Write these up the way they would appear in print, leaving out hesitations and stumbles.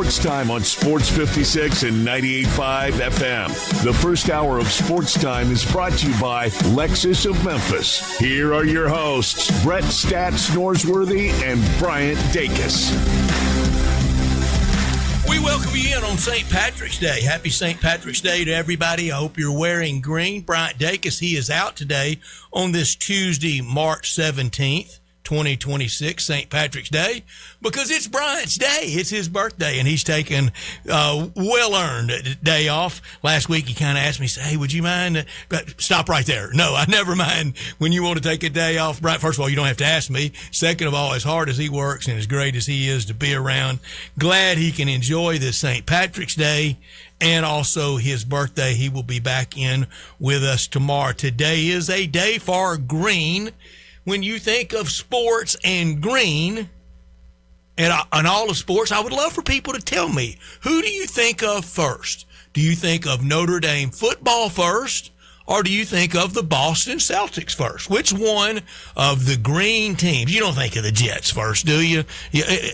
Sports Time on Sports 56 and 98.5 FM. The first hour of Sports Time is brought to you by Lexus of Memphis. Here are your hosts, Brett Stats Norsworthy and Bryant Dacus. We welcome you in on St. Patrick's Day. Happy St. Patrick's Day to everybody. I hope you're wearing green. Bryant Dacus, he is out today on this Tuesday, March 17th. 2026, St. Patrick's Day, because it's Bryant's day. It's his birthday, and he's taken well-earned day off. Last week, he kind of asked me, hey, would you mind? Stop right there. No, I never mind when you want to take a day off. Bryant, first of all, you don't have to ask me. Second of all, as hard as he works and as great as he is to be around, glad he can enjoy this St. Patrick's Day and also his birthday. He will be back in with us tomorrow. Today is a day for green. When you think of sports and green and all of sports, I would love for people to tell me, who do you think of first? Do you think of Notre Dame football first, or do you think of the Boston Celtics first? Which one of the green teams? You don't think of the Jets first, do you?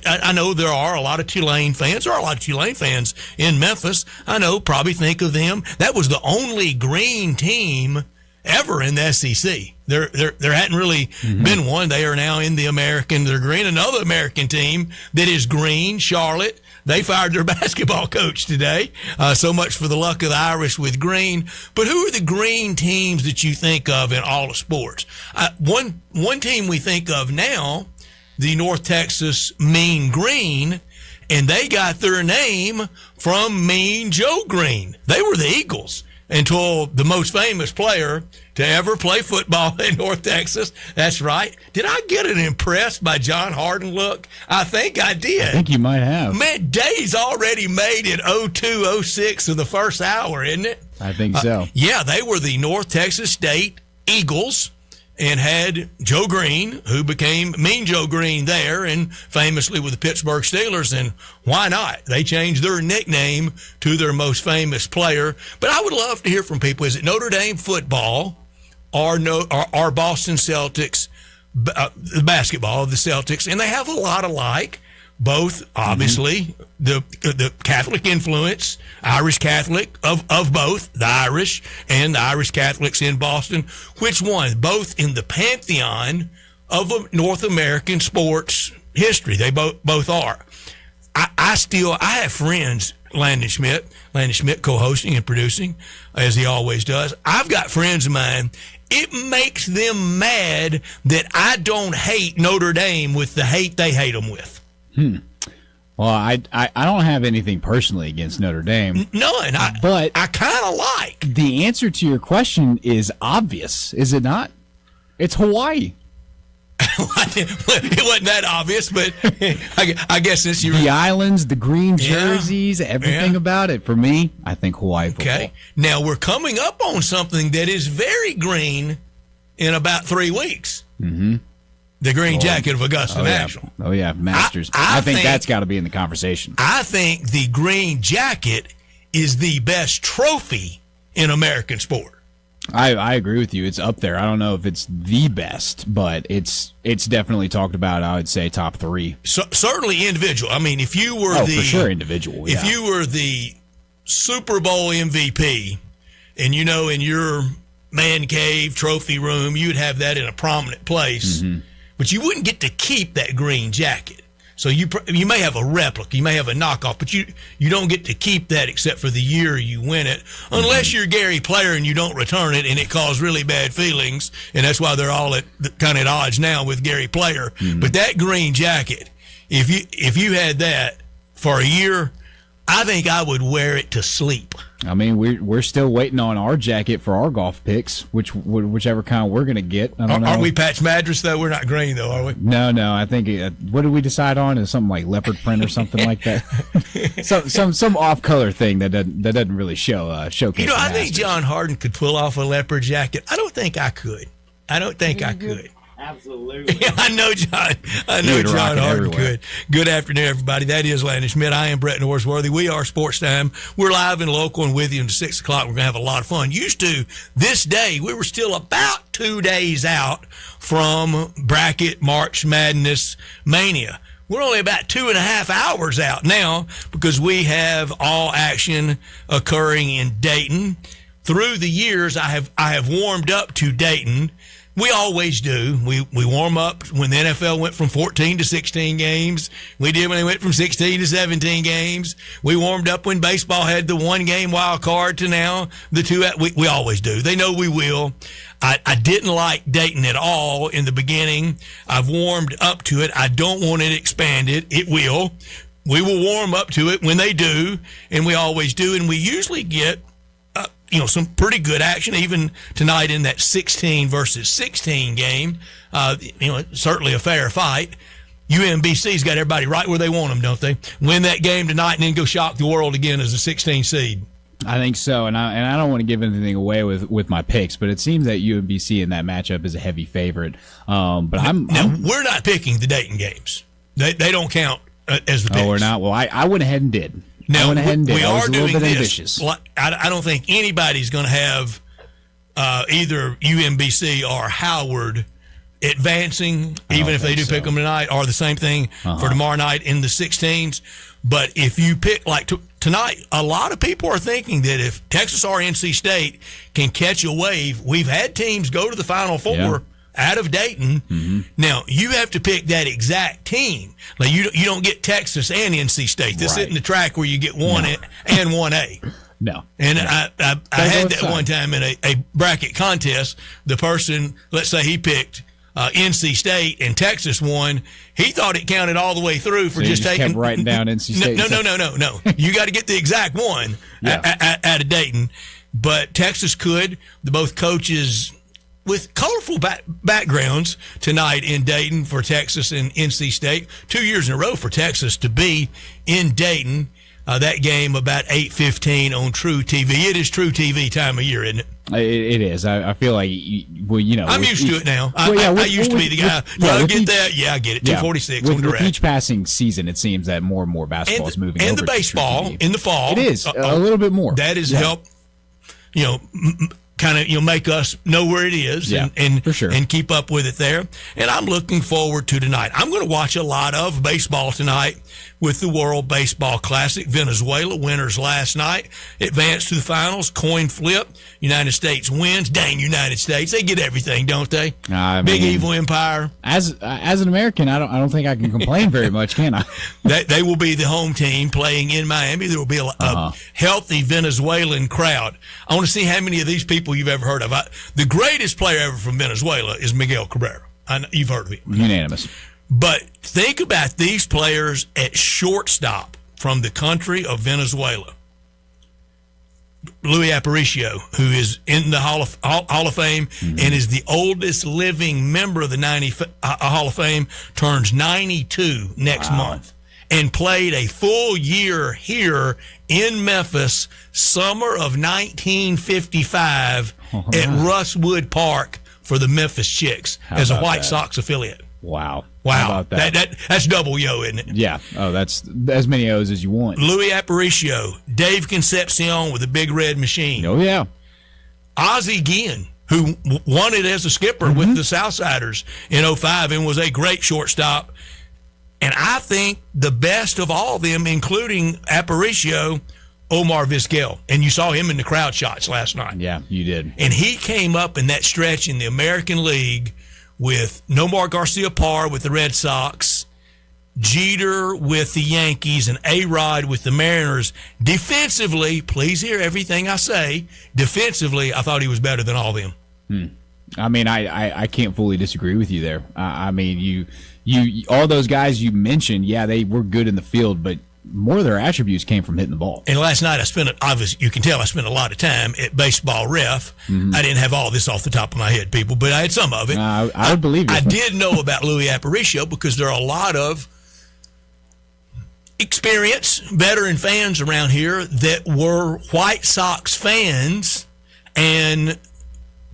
I know there are a lot of Tulane fans. There are a lot of Tulane fans in Memphis. I know, probably think of them. That was the only green team ever in the SEC. There hadn't really been one. They are now in the American. They're green. Another American team that is green, Charlotte. They fired their basketball coach today. So much for the luck of the Irish with green. But who are the green teams that you think of in all of sports? One team we think of now, the North Texas Mean Green, and they got their name from Mean Joe Green. They were the Eagles until the most famous player to ever play football in North Texas. That's right. Did I get an impressed by John Harden look? I think I did. I think you might have. Man, day's already made in 02:06 of the first hour, isn't it? I think so. Yeah, they were the North Texas State Eagles and had Joe Green, who became Mean Joe Green there, and famously with the Pittsburgh Steelers. And why not? They changed their nickname to their most famous player. But I would love to hear from people. Is it Notre Dame football or Boston Celtics, the basketball of the Celtics? And they have a lot alike. Both, obviously, the Catholic influence, Irish Catholic of both, the Irish and the Irish Catholics in Boston. Which one? Both in the pantheon of North American sports history. They both are. I have friends, Landon Schmidt co-hosting and producing, as he always does. I've got friends of mine. It makes them mad that I don't hate Notre Dame with the hate they hate them with. Well, I don't have anything personally against Notre Dame. None. But I kind of like. The answer to your question is obvious, is it not? It's Hawaii. It wasn't that obvious, but I guess since you the islands, the green jerseys, everything about it. For me, I think Hawaii football. Okay. Now we're coming up on something that is very green in about 3 weeks. Mm-hmm. The green jacket of Augusta National. Oh, yeah, Masters. I think that's got to be in the conversation. I think the green jacket is the best trophy in American sport. I agree with you. It's up there. I don't know if it's the best, but it's definitely talked about, I would say, top 3. So, certainly individual. I mean, if you were for sure individual, If you were the Super Bowl MVP and, in your man cave trophy room, you'd have that in a prominent place. Mm-hmm. But you wouldn't get to keep that green jacket. So you may have a replica, you may have a knockoff, but you don't get to keep that except for the year you win it, unless you're Gary Player and you don't return it and it caused really bad feelings, and that's why they're all kind of at odds now with Gary Player. Mm-hmm. But that green jacket, if you had that for a year, I think I would wear it to sleep. I mean, we're still waiting on our jacket for our golf picks, whichever kind we're going to get. I don't know. Aren't we Patch Madras, though? We're not green, though, are we? No. I think, what did we decide on? Is something like leopard print or something like that? Some off-color thing that doesn't really showcase. I think John Harden could pull off a leopard jacket. I don't think I could. I could. Absolutely. Yeah, I know John Harden could. Good afternoon, everybody. That is Landon Schmidt. I am Brett Norsworthy. We are Sports Time. We're live and local and with you until 6 o'clock. We're going to have a lot of fun. Used to this day, we were still about 2 days out from bracket March Madness mania. We're only about 2.5 hours out now because we have all action occurring in Dayton. Through the years, I have warmed up to Dayton. We always do. We warm up when the NFL went from 14 to 16 games. We did when they went from 16 to 17 games. We warmed up when baseball had the 1-game wild card to now the 2. We always do. They know we will. I didn't like Dayton at all in the beginning. I've warmed up to it. I don't want it expanded. It will. We will warm up to it when they do, and we always do. And we usually get some pretty good action, even tonight in that 16 versus 16 game. Certainly a fair fight. UMBC's got everybody right where they want them, don't they? Win that game tonight and then go shock the world again as a 16 seed. I think so, and I don't want to give anything away with my picks, but it seems that UMBC in that matchup is a heavy favorite. But we're not picking the Dayton games. They don't count as the picks. Oh, we're not? Well, I went ahead and did. Now, we are doing this. Ambitious. I don't think anybody's going to have either UMBC or Howard advancing, even if they do pick them tonight, or the same thing for tomorrow night in the 16s. But if you pick, like tonight, a lot of people are thinking that if Texas or NC State can catch a wave, we've had teams go to the Final Four out of Dayton. Mm-hmm. Now, you have to pick that exact team. Like you don't get Texas and NC State. This isn't the track where you get 1A and 1A. No. And I had that one time in a bracket contest. The person, let's say he picked NC State and Texas won. He thought it counted all the way through for just taking. Kept writing down NC State. No. You got to get the exact one out of Dayton. But Texas could. Both coaches with colorful backgrounds tonight in Dayton for Texas and NC State. 2 years in a row for Texas to be in Dayton. That game about 8:15 on True TV. It is True TV time of year, isn't it? It is. I feel like, I'm used to it now. I used to be the guy. I get that. Yeah, I get it. 246 on direct. With each passing season, it seems that more and more basketball is moving over and the baseball in the fall. It is a little bit more. That has helped, kind of make us know where it is and for sure. And keep up with it there. And I'm looking forward to tonight. I'm going to watch a lot of baseball tonight with the World Baseball Classic. Venezuela winners last night, advanced to the finals, coin flip. United States wins. Dang United States. They get everything, don't they? Big evil empire. As an American, I don't think I can complain very much, can I? They will be the home team playing in Miami. There will be a healthy Venezuelan crowd. I want to see how many of these people you've ever heard of. The greatest player ever from Venezuela is Miguel Cabrera. I know you've heard of him. Unanimous. But think about these players at shortstop from the country of Venezuela. Luis Aparicio, who is in the Hall of Fame and is the oldest living member of the Hall of Fame, turns 92 next month, and played a full year here in Memphis, summer of 1955 at Russwood Park for the Memphis Chicks as a White Sox affiliate. Wow. How about that? That's double yo, isn't it? Yeah. Oh, that's as many O's as you want. Luis Aparicio, Dave Concepcion with a big red machine. Oh, yeah. Ozzie Guillen, who won it as a skipper with the Southsiders in 05 and was a great shortstop. And I think the best of all of them, including Aparicio, Omar Vizquel. And you saw him in the crowd shots last night. Yeah, you did. And he came up in that stretch in the American League with Nomar Garcia-Parr with the Red Sox, Jeter with the Yankees, and A-Rod with the Mariners. Defensively, please hear everything I say, defensively, I thought he was better than all of them. I mean, I can't fully disagree with you there. I mean, you all those guys you mentioned, they were good in the field, but more of their attributes came from hitting the ball. And last night you can tell I spent a lot of time at Baseball Ref. I didn't have all this off the top of my head, people, but I had some of it. I would believe you. I did know about Luis Aparicio because there are a lot of experienced veteran fans around here that were White Sox fans and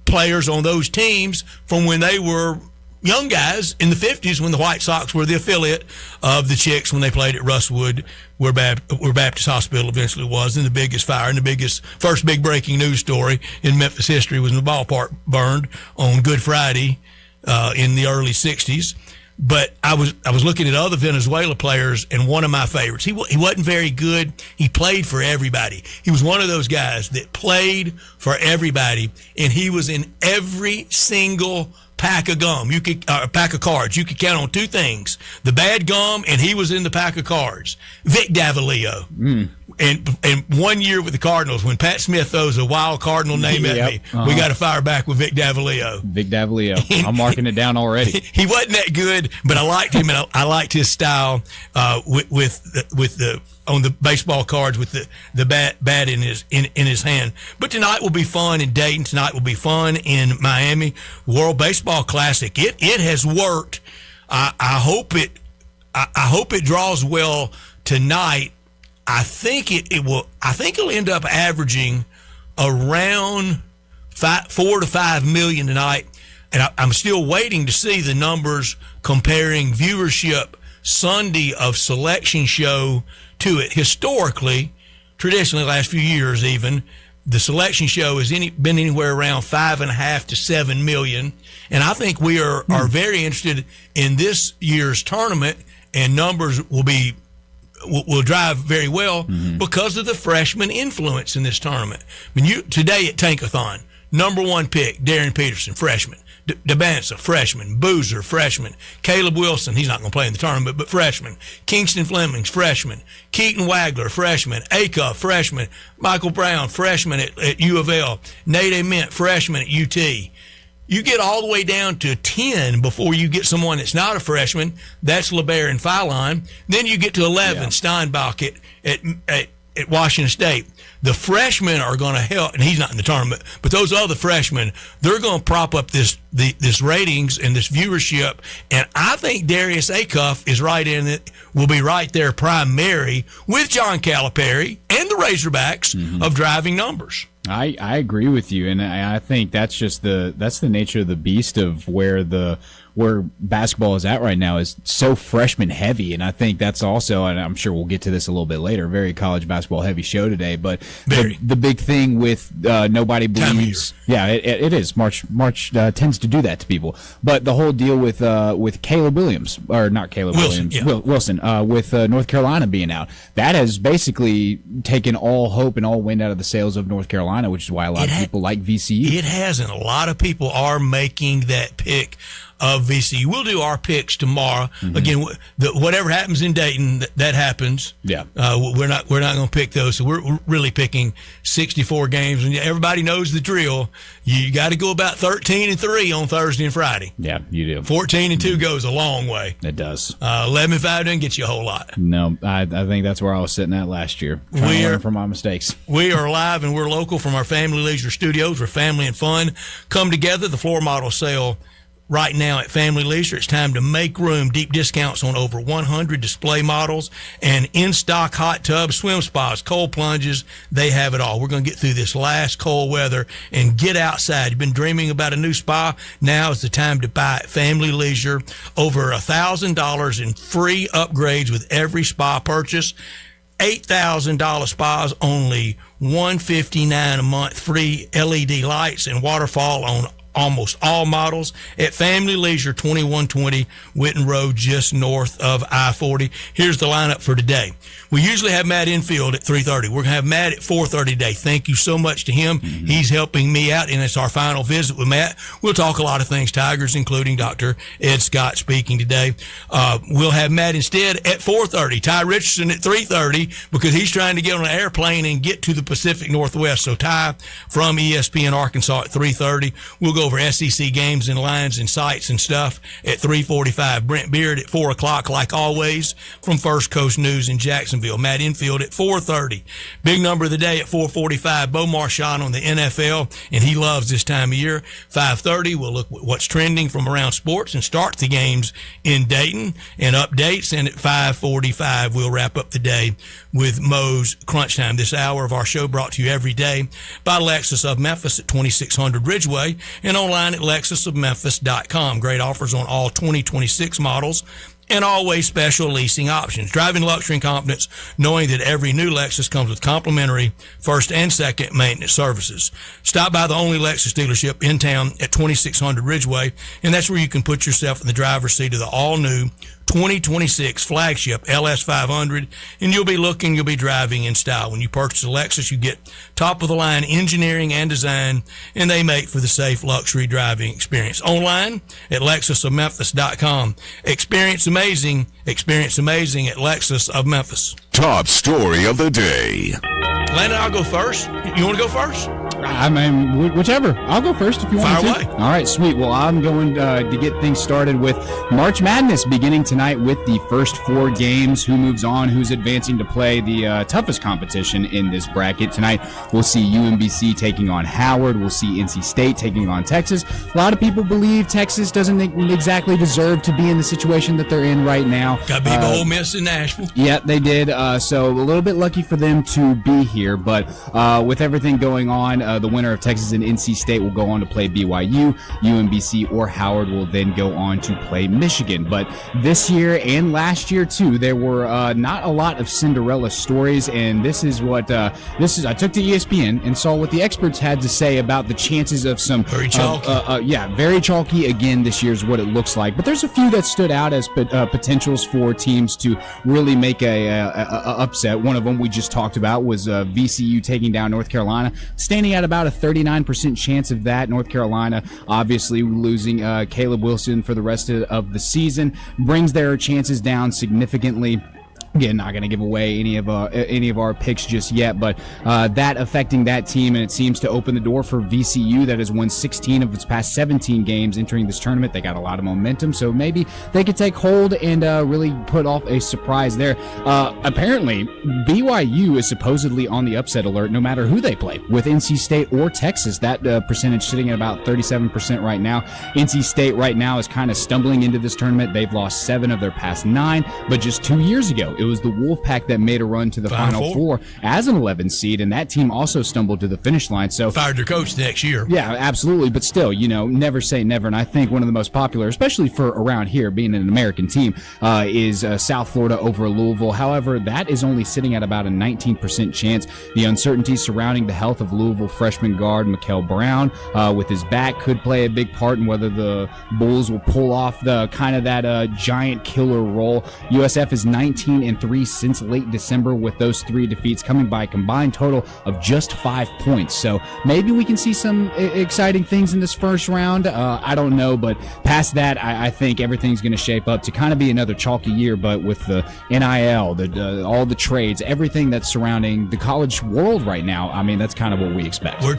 players on those teams from when they were young guys in the 50s when the White Sox were the affiliate of the Chicks when they played at Russwood, where Baptist Hospital eventually was, and the biggest fire and the first big breaking news story in Memphis history was when the ballpark burned on Good Friday in the early 60s. But I was looking at other Venezuela players, and one of my favorites. He wasn't very good. He played for everybody. He was one of those guys that played for everybody, and he was in every single pack of gum. Pack of cards. You could count on two things: the bad gum, and he was in the pack of cards. Vic Davalillo. And 1 year with the Cardinals, when Pat Smith throws a wild Cardinal name at me, we got to fire back with Vic Davalillo. Vic Davalillo. I'm marking it down already. He wasn't that good, but I liked him, and I liked his style with the on the baseball cards with the bat in his hand. But tonight will be fun in Dayton. Tonight will be fun in Miami. World Baseball Classic. It has worked. I hope it draws well tonight. I think it will. I think it'll end up averaging around 4 to 5 million tonight, and I'm still waiting to see the numbers comparing viewership Sunday of selection show to it. Historically, traditionally, the last few years, even the selection show has been anywhere around 5.5 to 7 million, and I think we are very interested in this year's tournament, and numbers will drive very well because of the freshman influence in this tournament. I mean, today at Tankathon, number one pick, Darren Peterson, freshman. DeBanza, freshman. Boozer, freshman. Caleb Wilson, he's not going to play in the tournament, but freshman. Kingston Flemings, freshman. Keaton Wagler, freshman. Acuff, freshman. Michael Brown, freshman at U of L. Nate Ament, freshman at UT. You get all the way down to 10 before you get someone that's not a freshman. That's LeBaron and Philon. Then you get to 11, Steinbach at Washington State. The freshmen are going to help, and he's not in the tournament, but those other freshmen, they're going to prop up this ratings and this viewership. And I think Darius Acuff is right in it, will be right there primary with John Calipari and the Razorbacks of driving numbers. I agree with you, and I think that's the nature of the beast of where basketball is at right now is so freshman heavy, and I think that's also, and I'm sure we'll get to this a little bit later, very college basketball heavy show today. But the big thing with nobody believes, it is March tends to do that to people. But the whole deal with Caleb Williams, or not Caleb Wilson, with North Carolina being out, that has basically taken all hope and all wind out of the sails of North Carolina, which is why a lot of people like VCU. It has, and a lot of people are making that pick of VCU. We'll do our picks tomorrow. Again, whatever happens in Dayton, that happens. Yeah, we're not going to pick those. So we're really picking 64 games, and everybody knows the drill. You got to go about 13-3 on Thursday and Friday. Yeah, you do. 14-2 goes a long way. It does. 11-5 doesn't get you a whole lot. No, I think that's where I was sitting at last year. Trying to learn from my mistakes. We are live and we're local from our Family Leisure Studios, where family and fun come together. The floor model sale right now at Family Leisure. It's time to make room. Deep discounts on over 100 display models and in-stock hot tubs, swim spas, cold plunges. They have it all. We're going to get through this last cold weather and get outside. You've been dreaming about a new spa? Now is the time to buy at Family Leisure. Over $1,000 in free upgrades with every spa purchase. $8,000 spas, only $159 a month. Free LED lights and waterfall on almost all models at Family Leisure, 2120 Witten Road, just north of I-40. Here's the lineup for today. We usually have Matt Infield at 3:30. We're going to have Matt at 4:30 today. Thank you so much to him. He's helping me out, and it's our final visit with Matt. We'll talk a lot of things Tigers, including Dr. Ed Scott speaking today. We'll have Matt instead at 4:30. Ty Richardson at 3:30 because he's trying to get on an airplane and get to the Pacific Northwest. So Ty from ESPN Arkansas at 3:30. We'll go over SEC games and lines and sites and stuff at 3:45. Brent Beard at 4 o'clock, like always, from First Coast News in Jacksonville. Matt Infield at 4:30. Big number of the day at 4:45. Bo Marchand on the NFL, and he loves this time of year. 5:30, we'll look at what's trending from around sports and start the games in Dayton and updates. And at 5:45, we'll wrap up the day with Mo's Crunch Time. This hour of our show brought to you every day by Lexus of Memphis at 2600 Ridgeway and online at lexusofmemphis.com. Great offers on all 2026 models and always special leasing options. Driving luxury and confidence, knowing that every new Lexus comes with complimentary first and second maintenance services. Stop by the only Lexus dealership in town at 2600 Ridgeway, and that's where you can put yourself in the driver's seat of the all-new 2026 flagship LS500, and you'll be driving in style. When you purchase a Lexus, you get top-of-the-line engineering and design, and they make for the safe luxury driving experience. Online at LexusOfMemphis.com. Experience amazing at Lexus of Memphis. Top story of the day. Landon, I'll go first. You want to go first? I mean, whichever. I'll go first if you want Fire to. away. All right, sweet. Well, I'm going to get things started with March Madness beginning tonight with the first 4 games. Who moves on? Who's advancing to play the toughest competition in this bracket? Tonight, we'll see UMBC taking on Howard. We'll see NC State taking on Texas. A lot of people believe Texas doesn't exactly deserve to be in the situation that they're in right now. Got to beat Ole Miss in Nashville. Yeah, they did. So a little bit lucky for them to be here. But with everything going on, the winner of Texas and NC State will go on to play BYU. UMBC or Howard will then go on to play Michigan. But this year and last year too, there were not a lot of Cinderella stories, and this is what I took to ESPN and saw what the experts had to say about the chances of some very chalky. Very chalky again this year is what it looks like. But there's a few that stood out as potentials for teams to really make a upset. One of them we just talked about was VCU taking down North Carolina, standing at about a 39% chance of that. North Carolina obviously losing Caleb Wilson for the rest of the season brings their chances down significantly. Again, not going to give away any of our picks just yet, but that affecting that team, and it seems to open the door for VCU that has won 16 of its past 17 games entering this tournament. They got a lot of momentum, so maybe they could take hold and really put off a surprise there. Apparently, BYU is supposedly on the upset alert no matter who they play, with NC State or Texas. That percentage sitting at about 37% right now. NC State right now is kind of stumbling into this tournament. They've lost 7 of their past 9, but just 2 years ago, it was the Wolfpack that made a run to the Final Four as an 11 seed, and that team also stumbled to the finish line. So fired their coach next year. Yeah, absolutely. But still, never say never. And I think one of the most popular, especially for around here, being an American team, is South Florida over Louisville. However, that is only sitting at about a 19% chance. The uncertainty surrounding the health of Louisville freshman guard Mikael Brown with his back could play a big part in whether the Bulls will pull off the kind of that giant killer role. USF is 19-3 since late December, with those 3 defeats coming by a combined total of just 5 points. So maybe we can see some exciting things in this first round. I don't know, but past that, I think everything's going to shape up to kind of be another chalky year, but with the NIL, all the trades, everything that's surrounding the college world right now, I mean, that's kind of what we expect. We're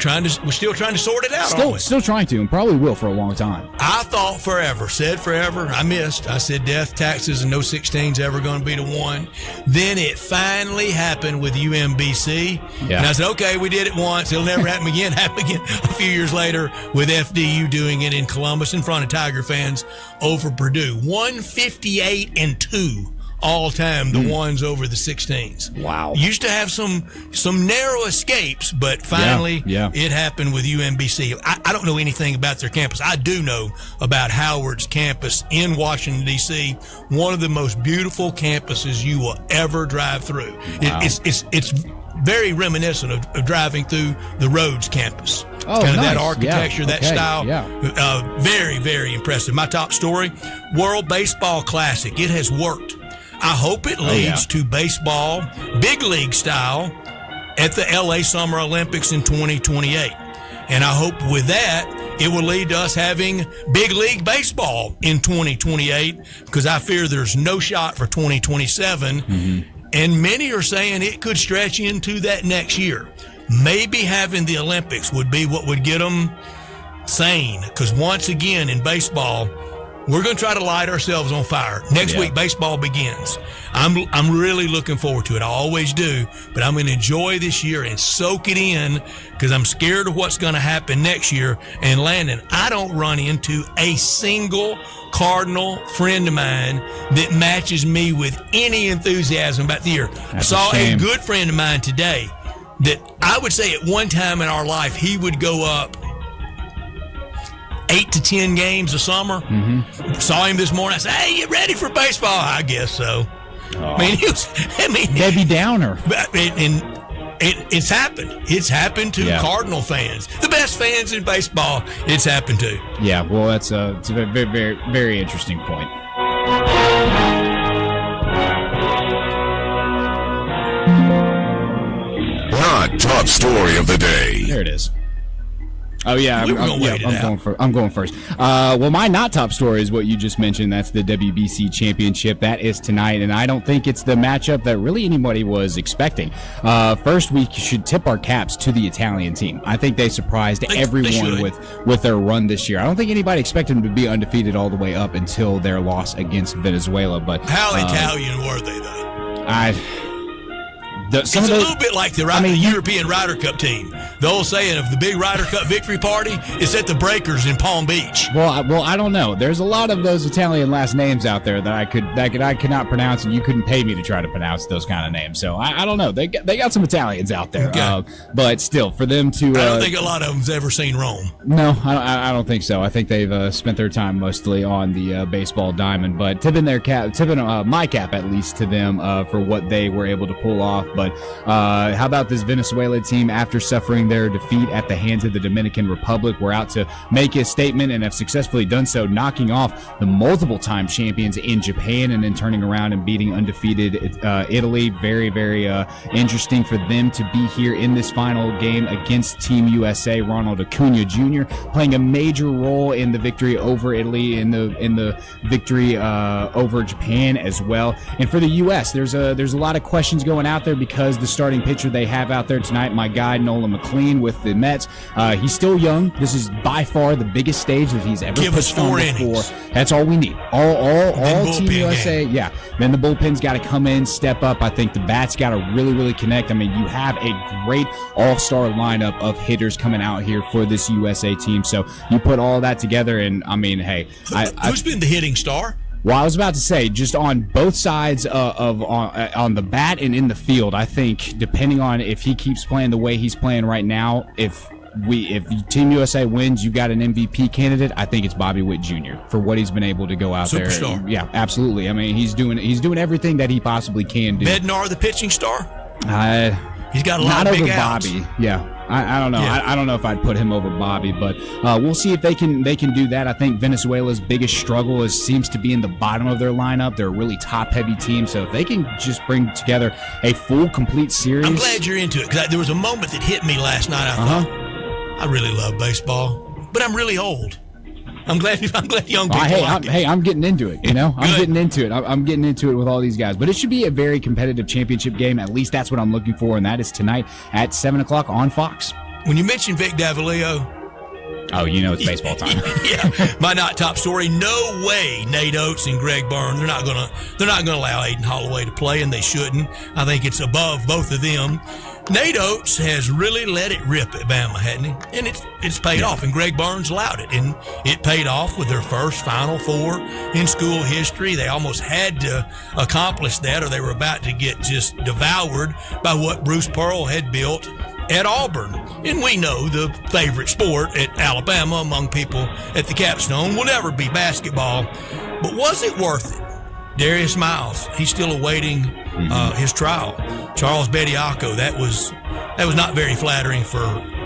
still trying to sort it out. Still trying to, and probably will for a long time. I thought said forever. I missed. I said death, taxes, and no 16's ever going to be the one. Then it finally happened with UMBC. Yeah. And I said, okay, we did it once. It'll never happen again. Happen again a few years later with FDU doing it in Columbus in front of Tiger fans over Purdue. 158-2 all time, the ones over the 16s. Wow. Used to have some narrow escapes, but finally it happened with UMBC. I don't know anything about their campus. I do know about Howard's campus in Washington, D.C., one of the most beautiful campuses you will ever drive through. Wow. It's very reminiscent of driving through the Rhodes campus. Oh, kind of nice. that architecture, that style. Yeah. Very, very impressive. My top story, World Baseball Classic. It has worked. I hope it leads to baseball, big league style, at the LA Summer Olympics in 2028. And I hope with that, it will lead to us having big league baseball in 2028, because I fear there's no shot for 2027. Mm-hmm. And many are saying it could stretch into that next year. Maybe having the Olympics would be what would get them sane, because once again in baseball, we're going to try to light ourselves on fire. Next week, baseball begins. I'm really looking forward to it. I always do. But I'm going to enjoy this year and soak it in, because I'm scared of what's going to happen next year. And Landon, I don't run into a single Cardinal friend of mine that matches me with any enthusiasm about the year. I saw a good friend of mine today that I would say at one time in our life he would go up 8 to 10 games a summer. Mm-hmm. Saw him this morning. I said, "Hey, you ready for baseball?" I guess so. Oh. I mean, Debbie Downer. It's happened. It's happened to Cardinal fans, the best fans in baseball. It's happened to. Yeah, well, it's a very, very, very interesting point. Hot top story of the day. There it is. Oh yeah, I'm going first. Well, my not top story is what you just mentioned. That's the WBC championship. That is tonight, and I don't think it's the matchup that really anybody was expecting. First, we should tip our caps to the Italian team. I think they surprised everyone with their run this year. I don't think anybody expected them to be undefeated all the way up until their loss against Venezuela. But how Italian were they, though? It's a little bit like the European Ryder Cup team. The old saying of the big Ryder Cup victory party is at the Breakers in Palm Beach. Well, I don't know. There's a lot of those Italian last names out there that I could not pronounce, and you couldn't pay me to try to pronounce those kind of names. So I don't know. They got some Italians out there, but still, for them to I don't think a lot of them's ever seen Rome. No, I don't think so. I think they've spent their time mostly on the baseball diamond, but tipping my cap at least to them for what they were able to pull off. But how about this Venezuela team? After suffering their defeat at the hands of the Dominican Republic, we're out to make a statement and have successfully done so, knocking off the multiple-time champions in Japan and then turning around and beating undefeated Italy. Very, very interesting for them to be here in this final game against Team USA. Ronald Acuna Jr. playing a major role in the victory over Italy, in the victory over Japan as well. And for the U.S., there's a lot of questions going out there because the starting pitcher they have out there tonight, my guy Nolan McLean with the Mets, he's still young. This is by far the biggest stage that he's ever pitched on before. Innings. That's all we need. All Team USA. Game. Yeah. Then the bullpen's got to come in, step up. I think the bats got to really, really connect. I mean, you have a great all-star lineup of hitters coming out here for this USA team. So you put all that together, and I mean, hey, who's been the hitting star? Well, I was about to say, just on both sides on the bat and in the field, I think depending on if he keeps playing the way he's playing right now, if Team USA wins, you got an MVP candidate. I think it's Bobby Witt Jr. for what he's been able to go out there. Superstar. Yeah, absolutely. I mean, he's doing everything that he possibly can do. Bednar, the pitching star. He's got a lot not of big over outs. Bobby. Yeah. I don't know. Yeah. I don't know if I'd put him over Bobby, but we'll see if they can do that. I think Venezuela's biggest struggle seems to be in the bottom of their lineup. They're a really top-heavy team, so if they can just bring together a full, complete series. I'm glad you're into it, because there was a moment that hit me last night. I thought, I really love baseball, but I'm really old. I'm glad young people like it. I'm getting into it, you know? I'm getting into it. I'm getting into it with all these guys. But it should be a very competitive championship game. At least that's what I'm looking for, and that is tonight at 7 o'clock on Fox. When you mention Vic Davalillo, oh, you know it's baseball time. Yeah, my not top story. No way, Nate Oates and Greg Byrne. They're not gonna allow Aiden Holloway to play, and they shouldn't. I think it's above both of them. Nate Oates has really let it rip at Bama, hasn't he? And it's paid off, and Greg Burns allowed it, and it paid off with their first Final Four in school history. They almost had to accomplish that, or they were about to get just devoured by what Bruce Pearl had built at Auburn. And we know the favorite sport at Alabama among people at the Capstone will never be basketball. But was it worth it? Darius Miles, he's still awaiting his trial. Charles Bediako, that was not very flattering for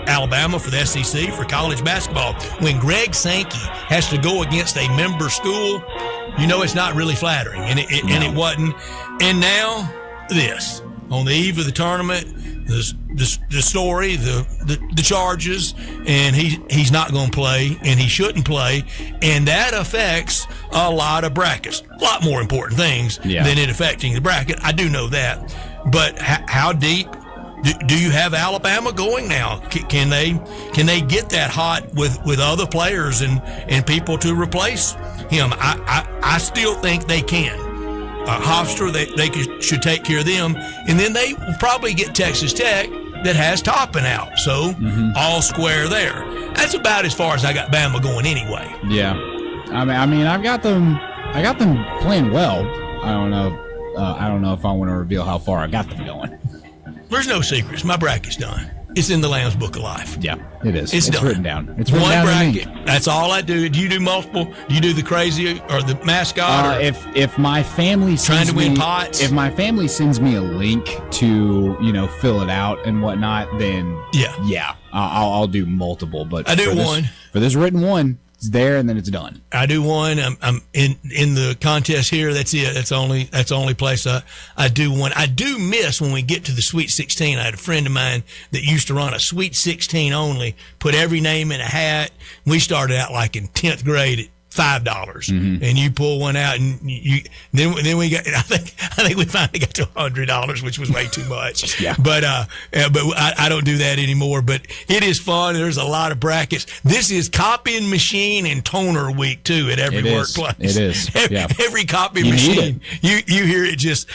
Alabama, for the SEC, for college basketball. When Greg Sankey has to go against a member school, you know it's not really flattering, and it wasn't. And now this, on the eve of the tournament, the story, the charges, and he's not going to play, and he shouldn't play, and that affects a lot of brackets, a lot more important things than it affecting the bracket. I do know that, but how deep do you have Alabama going now? Can they get that hot with other players and people to replace him? I still think they can. Hofstra, they should take care of them, and then they will probably get Texas Tech that has Toppin out, so all square there. That's about as far as I got Bama going anyway. Yeah, I mean, I got them playing well. I don't know if I want to reveal how far I got them going. There's no secrets. My bracket's done. it's in the Lamb's Book of Life. Yeah, it is. It's done. Written down. It's written one down bracket. That's all I do. Do you do multiple? Do you do the crazy or the mascot? If my family trying to win pots, if my family sends me a link to fill it out and whatnot, then I'll do multiple. But I do one for this written one. It's there and then it's done. I do one. I'm in the contest here. That's it. That's the only place I do one. I do miss when we get to the Sweet 16. I had a friend of mine that used to run a Sweet 16 only, put every name in a hat. We started out like in 10th grade at $5, and you pull one out, and then we got. I think we finally got to $100, which was way too much. Yeah. But I don't do that anymore. But it is fun. There's a lot of brackets. This is copying machine and toner week too at every workplace. It is. Every copy machine. You hear it just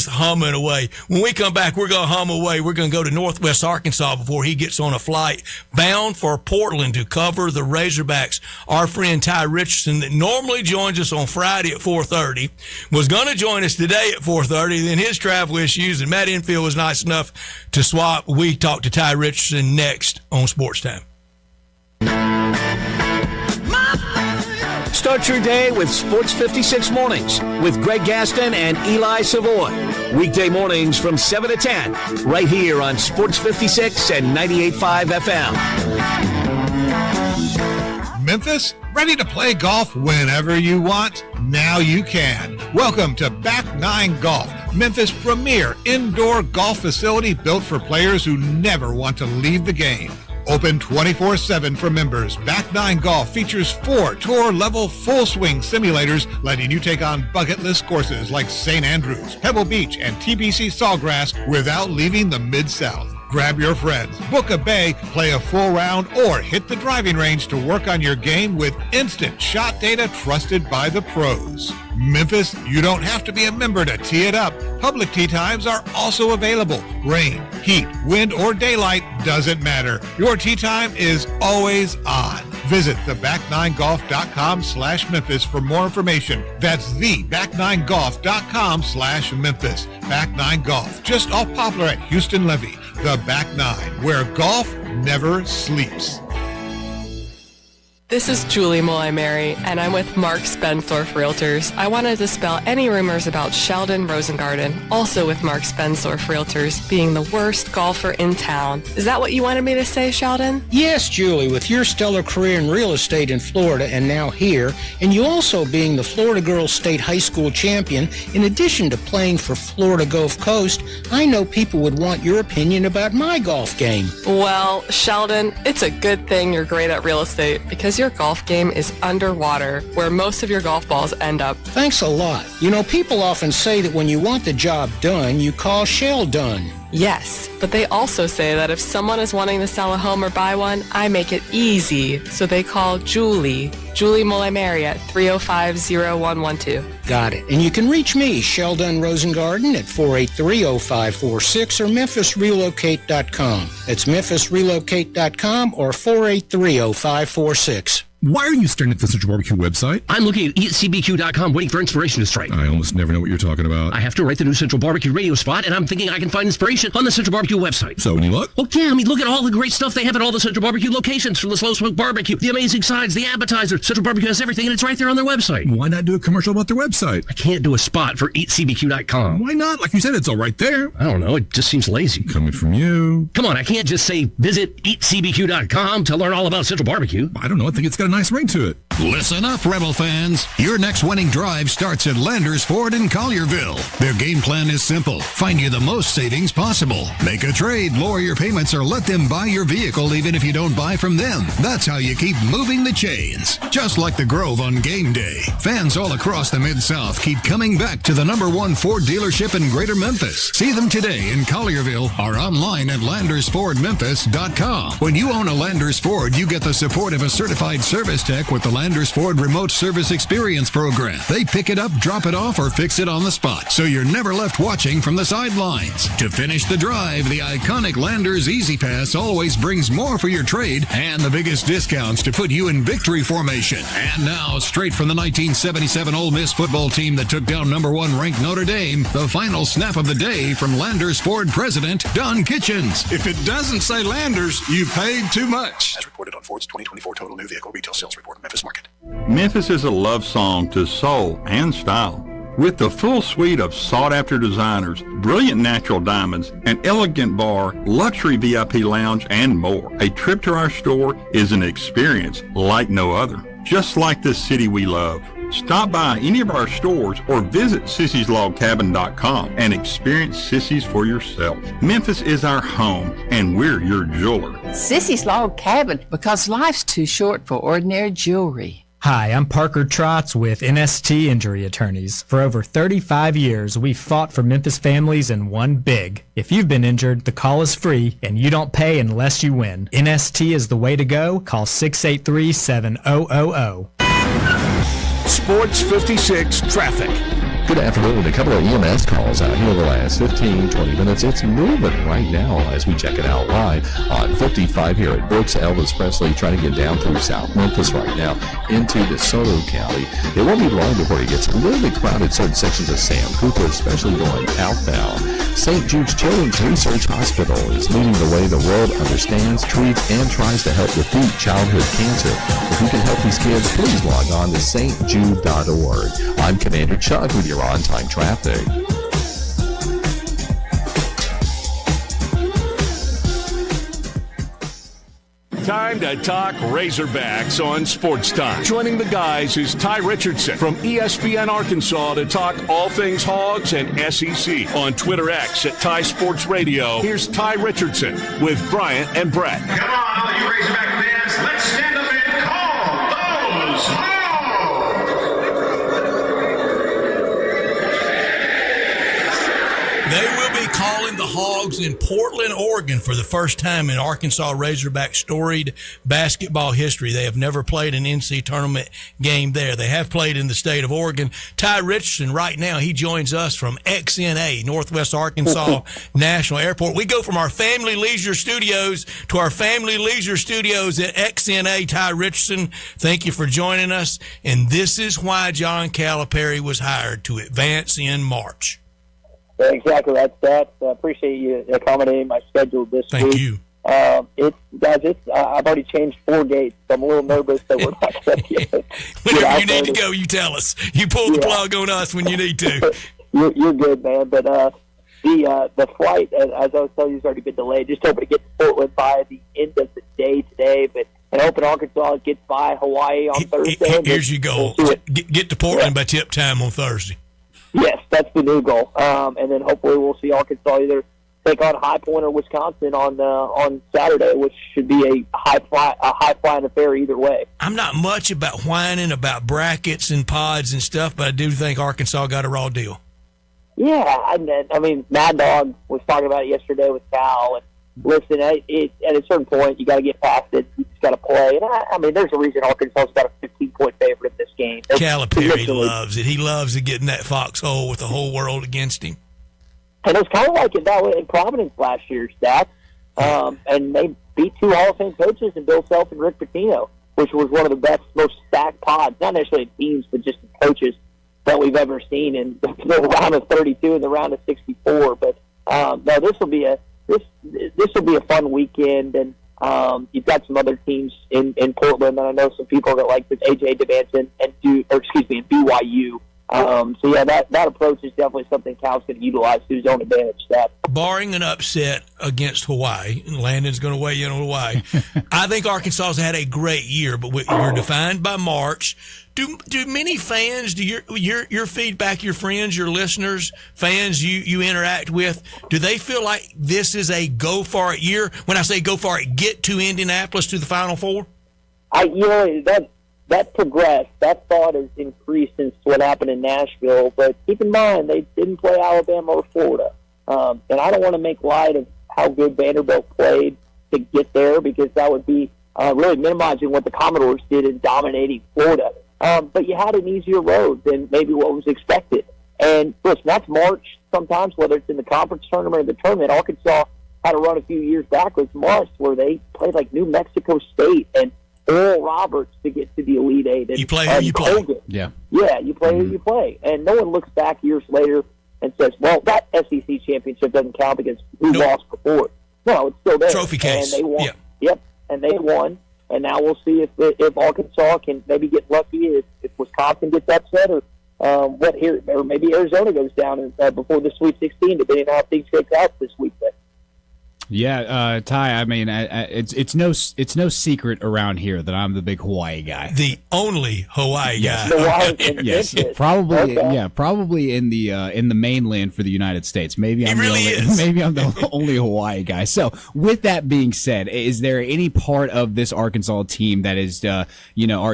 humming away. When we come back, we're gonna hum away. We're gonna go to Northwest Arkansas before he gets on a flight bound for Portland to cover the Razorbacks. Our friend Ty Richardson, that normally joins us on Friday at 4:30, was going to join us today at 4:30. Then his travel issues, and Matt Enfield was nice enough to swap. We talk to Ty Richardson next on Sports Time. Start your day with Sports 56 Mornings with Greg Gaston and Eli Savoy. Weekday mornings from 7 to 10, right here on Sports 56 and 98.5 FM. Memphis, ready to play golf whenever you want? Now you can. Welcome to Back Nine Golf, Memphis' premier indoor golf facility built for players who never want to leave the game. Open 24/7 for members, Back Nine Golf features 4 tour-level full-swing simulators letting you take on bucket list courses like St. Andrews, Pebble Beach, and TPC Sawgrass without leaving the Mid-South. Grab your friends, book a bay, play a full round, or hit the driving range to work on your game with instant shot data trusted by the pros. Memphis, you don't have to be a member to tee it up. Public tee times are also available. Rain, heat, wind, or daylight doesn't matter. Your tee time is always on. Visit theback9golf.com/Memphis for more information. That's theback9golf.com/Memphis. Back Nine Golf, just off Poplar at Houston Levy. The Back Nine, where golf never sleeps. This is Julie Molay-Mary, and I'm with Mark Spensdorf Realtors. I wanted to dispel any rumors about Sheldon Rosengarten, also with Mark Spensdorf Realtors, being the worst golfer in town. Is that what you wanted me to say, Sheldon? Yes, Julie, with your stellar career in real estate in Florida and now here, and you also being the Florida Girls State High School champion, in addition to playing for Florida Gulf Coast, I know people would want your opinion about my golf game. Well, Sheldon, it's a good thing you're great at real estate, because your golf game is underwater, where most of your golf balls end up. Thanks a lot. You know, people often say that when you want the job done, you call Sheldon. Yes, but they also say that if someone is wanting to sell a home or buy one, I make it easy. So they call Julie Molay-Mary at 305-0112. Got it. And you can reach me, Sheldon Rosengarten, at 483-0546 or MemphisRelocate.com. That's MemphisRelocate.com or 483-0546. Why are you staring at the Central Barbecue website? I'm looking at eatcbq.com waiting for inspiration to strike. I almost never know what you're talking about. I have to write the new Central Barbecue radio spot, and I'm thinking I can find inspiration on the Central Barbecue website. So, any luck? Well, yeah, I mean, look at all the great stuff they have at all the Central Barbecue locations, from the slow smoke barbecue, the amazing sides, the appetizer. Central Barbecue has everything, and it's right there on their website. Why not do a commercial about their website? I can't do a spot for eatcbq.com. Why not? Like you said, it's all right there. I don't know. It just seems lazy. Coming from you. Come on, I can't just say visit eatcbq.com to learn all about Central Barbecue. I don't know. I think it's got a nice ring to it. Listen up, Rebel fans. Your next winning drive starts at Landers Ford in Collierville. Their game plan is simple. Find you the most savings possible. Make a trade, lower your payments, or let them buy your vehicle even if you don't buy from them. That's how you keep moving the chains. Just like the Grove on game day. Fans all across the Mid-South keep coming back to the #1 Ford dealership in Greater Memphis. See them today in Collierville or online at LandersFordMemphis.com. When you own a Landers Ford, you get the support of a certified service service tech with the Landers Ford Remote Service Experience Program. They pick it up, drop it off, or fix it on the spot, so you're never left watching from the sidelines. To finish the drive, the iconic Landers Easy Pass always brings more for your trade and the biggest discounts to put you in victory formation. And now, straight from the 1977 Ole Miss football team that took down number 1 ranked Notre Dame, the final snap of the day from Landers Ford President Don Kitchens. If it doesn't say Landers, you paid too much. As reported on Ford's 2024 Total New Vehicle Retail Sales Report in Memphis Market. Memphis is a love song to soul and style. With the full suite of sought-after designers, brilliant natural diamonds, an elegant bar, luxury VIP lounge, and more, a trip to our store is an experience like no other. Just like the city we love. Stop by any of our stores or visit sissyslogcabin.com and experience Sissy's for yourself. Memphis is our home, and we're your jeweler. Sissy's Log Cabin, because life's too short for ordinary jewelry. Hi, I'm Parker Trotz with NST Injury Attorneys. For over 35 years, we've fought for Memphis families and won big. If you've been injured, the call is free, and you don't pay unless you win. NST is the way to go. Call 683-7000. Sports 56 traffic. Good afternoon. A couple of EMS calls out here the last 15, 20 minutes. It's moving right now as we check it out live on 55 here at Brooks. Elvis Presley trying to get down through South Memphis right now into DeSoto County. It won't be long before it gets a little bit crowded certain sections of Sam Cooper, especially going outbound. St. Jude's Children's Research Hospital is leading the way the world understands, treats, and tries to help defeat childhood cancer. If you can help these kids, please log on to stjude.org. I'm Commander Chuck with your on-time traffic. Time to talk Razorbacks on Sports Time. Joining the guys is Ty Richardson from ESPN Arkansas to talk all things Hogs and SEC. On Twitter X at Ty Sports Radio, here's Ty Richardson with Bryant and Brett. Come on, all you Razorback fans, let's stand up and call those Hogs! They will be calling the Hogs in Portland, Oregon for the first time in Arkansas Razorback storied basketball history. They have never played an NC tournament game there. They have played in the state of Oregon. Ty Richardson, right now, he joins us from XNA, Northwest Arkansas National Airport. We go from our Family Leisure Studios to our Family Leisure Studios at XNA. Ty Richardson, thank you for joining us. And this is why John Calipari was hired, to advance in March. Exactly, that's that. I appreciate you accommodating my schedule this week. Thank you. I've already changed 4 gates, so I'm a little nervous that we're not going to get Whenever you need to go, you tell us. You pull the plug on us when you need to. You're good, man. But the flight, as I was telling you, has already been delayed. Just hoping to get to Portland by the end of the day today, and hoping Arkansas gets by Hawaii on Thursday. Here's your goal. Get to Portland by tip time on Thursday. Yes, that's the new goal. And then hopefully we'll see Arkansas either take on High Point or Wisconsin on Saturday, which should be a high flying affair either way. I'm not much about whining about brackets and pods and stuff, but I do think Arkansas got a raw deal. Yeah, I mean, Mad Dog was talking about it yesterday with Cal, and listen, at a certain point, you got to get past it. You just got to play. And I mean, there's a reason Arkansas's got a 15-point favorite in this game. Calipari loves it. He loves it, getting that foxhole with the whole world against him. And it was kind of like it that way in Providence last year, Stats. And they beat 2 Hall of Fame coaches in Bill Self and Rick Pitino, which was one of the best, most stacked pods, not necessarily teams, but just the coaches that we've ever seen in the round of 32 and the round of 64. But no, this will be a fun weekend, and you've got some other teams in Portland, and I know some people that like with AJ DeVanson and BYU. So yeah, that approach is definitely something Cal's going to utilize to his own advantage. Barring an upset against Hawaii, and Landon's going to weigh in on Hawaii, I think Arkansas has had a great year, but you're defined by March. Do many fans, do your feedback, your friends, your listeners, fans you interact with, do they feel like this is a go for it year? When I say go for it, get to Indianapolis to the Final Four? That progressed. That thought has increased since what happened in Nashville. But keep in mind, they didn't play Alabama or Florida. And I don't want to make light of how good Vanderbilt played to get there, because that would be really minimizing what the Commodores did in dominating Florida. But you had an easier road than maybe what was expected. And listen, that's March sometimes, whether it's in the conference tournament or the tournament. Arkansas had to run a few years back with March where they played like New Mexico State and Oral Roberts to get to the Elite Eight. And, you play who you play. Yeah. Yeah, you play who you play. And no one looks back years later and says, well, that SEC championship doesn't count because who lost before. No, it's still there. Trophy case. And they won. Yeah. Yep, and they won. And now we'll see if Arkansas can maybe get lucky, if Wisconsin gets upset, or or maybe Arizona goes down before the Sweet 16, depending on how things shake out this weekend. Yeah, Ty. I mean, it's no secret around here that I'm the big Hawaii guy. The only Hawaii guy. Yes, probably. Okay. Yeah, probably in the mainland for the United States. Maybe I'm the only Hawaii guy. So, with that being said, is there any part of this Arkansas team that is, are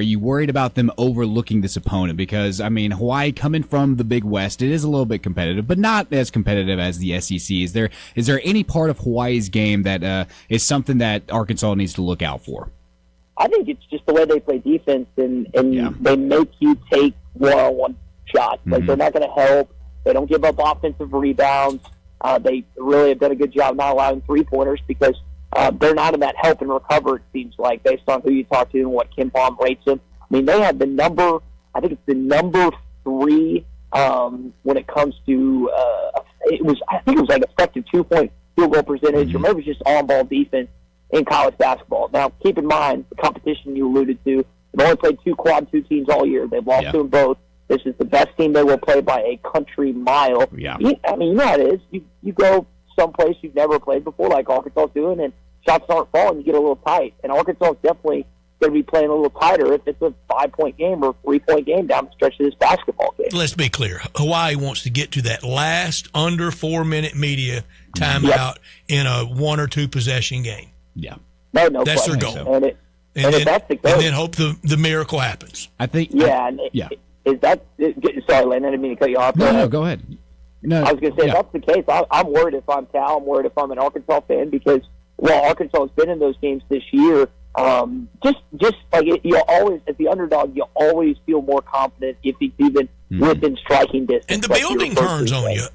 you worried about them overlooking this opponent? Because I mean, Hawaii coming from the Big West, it is a little bit competitive, but not as competitive as the SEC. Is there any part of Hawaii's game that is something that Arkansas needs to look out for? I think it's just the way they play defense, and they make you take one-on-one shots. Like, they're not going to help. They don't give up offensive rebounds. They really have done a good job not allowing three-pointers because they're not in that help and recover, it seems like, based on who you talk to and what Kim Palm rates them. I mean, they have the number 3 when it comes to I think it was like effective 2-point field goal percentage, or maybe it's just on-ball defense in college basketball. Now, keep in mind, the competition you alluded to, they've only played 2 quad 2 teams all year. They've lost to them both. This is the best team they will play by a country mile. Yeah. I mean, you know how it is. You go someplace you've never played before, like Arkansas is doing, and shots aren't falling, you get a little tight. And Arkansas is definitely going to be playing a little tighter if it's a 5-point game or 3-point game down the stretch of this basketball game. Let's be clear. Hawaii wants to get to that last under 4-minute media timeout in a 1 or 2 possession game. Yeah. No that's question. their goal. And that's the case, and then hope the miracle happens. I think. Is that? Sorry, Lane, I didn't mean to cut you off. No, go ahead. No, I was going to say, if that's the case, I'm worried if I'm Cal. I'm worried if I'm an Arkansas fan because, well, Arkansas has been in those games this year. Just like you always, as the underdog, you always feel more confident if it's even within striking distance. And the building turns on you.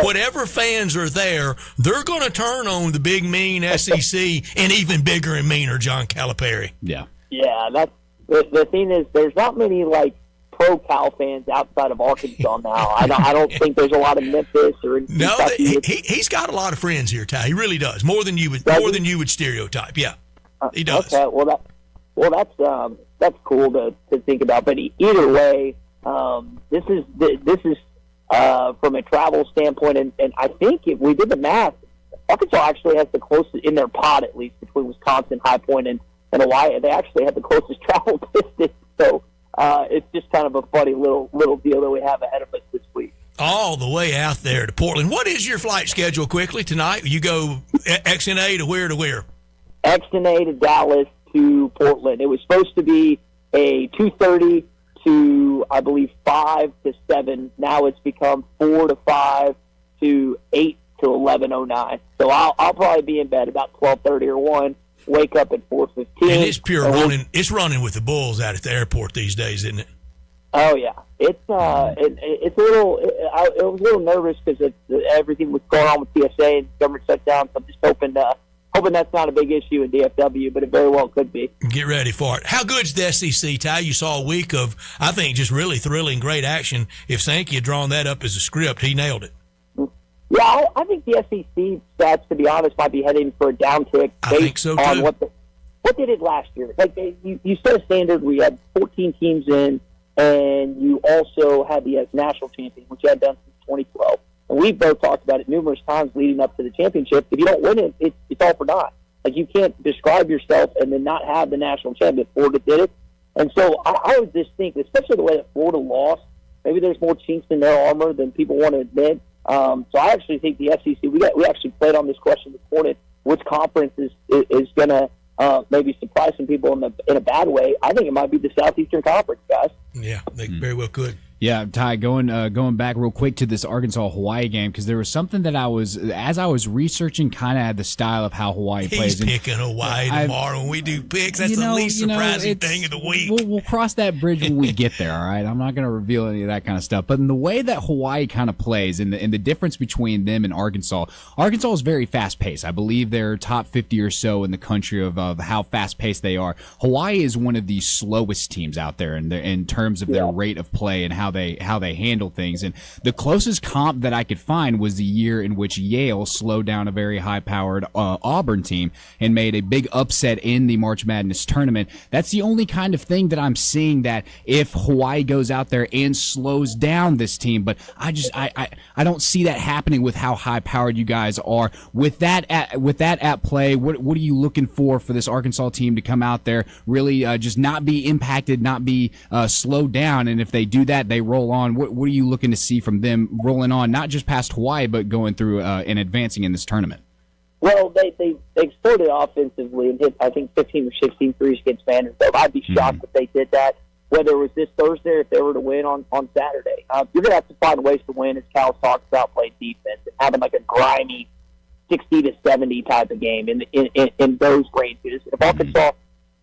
Whatever fans are there, they're going to turn on the big, mean SEC and even bigger and meaner John Calipari. Yeah. Yeah, that's the thing is there's not many like pro Cal fans outside of Arkansas now. I don't think there's a lot of Memphis or he's got a lot of friends here, Ty. He really does, more than you would stereotype. Yeah. He does. Okay, that's cool to think about. But either way, this is from a travel standpoint, and I think if we did the math, Arkansas actually has the closest in their pod, at least between Wisconsin, High Point, and Hawaii. They actually have the closest travel distance. So it's just kind of a funny little deal that we have ahead of us this week. All the way out there to Portland. What is your flight schedule quickly tonight? You go XNA to where to where? XNA to Dallas to Portland. It was supposed to be a 2:30 to, I believe, 5 to 7. Now it's become 4 to 5 to 8 to 11:09. So I'll probably be in bed about 12:30 or 1. Wake up at 4:15. And it's pure running. It's running with the bulls out at the airport these days, isn't it? Oh yeah, it's a little. I was a little nervous because everything was going on with TSA and government shutdown. So I'm just hoping that's not a big issue in DFW, but it very well could be. Get ready for it. How good's the SEC, Ty? You saw a week of, I think, just really thrilling, great action. If Sankey had drawn that up as a script, he nailed it. Yeah, I think the SEC stats, to be honest, might be heading for a downtick based on what they did last year. Like you set a standard. We had 14 teams in, and you also had the national champion, which you had done since 2012. And we've both talked about it numerous times leading up to the championship. If you don't win it, it's all for naught. Like, you can't describe yourself and then not have the national champion. Florida did it. And so I would just think, especially the way that Florida lost, maybe there's more chinks in their armor than people want to admit. So I actually think the SEC, we actually played on this question this morning, which conference is going to maybe surprise some people in a bad way. I think it might be the Southeastern Conference, guys. Yeah, they very well could. Yeah, Ty, going back real quick to this Arkansas-Hawaii game, because there was something that as I was researching kind of the style of how Hawaii plays. He's picking Hawaii tomorrow when we do picks. That's the least surprising thing of the week. We'll cross that bridge when we get there, all right? I'm not going to reveal any of that kind of stuff. But in the way that Hawaii kind of plays and the difference between them and Arkansas is very fast-paced. I believe they're top 50 or so in the country of how fast-paced they are. Hawaii is one of the slowest teams out there in terms of their rate of play and how they handle things. And the closest comp that I could find was the year in which Yale slowed down a very high-powered Auburn team and made a big upset in the March Madness tournament. That's the only kind of thing that I'm seeing, that if Hawaii goes out there and slows down this team, but I don't see that happening with how high-powered you guys are. With that at play, what are you looking for this Arkansas team to come out there, really just not be impacted, not be slowed down, and if they do that, they roll on? What are you looking to see from them rolling on, not just past Hawaii, but going through and advancing in this tournament? Well, they exploded offensively and hit, I think, 15 or 16 threes against Vanderbilt. I'd be shocked if they did that, whether it was this Thursday or if they were to win on Saturday. You're going to have to find ways to win, as Cal talks about, playing defense and having like a grimy 60 to 70 type of game in those ranges. If Arkansas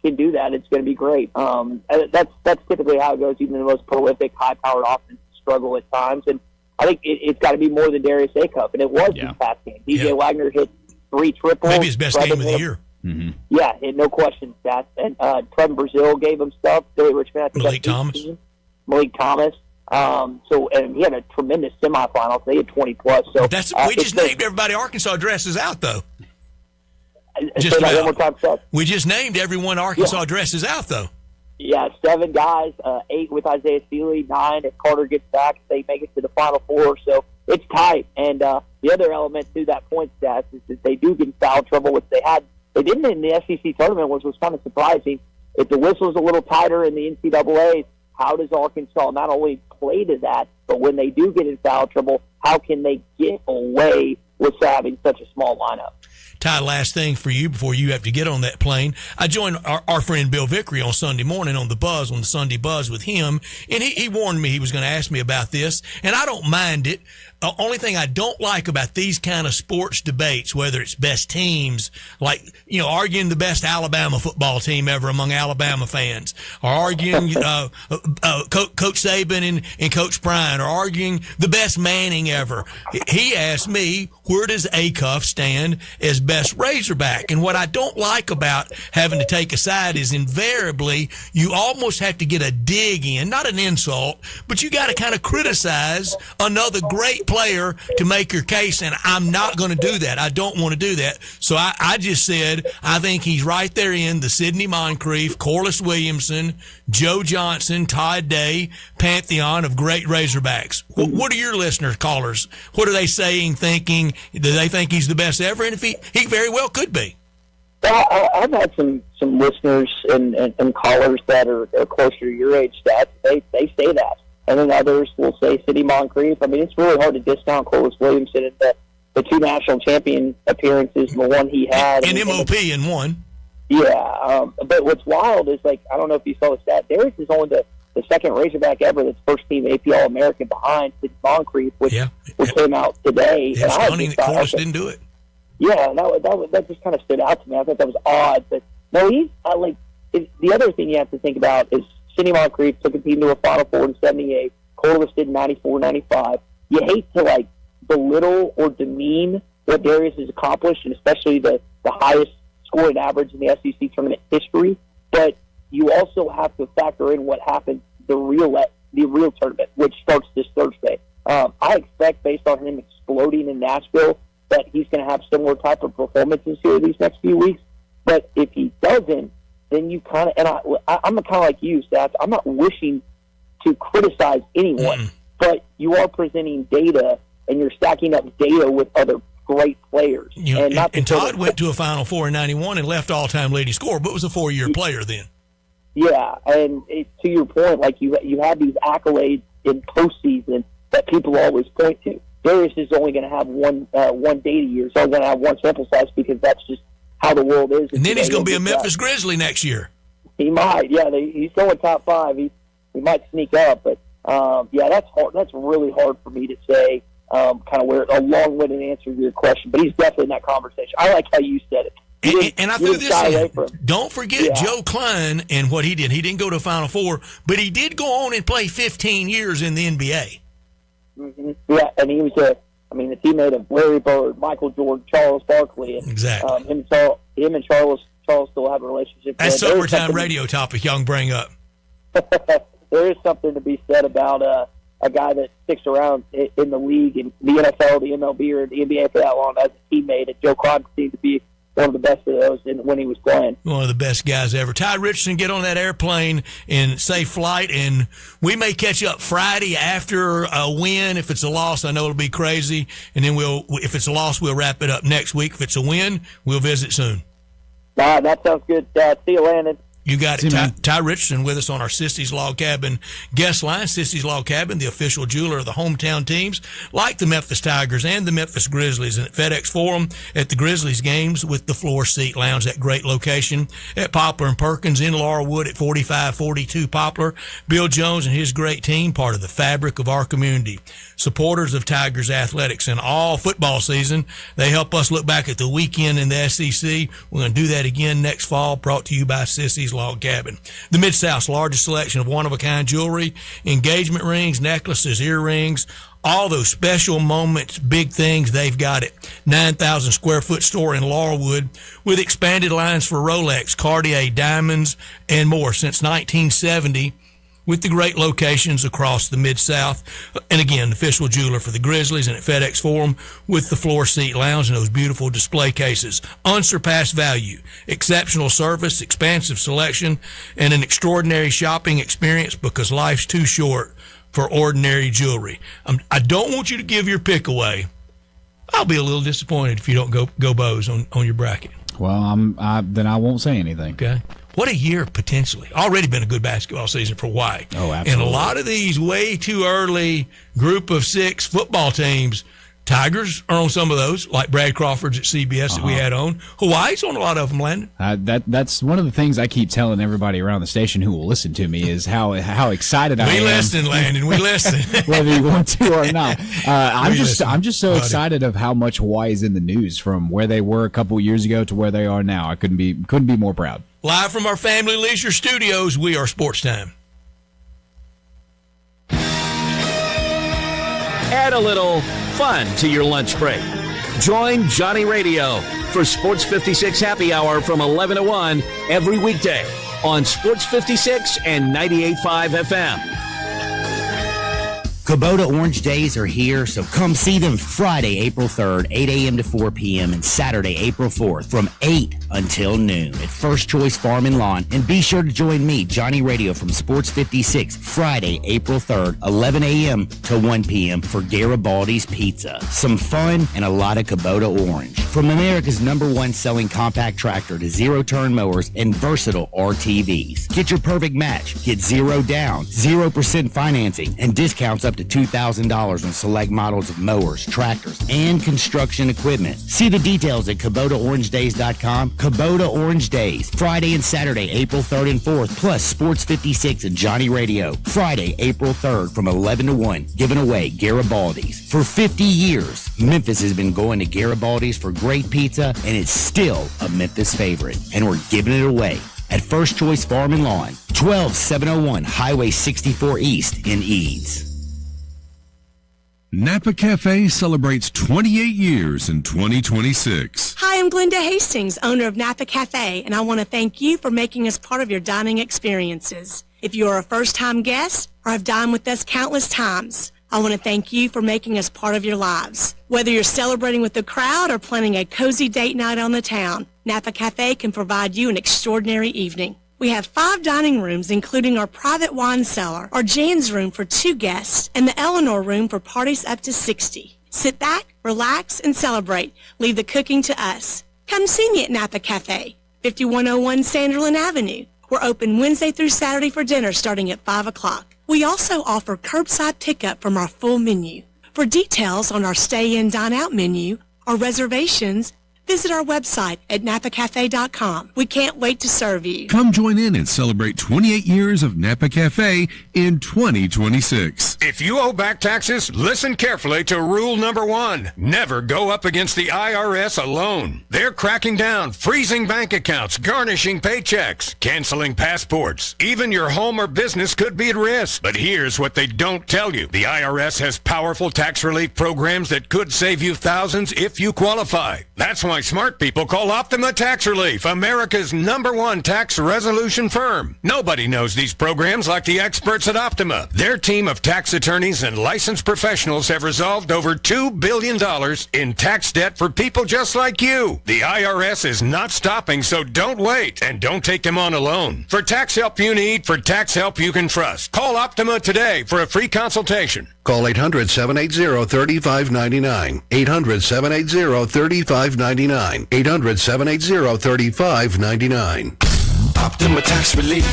can do that, it's going to be great. That's typically how it goes. Even the most prolific, high-powered offenses struggle at times, and I think it's got to be more than Darius Acuff, and it was this past game. DJ Wagner hit 3 triples. Maybe his best game of the year. Mm-hmm. Yeah, no question. That and Trevor Brazile gave him stuff. Billy Richmond, I think, Malik Thomas. And he had a tremendous semifinal. They had 20 plus. So we just named everybody Arkansas dresses out, though. Just one more time, Seth. We just named everyone Arkansas dresses out, though. Yeah, 7 guys, 8 with Isaiah Sealy, 9 if Carter gets back. They make it to the Final Four, so it's tight. And the other element to that point stats is that they do get in foul trouble, which they didn't in the SEC tournament, which was kind of surprising. If the whistle's a little tighter in the NCAA, how does Arkansas not only play to that, but when they do get in foul trouble, how can they get away with having such a small lineup? Ty, last thing for you before you have to get on that plane. I joined our friend Bill Vickery on Sunday morning on the Sunday Buzz with him, and he warned me he was going to ask me about this, and I don't mind it. The only thing I don't like about these kind of sports debates, whether it's best teams, like, arguing the best Alabama football team ever among Alabama fans, or arguing Coach Saban and Coach Bryant, or arguing the best Manning ever. He asked me, where does Acuff stand as best Razorback? And what I don't like about having to take a side is invariably you almost have to get a dig in, not an insult, but you got to kind of criticize another great player to make your case, and I'm not going to do that. I don't want to do that. So I just said I think he's right there in the Sidney Moncrief, Corliss Williamson, Joe Johnson, Todd Day pantheon of great Razorbacks. What are your listeners, callers? What are they saying, thinking? Do they think he's the best ever? And if he very well could be. Well, I've had some listeners and callers that are closer to your age stats. They say that. And then others will say Sidney Moncrief. I mean, it's really hard to discount Corliss Williamson and the 2 national champion appearances, and the one he had. And MOP in one. Yeah. But what's wild is, I don't know if you saw the stat, Darius is only the second Razorback ever that's first-team AP All-American behind Sidney Moncrief, which came out today. It's funny that Corliss didn't do it. Yeah, that just kind of stood out to me. I thought that was odd. But, no, the other thing you have to think about is Sidney Moncrief took a team to a Final Four in 78. Corliss did 94, 95. You hate to, belittle or demean what Darius has accomplished, and especially the highest scoring average in the SEC tournament history. But you also have to factor in what happened the real tournament, which starts this Thursday. I expect, based on him exploding in Nashville, that he's going to have similar type of performances here these next few weeks. But if he doesn't, then you kind of, and I'm kind of like you, Stats. I'm not wishing to criticize anyone, but you are presenting data, and you're stacking up data with other great players. And Todd went to a Final Four in 91 and left all-time leading scorer, but was a 4-year player then. Yeah, and to your point, you have these accolades in postseason that people always point to. Darius is only going to have one data year. He's only going to have one sample size because that's just how the world is. And then he's going to be a Memphis Grizzly next year. He might, yeah. He's going top 5. He might sneak up, but Yeah, that's hard. That's really hard for me to say. Kind of where a long-winded answer to your question, but he's definitely in that conversation. I like how you said it. And I threw this in. Don't forget Joe Klein and what he did. He didn't go to Final Four, but he did go on and play 15 years in the NBA. Mm-hmm. Yeah, and he was the teammate of Larry Bird, Michael Jordan, Charles Barkley. And, exactly. Him and Charles still have a relationship. That's summertime radio topic y'all can bring up. There is something to be said about a guy that sticks around in the league, in the NFL, the MLB, or the NBA for that long as a teammate. And Joe Klein seemed to be one of the best of those when he was playing. One of the best guys ever. Ty Richardson, get on that airplane and safe flight, and we may catch up Friday after a win. If it's a loss, I know it'll be crazy, and then if it's a loss, we'll wrap it up next week. If it's a win, we'll visit soon. That sounds good. See you, Landon. You got it. Ty Richardson with us on our Sissy's Log Cabin guest line. Sissy's Log Cabin, the official jeweler of the hometown teams, like the Memphis Tigers and the Memphis Grizzlies. And at FedEx Forum at the Grizzlies games with the Floor Seat Lounge, that great location at Poplar and Perkins in Laurelwood at 4542 Poplar. Bill Jones and his great team, part of the fabric of our community. Supporters of Tigers athletics and all football season. They help us look back at the weekend in the SEC. We're going to do that again next fall, brought to you by Sissy's Log Cabin. The Mid-South's largest selection of one-of-a-kind jewelry, engagement rings, necklaces, earrings, all those special moments, big things, they've got it. 9,000 square foot store in Laurelwood with expanded lines for Rolex, Cartier, diamonds, and more since 1970. With the great locations across the Mid-South. And again, the official jeweler for the Grizzlies and at FedEx Forum with the Floor Seat Lounge and those beautiful display cases. Unsurpassed value, exceptional service, expansive selection, and an extraordinary shopping experience because life's too short for ordinary jewelry. I don't want you to give your pick away. I'll be a little disappointed if you don't go Bows on your bracket. Well, then I won't say anything. Okay. What a year, potentially. Already been a good basketball season for Hawaii. Oh, absolutely. And a lot of these way too early group of 6 football teams, Tigers are on some of those, like Brad Crawford's at CBS that we had on. Hawaii's on a lot of them, Landon. That's one of the things I keep telling everybody around the station who will listen to me is how excited I am. We listen, Landon. We listen. Whether you want to or not. I'm just so excited of how much Hawaii is in the news from where they were a couple years ago to where they are now. I couldn't be more proud. Live from our Family Leisure Studios, we are Sports Time. Add a little fun to your lunch break. Join Johnny Radio for Sports 56 Happy Hour from 11 to 1 every weekday on Sports 56 and 98.5 FM. Kubota Orange Days are here, so come see them Friday, April 3rd, 8 a.m. to 4 p.m. and Saturday, April 4th from 8 until noon at First Choice Farm and Lawn. And be sure to join me, Johnny Radio, from Sports 56, Friday, April 3rd, 11 a.m. to 1 p.m. for Garibaldi's Pizza. Some fun and a lot of Kubota Orange. From America's #1 selling compact tractor to zero-turn mowers and versatile RTVs. Get your perfect match. Get 0 down, 0% financing, and discounts up to $2,000 on select models of mowers, tractors, and construction equipment. See the details at KubotaOrangeDays.com. Kubota Orange Days, Friday and Saturday, April 3rd and 4th, plus Sports 56 and Johnny Radio. Friday, April 3rd from 11 to 1, giving away Garibaldi's. For 50 years, Memphis has been going to Garibaldi's for great pizza, and it's still a Memphis favorite. And we're giving it away at First Choice Farm and Lawn, 12701 Highway 64 East in Eads. Napa Cafe celebrates 28 years in 2026. Hi, I'm Glenda Hastings, owner of Napa Cafe, and I want to thank you for making us part of your dining experiences. If you are a first-time guest or have dined with us countless times, I want to thank you for making us part of your lives. Whether you're celebrating with the crowd or planning a cozy date night on the town, Napa Cafe can provide you an extraordinary evening. We have 5 dining rooms, including our private wine cellar, our Jan's room for 2 guests, and the Eleanor room for parties up to 60. Sit back, relax, and celebrate. Leave the cooking to us. Come see me at Napa Cafe, 5101 Sanderlin Avenue. We're open Wednesday through Saturday for dinner starting at 5 o'clock. We also offer curbside pickup from our full menu. For details on our stay-in, dine-out menu or reservations, visit our website at napacafe.com. We can't wait to serve you. Come join in and celebrate 28 years of Napa Cafe in 2026. If you owe back taxes, listen carefully to rule number 1. Never go up against the IRS alone. They're cracking down, freezing bank accounts, garnishing paychecks, canceling passports. Even your home or business could be at risk. But here's what they don't tell you. The IRS has powerful tax relief programs that could save you thousands if you qualify. That's why smart people call Optima Tax Relief, America's #1 tax resolution firm. Nobody knows these programs like the experts at Optima. Their team of tax attorneys and licensed professionals have resolved over $2 billion in tax debt for people just like you. The IRS is not stopping, so don't wait. And don't take them on alone. For tax help you need, for tax help you can trust, call Optima today for a free consultation. Call 800-780-3599. 800-780-3599. 800-780-3599. Optima Tax Relief.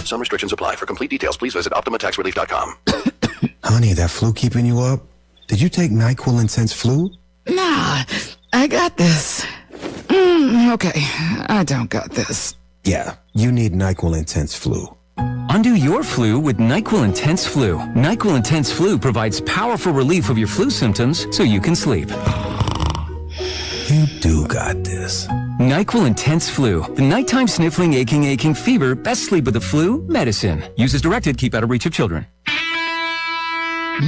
Some restrictions apply. For complete details, please visit OptimaTaxRelief.com. Honey, that flu keeping you up? Did you take NyQuil Intense Flu? Nah, I got this. Okay, I don't got this. Yeah, you need NyQuil Intense Flu. Undo your flu with NyQuil Intense Flu. NyQuil Intense Flu provides powerful relief of your flu symptoms so you can sleep. You do got this. NyQuil Intense Flu. The nighttime sniffling, aching fever. Best sleep with the flu medicine. Use as directed. Keep out of reach of children.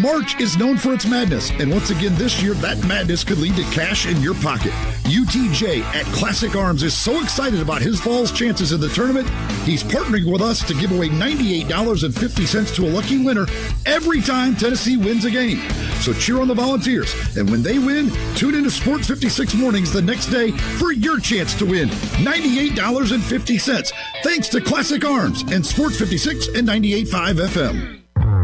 March is known for its madness, and once again this year, that madness could lead to cash in your pocket. UTJ at Classic Arms is so excited about his fall's chances in the tournament, he's partnering with us to give away $98.50 to a lucky winner every time Tennessee wins a game. So cheer on the Volunteers, and when they win, tune into Sports 56 mornings the next day for your chance to win $98.50. Thanks to Classic Arms and Sports 56 and 98.5 FM.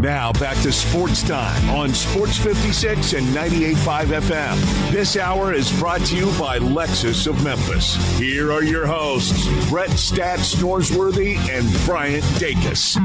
Now back to Sports Time on Sports 56 and 98.5 FM. This hour is brought to you by Lexus of Memphis. Here are your hosts, Brett Stats Norsworthy and Bryant Dacus.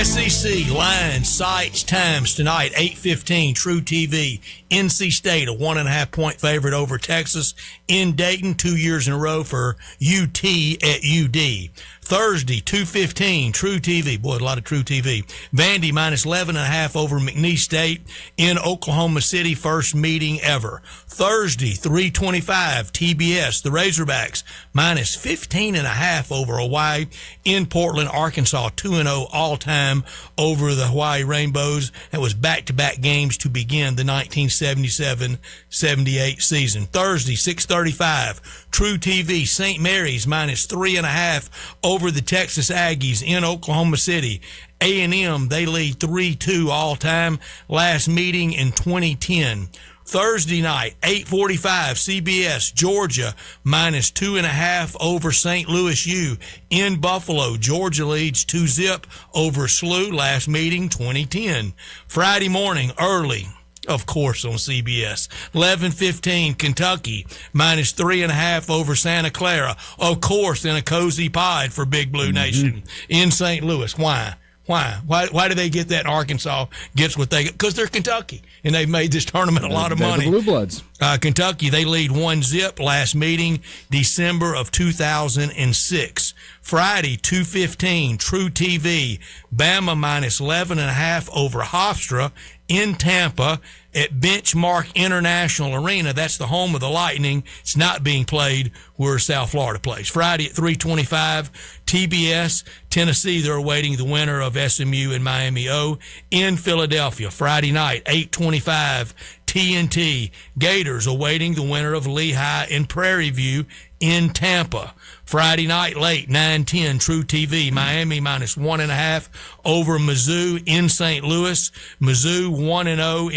SEC lines, sites, times tonight, 8:15, True TV. NC State, a 1.5-point favorite over Texas. In Dayton, 2 years in a row for UT at UD. Thursday, 2:15, True TV. Boy, a lot of True TV. Vandy minus 11.5 over McNeese State in Oklahoma City. First meeting ever. Thursday, 3:25, TBS. The Razorbacks minus 15.5 over Hawaii in Portland, Arkansas. 2-0 all-time over the Hawaii Rainbows. That was back-to-back games to begin the 1977-78 season. Thursday, 6:35, True TV. St. Mary's minus 3.5 over the Texas Aggies in Oklahoma City. A&M, they lead 3-2 all-time. Last meeting in 2010. Thursday night, 8:45, CBS, Georgia, minus 2.5 over St. Louis U in Buffalo. Georgia leads 2-0 over SLU. Last meeting, 2010. Friday morning, early, of course, on CBS. 11:15, Kentucky, minus 3.5 over Santa Clara. Of course, in a cozy pod for Big Blue Nation in St. Louis. Why? Why do they get that? Arkansas gets what they get? Because they're Kentucky, and they've made this tournament a lot of money. The Blue Bloods. Kentucky, they lead 1-0. Last meeting, December of 2006. Friday, 2:15, True TV. Bama minus 11.5 over Hofstra in Tampa at Benchmark International Arena. That's the home of the Lightning. It's not being played where South Florida plays. Friday at 3:25, TBS, Tennessee, they're awaiting the winner of SMU and Miami O in Philadelphia. Friday night, 8:25, TNT, Gators awaiting the winner of Lehigh and Prairie View in Tampa. Friday night late, 9:10, True TV, Miami minus 1.5 over Mizzou in St. Louis. Mizzou 1-0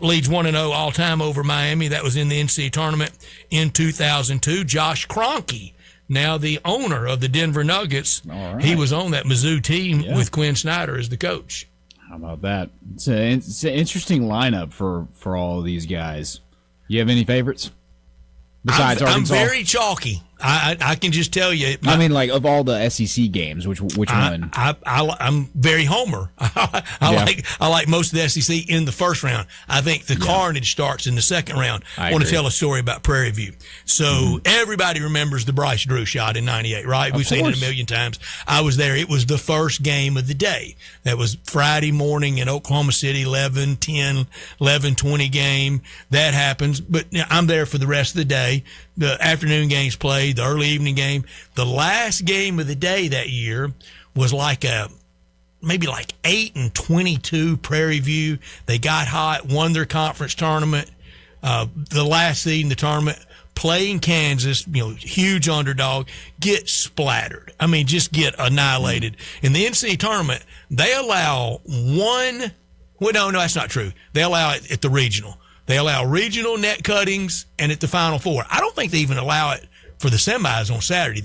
leads 1-0 all time over Miami. That was in the NCAA tournament in 2002. Josh Kroenke, now the owner of the Denver Nuggets, he was on that Mizzou team with Quinn Snyder as the coach. How about that? It's an interesting lineup for all of these guys. You have any favorites? Besides Arkansas? I'm very chalky. I can just tell you. I mean, like, of all the SEC games, which one? I'm very Homer. I like most of the SEC in the first round. I think the carnage starts in the second round. I want to tell a story about Prairie View. So everybody remembers the Bryce Drew shot in '98, right? We've seen it a million times. I was there. It was the first game of the day. That was Friday morning in Oklahoma City, 11:10, 11:20 game. That happens. But I'm there for the rest of the day. The afternoon games played, the early evening game. The last game of the day that year was maybe 8-22 Prairie View. They got hot, won their conference tournament, the last seed in the tournament, playing Kansas, huge underdog, get splattered. I mean, just get annihilated. In the NCAA tournament, they allow no, that's not true. They allow it at the regional. They allow regional net cuttings and at the Final Four. I don't think they even allow it for the semis on Saturday,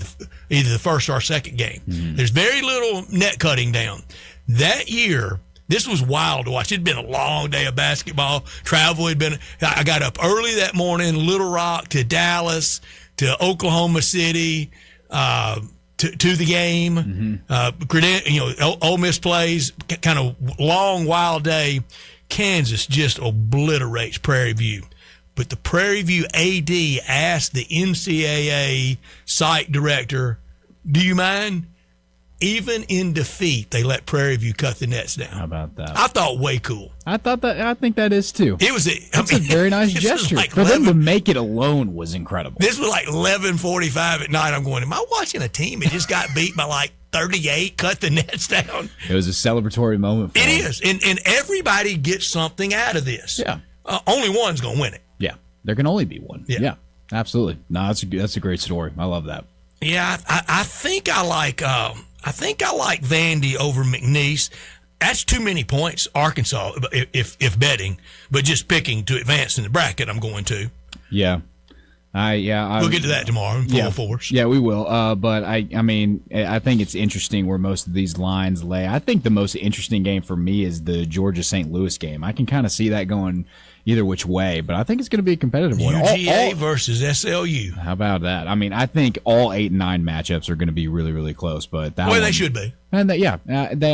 either the first or second game. There's very little net cutting down. That year, this was wild to watch. It'd been a long day of basketball. Travel had been. I got up early that morning, Little Rock to Dallas to Oklahoma City to the game. Ole Miss plays, kind of long, wild day. Kansas just obliterates Prairie View. But the Prairie View AD asked the NCAA site director, do you mind? Even in defeat, they let Prairie View cut the nets down. How about that? I thought way cool. I think that is too. It was a very nice gesture. For them to make it alone was incredible. This was 11:45 at night. I'm going, am I watching a team that just got beat by 38, cut the nets down? It was a celebratory moment for them. It is. And everybody gets something out of this. Yeah. Only one's going to win it. Yeah. There can only be one. Yeah. Absolutely. No, that's a great story. I love that. Yeah, I think I like Vandy over McNeese. That's too many points, Arkansas, if betting, but just picking to advance in the bracket, I'm going to. Yeah. We'll get to that tomorrow in full force. Yeah, we will. But I think it's interesting where most of these lines lay. I think the most interesting game for me is the Georgia-St. Louis game. I can kind of see that going either which way, but I think it's going to be a competitive one. UGA versus SLU. How about that? I mean, I think all 8 and 9 matchups are going to be really, really close. But they should be. And they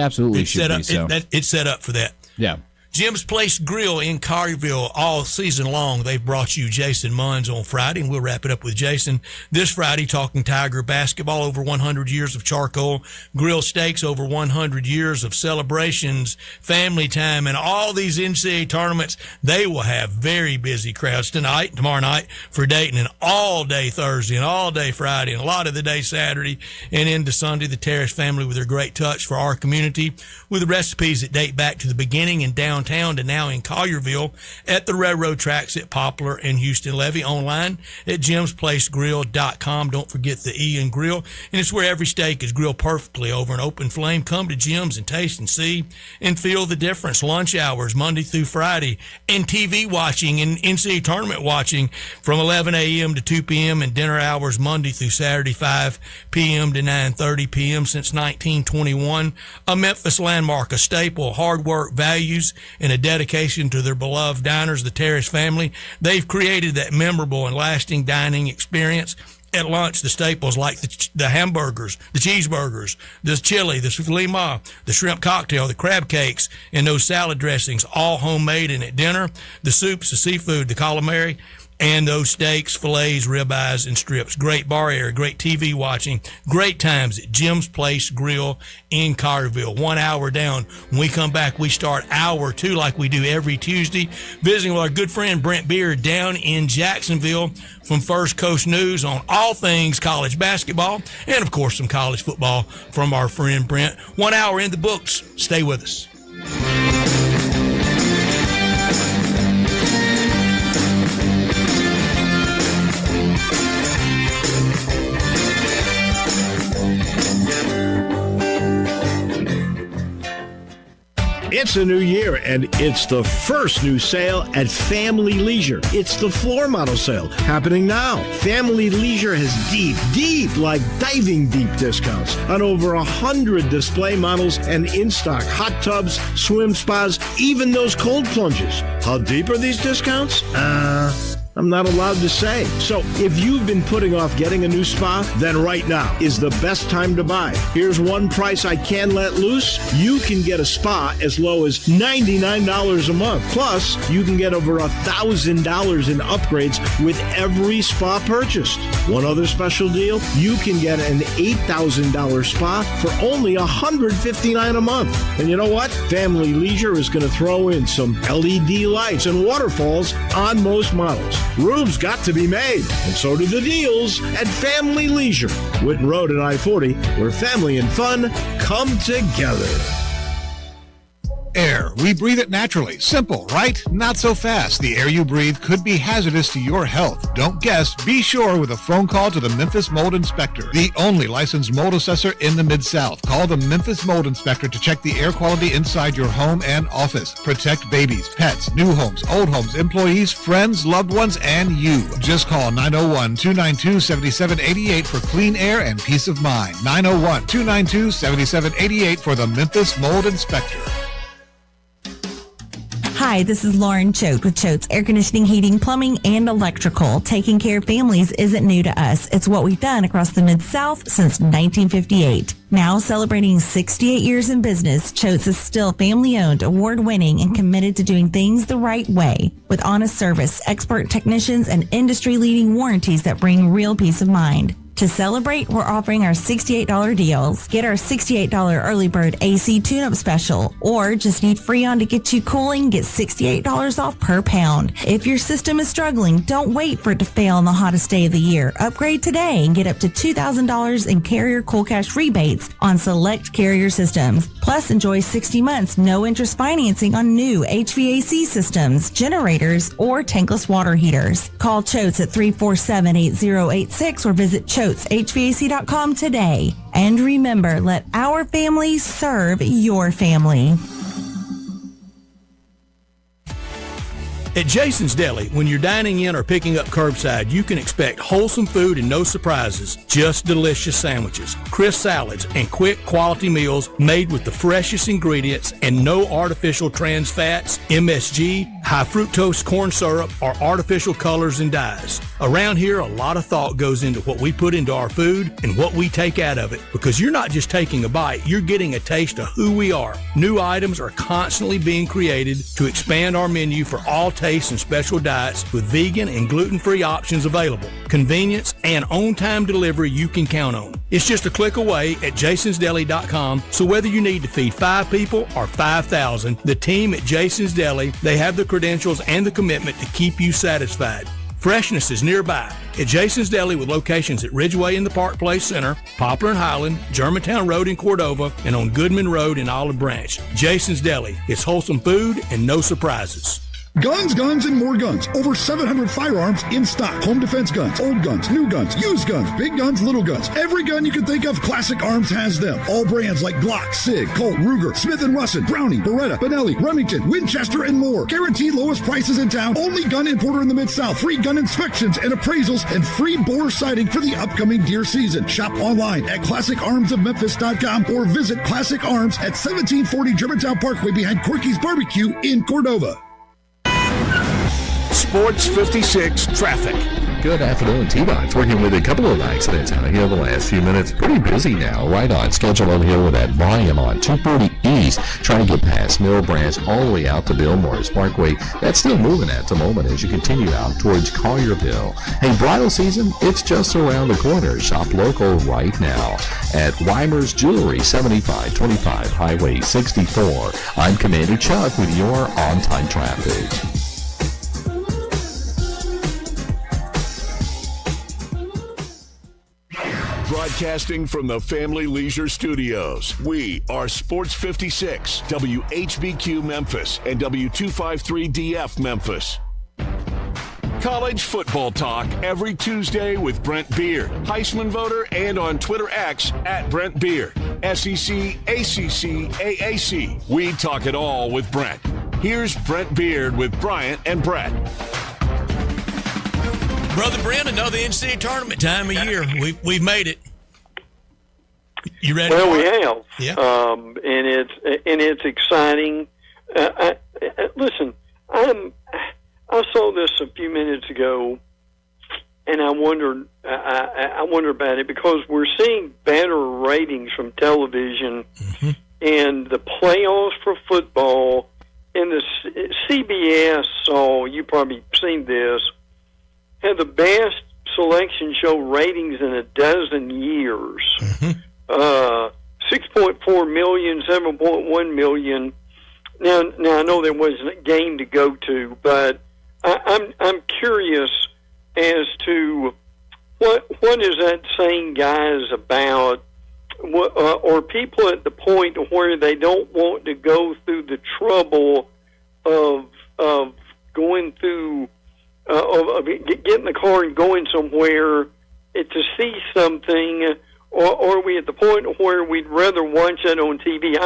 absolutely should be. So it's set up for that. Yeah. Jim's Place Grill in Collierville all season long. They've brought you Jason Munns on Friday, and we'll wrap it up with Jason this Friday, talking Tiger basketball, over 100 years of charcoal grill steaks, over 100 years of celebrations, family time, and all these NCAA tournaments. They will have very busy crowds tonight, tomorrow night for Dayton, and all day Thursday, and all day Friday, and a lot of the day Saturday, and into Sunday. The Terrace family with their great touch for our community, with the recipes that date back to the beginning and downtown to now in Collierville, at the railroad tracks at Poplar and Houston Levee, online at jimsplacegrill.com. Don't forget the E in grill, and it's where every steak is grilled perfectly over an open flame. Come to Jim's and taste and see and feel the difference. Lunch hours Monday through Friday, and TV watching and NCAA tournament watching from 11 a.m. to 2 p.m. and dinner hours Monday through Saturday, 5 p.m. to 9:30 p.m. since 1921. A Memphis landmark, a staple, hard work, values, and a dedication to their beloved diners, the Terrace family. They've created that memorable and lasting dining experience. At lunch, the staples like the hamburgers, the cheeseburgers, the chili, the lima, the shrimp cocktail, the crab cakes, and those salad dressings, all homemade. And at dinner, the soups, the seafood, the calamari, and those steaks, fillets, ribeyes, and strips. Great bar area, great TV watching, great times at Jim's Place Grill in Collierville. 1 hour down. When we come back, we start hour 2 like we do every Tuesday, visiting with our good friend Brent Beard down in Jacksonville from First Coast News on all things college basketball and, of course, some college football from our friend Brent. 1 hour in the books. Stay with us. It's a new year, and it's the first new sale at Family Leisure. It's the floor model sale happening now. Family Leisure has deep, like diving deep discounts on over 100 display models and in-stock hot tubs, swim spas, even those cold plunges. How deep are these discounts? I'm not allowed to say. So if you've been putting off getting a new spa, then right now is the best time to buy. Here's one price I can let loose. You can get a spa as low as $99 a month. Plus, you can get over $1,000 in upgrades with every spa purchased. One other special deal, you can get an $8,000 spa for only $159 a month. And you know what? Family Leisure is going to throw in some LED lights and waterfalls on most models. Room's got to be made, and so do the deals at Family Leisure, Whitten Road and I-40, where family and fun come together. Air. We breathe it naturally. Simple, right? Not so fast. The air you breathe could be hazardous to your health. Don't guess. Be sure with a phone call to the Memphis Mold Inspector, the only licensed mold assessor in the Mid-South. Call the Memphis Mold Inspector to check the air quality inside your home and office. Protect babies, pets, new homes, old homes, employees, friends, loved ones, and you. Just call 901-292-7788 for clean air and peace of mind. 901-292-7788 for the Memphis Mold Inspector. Hi, this is Lauren Choate with Choate's Air Conditioning, Heating, Plumbing, and Electrical. Taking care of families isn't new to us. It's what we've done across the Mid-South since 1958. Now celebrating 68 years in business, Choate's is still family-owned, award-winning, and committed to doing things the right way. With honest service, expert technicians, and industry-leading warranties that bring real peace of mind. To celebrate, we're offering our $68 deals. Get our $68 early bird AC tune-up special, or just need Freon to get you cooling, get $68 off per pound. If your system is struggling, don't wait for it to fail on the hottest day of the year. Upgrade today and get up to $2,000 in Carrier Cool Cash rebates on select Carrier systems. Plus, enjoy 60 months no interest financing on new HVAC systems, generators, or tankless water heaters. Call Choates at 347-8086 or visit HVAC.com today. And remember, let our family serve your family. At Jason's Deli, when you're dining in or picking up curbside, you can expect wholesome food and no surprises, just delicious sandwiches, crisp salads, and quick quality meals made with the freshest ingredients and no artificial trans fats, MSG, high fructose corn syrup, or artificial colors and dyes. Around here, a lot of thought goes into what we put into our food and what we take out of it, because you're not just taking a bite, you're getting a taste of who we are. New items are constantly being created to expand our menu for all tastes and special diets with vegan and gluten-free options available. Convenience and on-time delivery you can count on. It's just a click away at jasonsdeli.com, so whether you need to feed 5 people or 5,000, the team at Jason's Deli, they have the credentials and the commitment to keep you satisfied. Freshness is nearby at Jason's Deli with locations at Ridgeway in the Park Place Center, Poplar and Highland, Germantown Road in Cordova, and on Goodman Road in Olive Branch. Jason's Deli. It's wholesome food and no surprises. Guns, guns, and more guns. Over 700 firearms in stock. Home defense guns, old guns, new guns, used guns, big guns, little guns. Every gun you can think of, Classic Arms has them. All brands like Glock, Sig, Colt, Ruger, Smith & Wesson, Browning, Beretta, Benelli, Remington, Winchester, and more. Guaranteed lowest prices in town. Only gun importer in the Mid-South. Free gun inspections and appraisals and free bore sighting for the upcoming deer season. Shop online at ClassicArmsOfMemphis.com or visit Classic Arms at 1740 Germantown Parkway behind Corky's Barbecue in Cordova. Sports 56 traffic. Good afternoon, T-Box. Working with a couple of accidents out here the last few minutes. Pretty busy now. Right on schedule over here with that volume on 240 East. Trying to get past Mill Branch all the way out to Bill Morris Parkway. That's still moving at the moment as you continue out towards Collierville. Hey, bridal season, it's just around the corner. Shop local right now at Weimer's Jewelry, 7525 Highway 64. I'm Commander Chuck with your on-time traffic. Broadcasting from the Family Leisure Studios, we are Sports 56, WHBQ Memphis, and W253DF Memphis. College football talk every Tuesday with Brent Beard, Heisman voter, and on Twitter X at Brent Beard. SEC, ACC, AAC. We talk it all with Brent. Here's Brent Beard with Bryant and Brett. Brother Brent, another NCAA tournament time of year. We've made it. You ready? Well, we have. Yeah. And it's exciting. Listen, I saw this a few minutes ago, and I wondered about it because we're seeing better ratings from television, and the playoffs for football, and the CBS saw, you probably seen this, had the best selection show ratings in a dozen years. 6.4 million, 7.1 million. Now I know there wasn't a game to go to, but I'm curious as to what is that saying, guys, about or people at the point where they don't want to go through the trouble of going through of getting the car and going somewhere to see something, or are we at the point where we'd rather watch that on TV?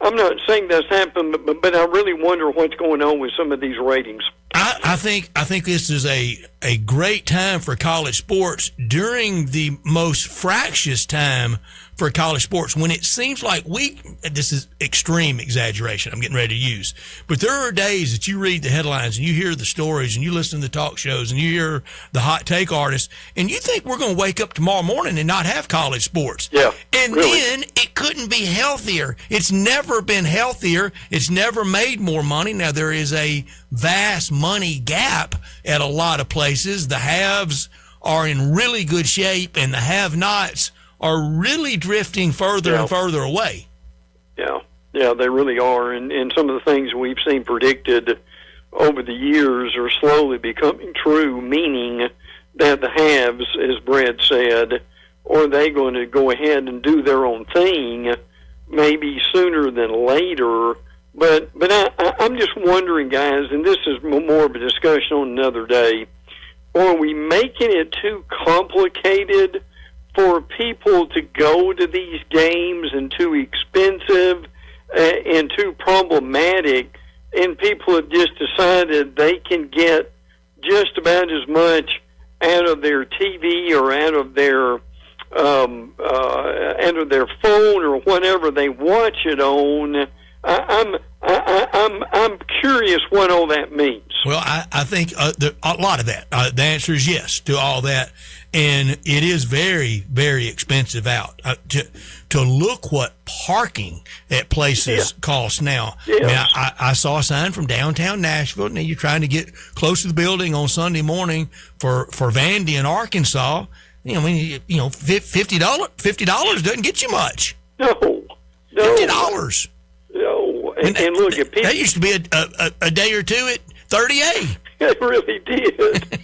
I'm not saying that's happened, but I really wonder what's going on with some of these ratings. I think this is a great time for college sports during the most fractious time for college sports, when it seems like this is extreme exaggeration I'm getting ready to use, but there are days that you read the headlines and you hear the stories and you listen to the talk shows and you hear the hot take artists and you think we're going to wake up tomorrow morning and not have college sports. Yeah. And really? Then it couldn't be healthier. It's never been healthier. It's never made more money. Now, there is a vast money gap at a lot of places. The haves are in really good shape and the have-nots are really drifting further and further away. Yeah, they really are. And some of the things we've seen predicted over the years are slowly becoming true, meaning that the haves, as Brad said, are they going to go ahead and do their own thing, maybe sooner than later. But I'm just wondering, guys, and this is more of a discussion on another day, are we making it too complicated for people to go to these games and too expensive and too problematic, and people have just decided they can get just about as much out of their TV or out of their phone or whatever they watch it on? I'm curious what all that means. Well, I think a lot of that. The answer is yes to all that, and it is very, very expensive out to look what parking at places costs now. Yes. I mean, I saw a sign from downtown Nashville. Now you're trying to get close to the building on Sunday morning for Vandy in Arkansas. $50 doesn't get you much. No. $50. No, and look, if people, that used to be a day or two at 38. It really did.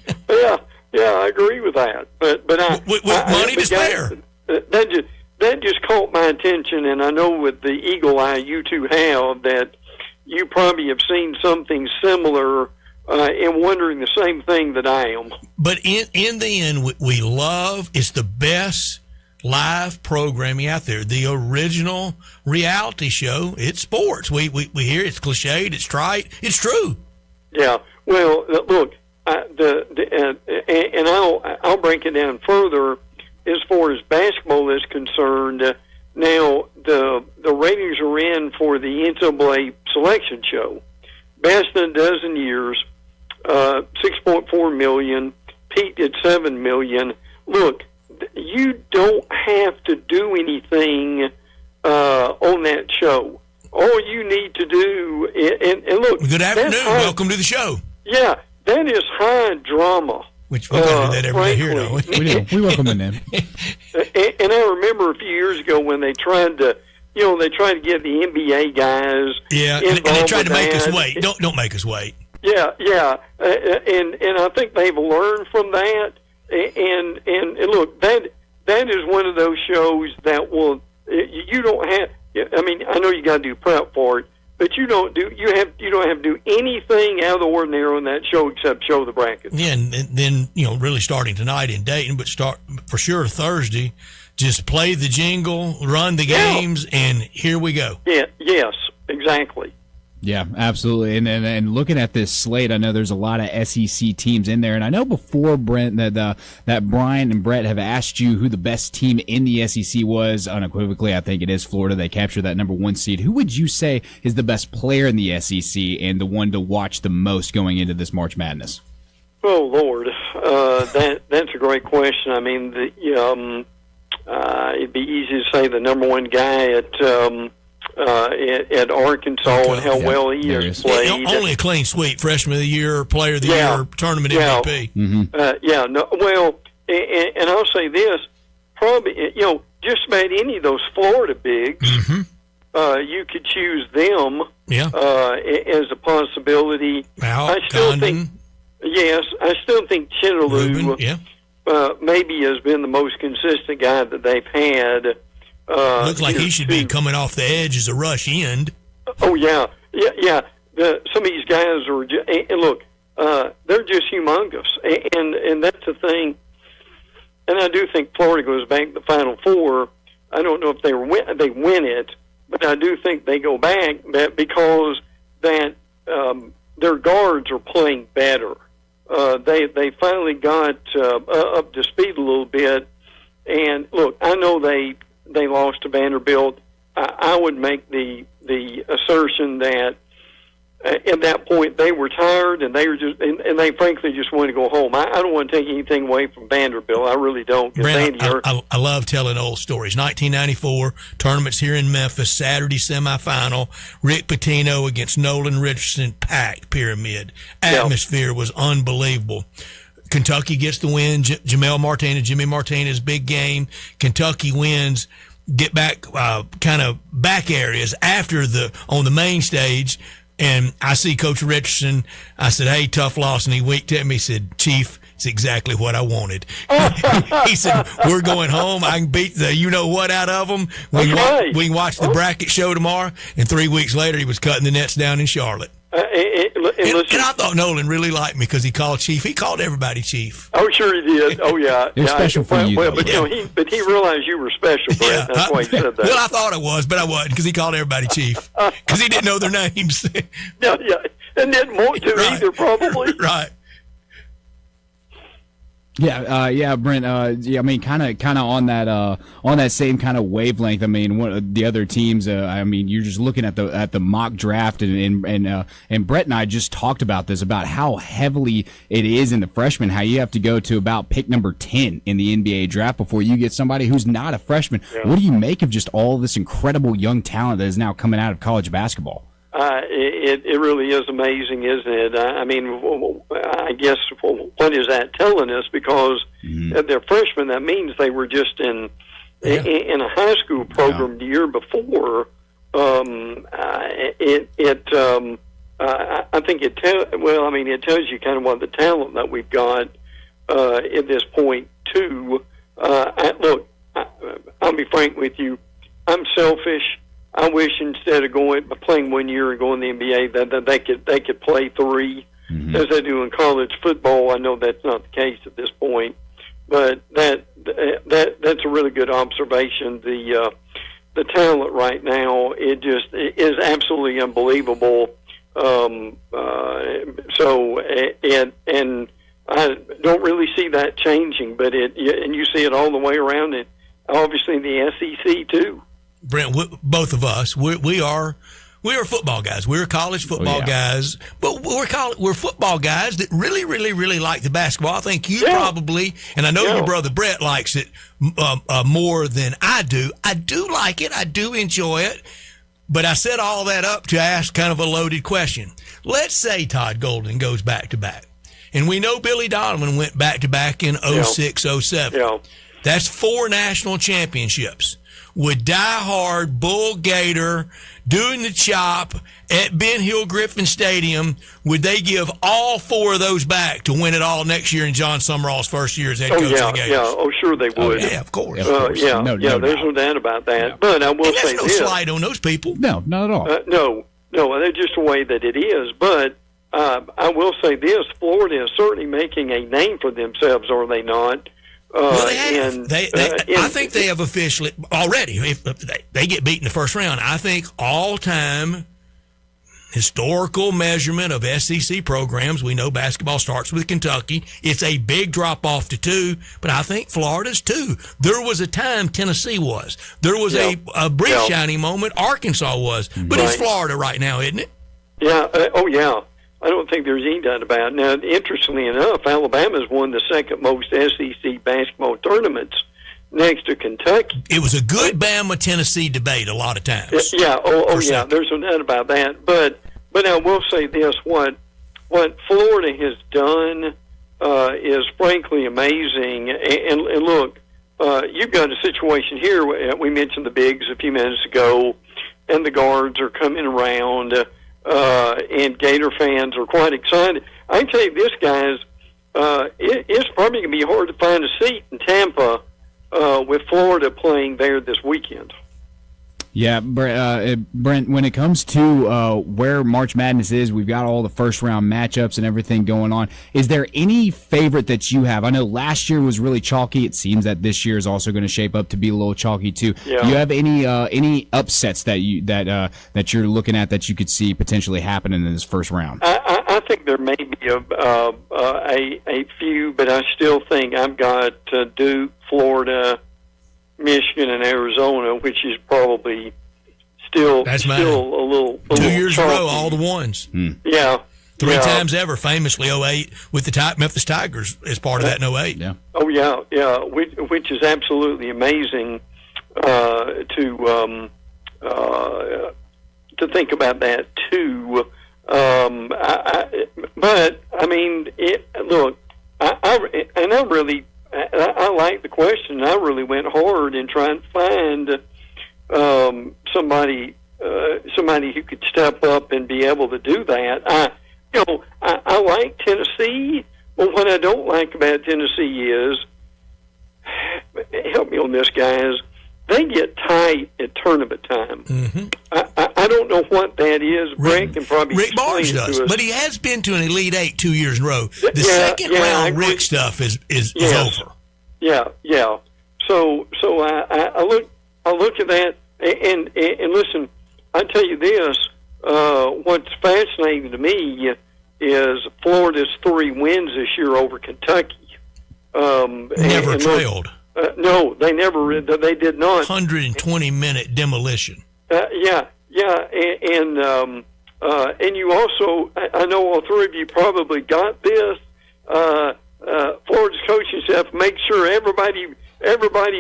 yeah, I agree with that. But with money to spare. That just caught my attention, and I know with the eagle eye you two have, that you probably have seen something similar and wondering the same thing that I am. But in the end, we love, it's the best live programming out there. The original reality show, it's sports. We hear it's cliched, it's trite, it's true. Yeah. Well, look, and I'll break it down further as far as basketball is concerned. Now the ratings are in for the NCAA selection show, best in a dozen years. 6.4 million, peaked at 7 million. Look, you don't have to do anything on that show. All you need to do, and look. Good afternoon. Welcome to the show. Yeah, that is high drama. Which we're going to do that every day here, don't we? We do. We welcome them in. And I remember a few years ago when they tried to, get the NBA guys. Yeah, and they tried to make us wait. Don't make us wait. Yeah, and I think they've learned from that. And look, that is one of those shows that will, you don't have. I mean, I know you got to do prep for it, but you don't have to do anything out of the ordinary on that show except show the brackets. Yeah, and then really starting tonight in Dayton, but start for sure Thursday. Just play the jingle, run the games, and here we go. Yeah. Yes. Exactly. Yeah, absolutely. And looking at this slate, I know there's a lot of SEC teams in there. And I know before, Brent, that Brian and Brett have asked you who the best team in the SEC was. Unequivocally, I think it is Florida. They captured that number 1 seed. Who would you say is the best player in the SEC and the one to watch the most going into this March Madness? Oh, Lord. That's a great question. I mean, it'd be easy to say the number 1 guy at Arkansas and how well he has played. Only a clean sweep, freshman of the year, player of the year, tournament MVP. And I'll say this, probably, just about any of those Florida bigs, you could choose them as a possibility. I still think Chinaloo maybe has been the most consistent guy that they've had. Looks like he should be coming off the edge as a rush end. Oh, yeah. Some of these guys are just, and look, they're just humongous. And that's the thing. And I do think Florida goes back to the Final Four. I don't know if they win it, but I do think they go back because their guards are playing better. They finally got up to speed a little bit. And look, I know they lost to Vanderbilt. I would make the assertion that at that point they were tired and they were just and they frankly just wanted to go home. I don't want to take anything away from Vanderbilt. I really don't. Brent, I love telling old stories. 1994 tournaments here in Memphis, Saturday semifinal. Rick Pitino against Nolan Richardson, packed Pyramid. Atmosphere was unbelievable. Kentucky gets the win. Jimmy Martinez, big game. Kentucky wins. Get back, kind of back areas on the main stage. And I see Coach Richardson. I said, "Hey, tough loss." And he winked at me. He said, "Chief, it's exactly what I wanted." He said, "We're going home. I can beat the you-know-what out of them. We can watch the bracket show tomorrow." And 3 weeks later, he was cutting the nets down in Charlotte. And I thought Nolan really liked me because he called Chief. He called everybody Chief. Oh, sure he did. Oh, yeah. It was special for you. Well, but he realized you were special, Brett. That's why he said that. Well, I thought I was, but I wasn't because he called everybody Chief because he didn't know their names. Yeah, and didn't want to either, probably. Right. Yeah, Brent. I mean, kind of on that same kind of wavelength. I mean, one of the other teams. I mean, you're just looking at the mock draft, and Brett and I just talked about this, about how heavily it is in the freshmen. How you have to go to about pick number 10 in the NBA draft before you get somebody who's not a freshman. Yeah. What do you make of just all this incredible young talent that is now coming out of college basketball? It really is amazing, isn't it? I mean, I guess what is that telling us? Because they're freshmen, that means they were just in a high school program the year before. I think it tells you kind of what the talent that we've got at this point too. Look, I'll be frank with you. I'm selfish. I wish instead of playing 1 year and going to the NBA that they could play 3 as they do in college football. I know that's not the case at this point, but that's a really good observation. The talent right now, it is absolutely unbelievable. And I don't really see that changing, but and you see it all the way around it. Obviously in the SEC too. Brent, both of us, we are football guys. We're college football guys, but we're football guys that really, really, really like the basketball. I think you probably, and I know your brother Brett likes it more than I do. I do like it. I do enjoy it. But I set all that up to ask kind of a loaded question. Let's say Todd Golden goes back-to-back. And we know Billy Donovan went back-to-back in 06, 07. Yeah. That's 4 national championships. Would die-hard Bull Gator doing the chop at Ben Hill Griffin Stadium, would they give all 4 of those back to win it all next year in John Summerall's first year as head coach of the Gators? Yeah, sure they would. Yeah, of course. There's no doubt about that. Yeah. But I will say this. No slight on those people. No, not at all. No, they're just the way that it is. But I will say this, Florida is certainly making a name for themselves, are they not? Well, they have. I think they have officially already. If they get beat in the first round, I think all-time historical measurement of SEC programs, we know basketball starts with Kentucky. It's a big drop off to 2, but I think Florida's 2. There was a time Tennessee was. There was a brief shining moment Arkansas was, but it's Florida right now, isn't it? Yeah. Yeah. I don't think there's any doubt about it. Now, interestingly enough, Alabama's won the second most SEC basketball tournaments next to Kentucky. It was a good Bama-Tennessee debate a lot of times. Yeah. Yeah. There's no doubt about that. But I will say this: what Florida has done is frankly amazing. And look, you've got a situation here. We mentioned the bigs a few minutes ago, and the guards are coming around. And Gator fans are quite excited. I can tell you this, guys, it's probably going to be hard to find a seat in Tampa with Florida playing there this weekend. Yeah, Brent, when it comes to where March Madness is, we've got all the first-round matchups and everything going on. Is there any favorite that you have? I know last year was really chalky. It seems that this year is also going to shape up to be a little chalky, too. Yeah. Do you have any upsets that you're looking at that you could see potentially happening in this first round? I think there may be a few, but I still think I've got Duke, Florida, Michigan, and Arizona, which is probably still a little 2 years in a chalky. row, all the ones. Yeah. 3 times ever, famously 08 with the Memphis Tigers as part of that in 08. Yeah. Oh, yeah, which is absolutely amazing to think about that, too. But, I mean, look, I like the question. I really went hard in trying to find somebody who could step up and be able to do that. I like Tennessee, but what I don't like about Tennessee is, help me on this, guys, they get tight at tournament time. Mm-hmm. I don't know what that is. Brent can probably Rick Barnes explain it does, to us. but he has been to an Elite Eight 2 years in a row. The second round Rick stuff is over. Yeah. So I look at that and listen. I tell you this: what's fascinating to me is Florida's 3 wins this year over Kentucky. Never trailed. No, they never. They did not. 120-minute demolition. Yeah, and you also, I know all 3 of you probably got this. Florida's coaching staff make sure everybody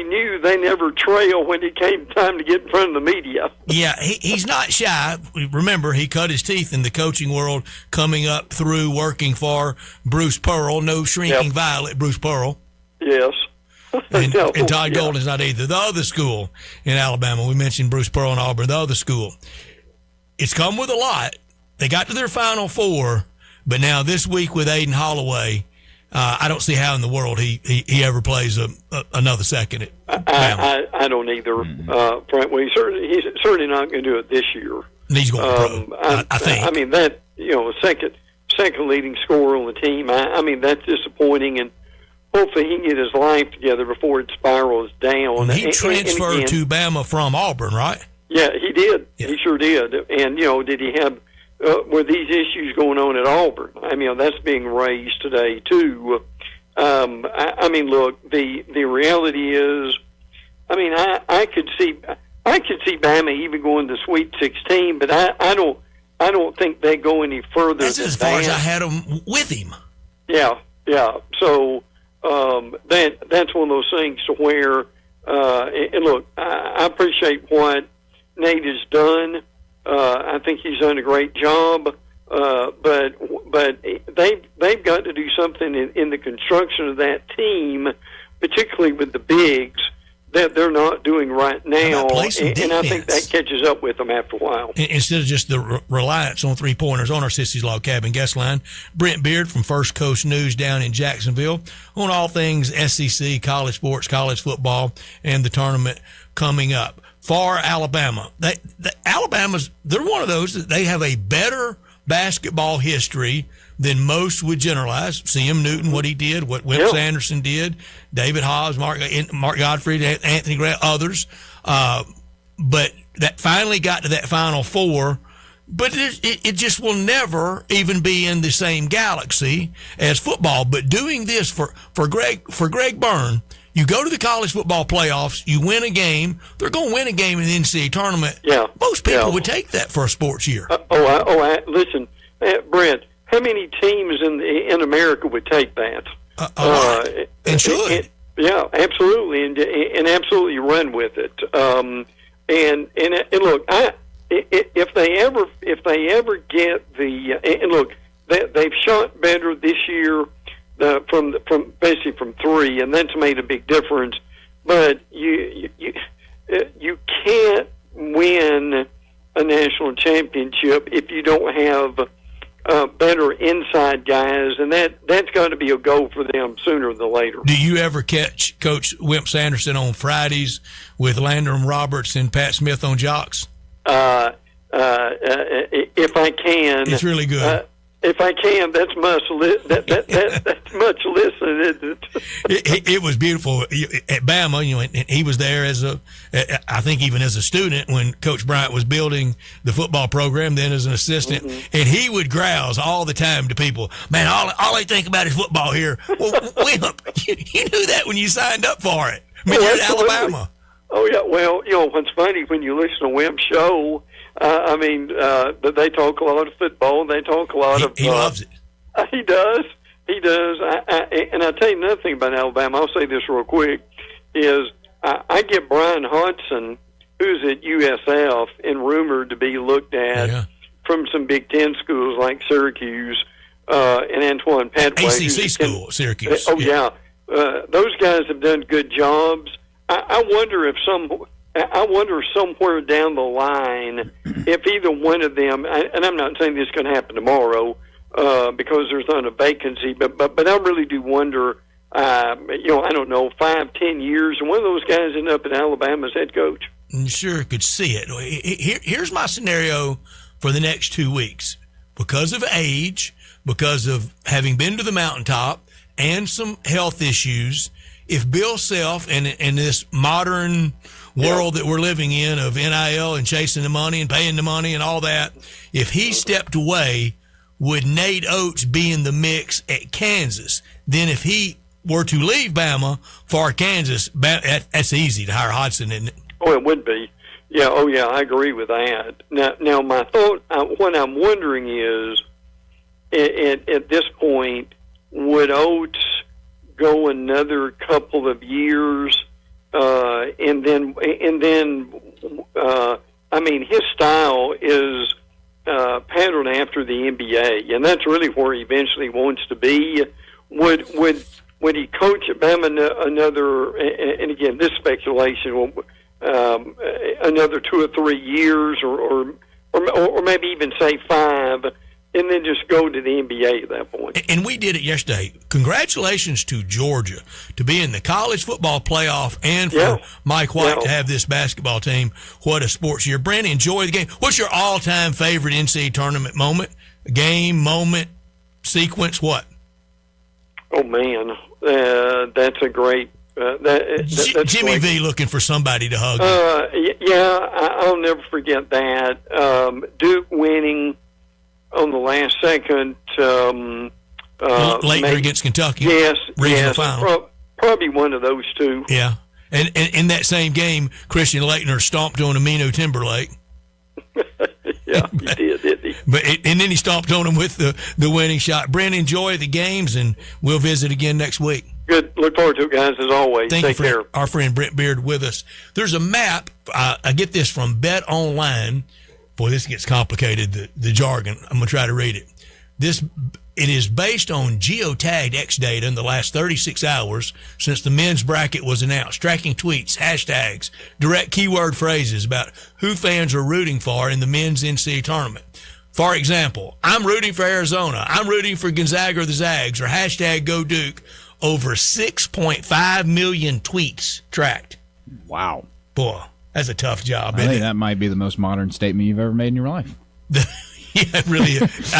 knew they never trail when it came time to get in front of the media. Yeah, he's not shy. Remember, he cut his teeth in the coaching world coming up through working for Bruce Pearl. No shrinking violet, Bruce Pearl. Yes. And Todd Golden's not either. The other school in Alabama, we mentioned Bruce Pearl and Auburn, the other school. It's come with a lot. They got to their Final Four, but now this week with Aiden Holloway, I don't see how in the world he ever plays another second at Bama. I don't either. Frank, well, he's certainly not going to do it this year. He's going pro, I think. I mean, that, second leading scorer on the team, I mean, that's disappointing, and hopefully he can get his life together before it spirals down. He transferred to Bama from Auburn, right? Yeah, he did. Yeah. He sure did. And, did he have, were these issues going on at Auburn? I mean, that's being raised today, too. I mean, look, the reality is, I mean, I could see Bama even going to Sweet 16, but I don't think they go any further. That's as far as I had them with him. Yeah. So that's one of those things to where, and look, I appreciate what Nate has done. I think he's done a great job, but they've got to do something in the construction of that team, particularly with the bigs, that they're not doing right now, and I think that catches up with them after a while. Instead of just the reliance on 3-pointers on our Sissy's Log Cabin guest line, Brent Beard from First Coast News down in Jacksonville on all things SEC, college sports, college football, and the tournament coming up. For Alabama, Alabama's, they're one of those that they have a better basketball history than most would generalize. C.M. Newton, what he did, what Wimp Sanderson did, David Hobbs, Mark Godfrey, Anthony Grant, others. But that finally got to that Final Four But it just will never even be in the same galaxy as football. But doing this for Greg Byrne, you go to the college football playoffs, you win a game. They're going to win a game in the NCAA tournament. Yeah, most people would take that for a sports year. Listen, Brent, how many teams in America would take that? And should. Yeah, absolutely, and absolutely run with it. And look, if they ever get and look, they've shot better this year from basically from three, and that's made a big difference. But you can't win a national championship if you don't have better inside guys, and that's got to be a goal for them sooner than later. Do you ever catch Coach Wimp Sanderson on Fridays with Landrum Roberts and Pat Smith on Jocks? If I can, it's really good. If I can, that's much that's much listened, isn't it? It was beautiful at Bama. And he was there I think even as a student when Coach Bryant was building the football program. Then as an assistant, and he would grouse all the time to people. Man, all they think about is football here. Well, Wimp, you knew that when you signed up for it. I mean, you're at Alabama. Oh yeah. Well, what's funny when you listen to Wimp's show. They talk a lot of football. They talk a lot of. He loves it. He does. He does. And I'll tell you another thing about Alabama. I'll say this real quick: is I get Brian Hodgson, who's at USF, and rumored to be looked at from some Big Ten schools like Syracuse and Antoine Padway, ACC school, Syracuse. Those guys have done good jobs. I wonder somewhere down the line if either one of them, and I'm not saying this is going to happen tomorrow because there's not a vacancy, but I really do wonder, I don't know, 5-10 years, and one of those guys end up in Alabama as head coach. Sure could see it. Here's my scenario for the next 2 weeks. Because of age, because of having been to the mountaintop, and some health issues, if Bill Self and this modern world that we're living in of NIL and chasing the money and paying the money and all that, if he stepped away, would Nate Oates be in the mix at Kansas? Then if he were to leave Bama for Kansas, that's easy to hire Hodgson, isn't it? Oh, it would be. Yeah, I agree with that. Now my thought, what I'm wondering is, at this point, would Oates go another couple of years, and then his style is patterned after the NBA, and that's really where he eventually wants to be. Would he coach at Bama another? And again, this speculation, another 2 or 3 years, or maybe even say 5. And then just go to the NBA at that point. And we did it yesterday. Congratulations to Georgia to be in the college football playoff and for Mike White to have this basketball team. What a sports year. Brandon, enjoy the game. What's your all-time favorite NCAA tournament moment? Game, moment, sequence, what? Oh, man. That's a great... that's Jimmy great. V looking for somebody to hug. I'll never forget that. Duke winning... on the last second, later against Kentucky. Regional final. Probably one of those two. Yeah, and in that same game, Christian Laettner stomped on Aminu Timberlake. Yeah, he did, didn't he? And then he stomped on him with the winning shot. Brandon, enjoy the games, and we'll visit again next week. Good. Look forward to it, guys, as always. Thank Take care. Our friend Brent Beard with us. There's a map. I get this from Bet Online. Boy, this gets complicated, the jargon. I'm going to try to read it. It is based on geotagged X data in the last 36 hours since the men's bracket was announced, tracking tweets, hashtags, direct keyword phrases about who fans are rooting for in the men's NCAA tournament. For example, I'm rooting for Arizona. I'm rooting for Gonzaga or the Zags, or hashtag Go Duke. Over 6.5 million tweets tracked. Wow. Boy. That's a tough job, I think that might be the most modern statement you've ever made in your life. Yeah, it really is.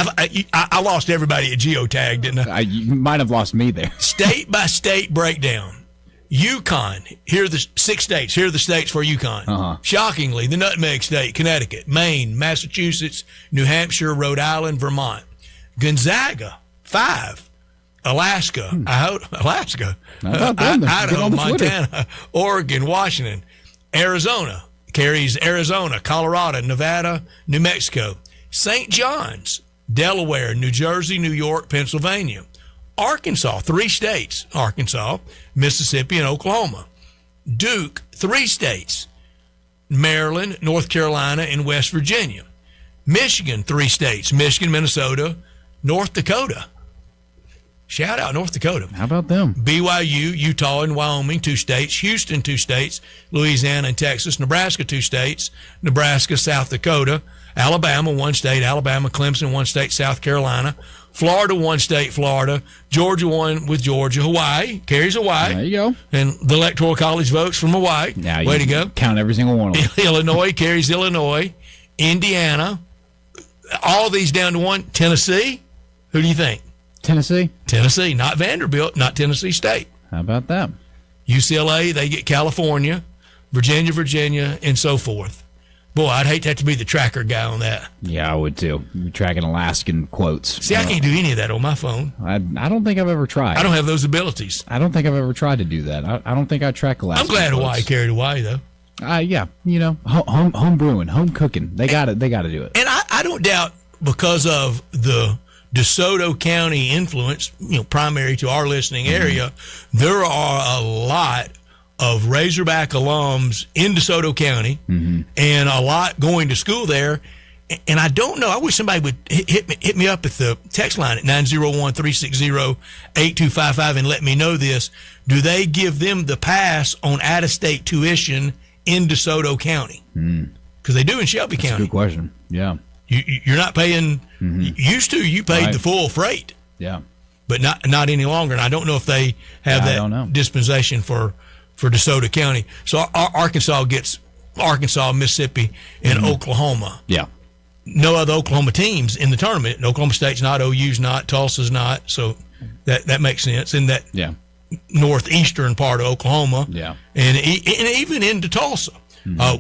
I lost everybody at geotag, didn't I? You might have lost me there. State by state breakdown. Yukon. Here are the 6 states. Here are the states for Yukon. Shockingly, the Nutmeg State, Connecticut, Maine, Massachusetts, New Hampshire, Rhode Island, Vermont. Gonzaga, 5. Alaska, Alaska, Idaho, Montana, Oregon, Washington. Arizona carries Arizona, Colorado, Nevada, New Mexico. St. John's, Delaware, New Jersey, New York, Pennsylvania. Arkansas, 3 states, Arkansas, Mississippi, and Oklahoma. Duke, 3 states, Maryland, North Carolina, and West Virginia. Michigan, 3 states, Michigan, Minnesota, North Dakota. Shout out North Dakota. How about them? BYU, Utah, and Wyoming, 2 states. Houston, 2 states. Louisiana and Texas. Nebraska, 2 states. Nebraska, South Dakota. Alabama, 1 state. Alabama, Clemson, 1 state. South Carolina. Florida, 1 state, Florida. Georgia, 1 with Georgia. Hawaii carries Hawaii. There you go. And the Electoral College votes from Hawaii. Now way to go. Count every single one of them. Illinois carries Illinois. Indiana. All these down to 1. Tennessee. Who do you think? Tennessee? Tennessee, not Vanderbilt, not Tennessee State. How about that? UCLA, they get California, Virginia, and so forth. Boy, I'd hate to have to be the tracker guy on that. Yeah, I would too. You're tracking Alaskan quotes. See, I can't do any of that on my phone. I don't think I've ever tried. I don't have those abilities. I don't think I've ever tried to do that. I don't think I track Alaskan I'm glad quotes. Hawaii carried Hawaii, though. Yeah, you know, home brewing, home cooking. They got to do it. And I don't doubt because of the DeSoto County influence, primary to our listening area, there are a lot of Razorback alums in DeSoto County and a lot going to school there. And I don't know. I wish somebody would hit me up at the text line at 901-360-8255 and let me know this. Do they give them the pass on out-of-state tuition in DeSoto County? Because they do in Shelby County. That's a good question. Yeah. You're not paying. Used to, you paid the full freight. Yeah. But not any longer. And I don't know if they have that dispensation for DeSoto County. So Arkansas gets Arkansas, Mississippi, and Oklahoma. Yeah. No other Oklahoma teams in the tournament. Oklahoma State's not, OU's not, Tulsa's not. So that makes sense. In that northeastern part of Oklahoma. Yeah. And even into Tulsa.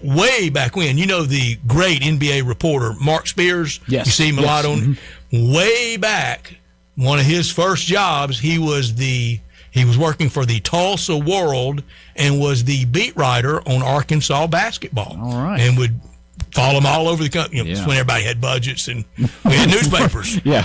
Way back when, the great NBA reporter Mark Spears. Yes. You see him a lot on. Way back, one of his first jobs, he was working for the Tulsa World and was the beat writer on Arkansas basketball. All right. And would follow them all over the country. It's when everybody had budgets and we had newspapers. Yeah.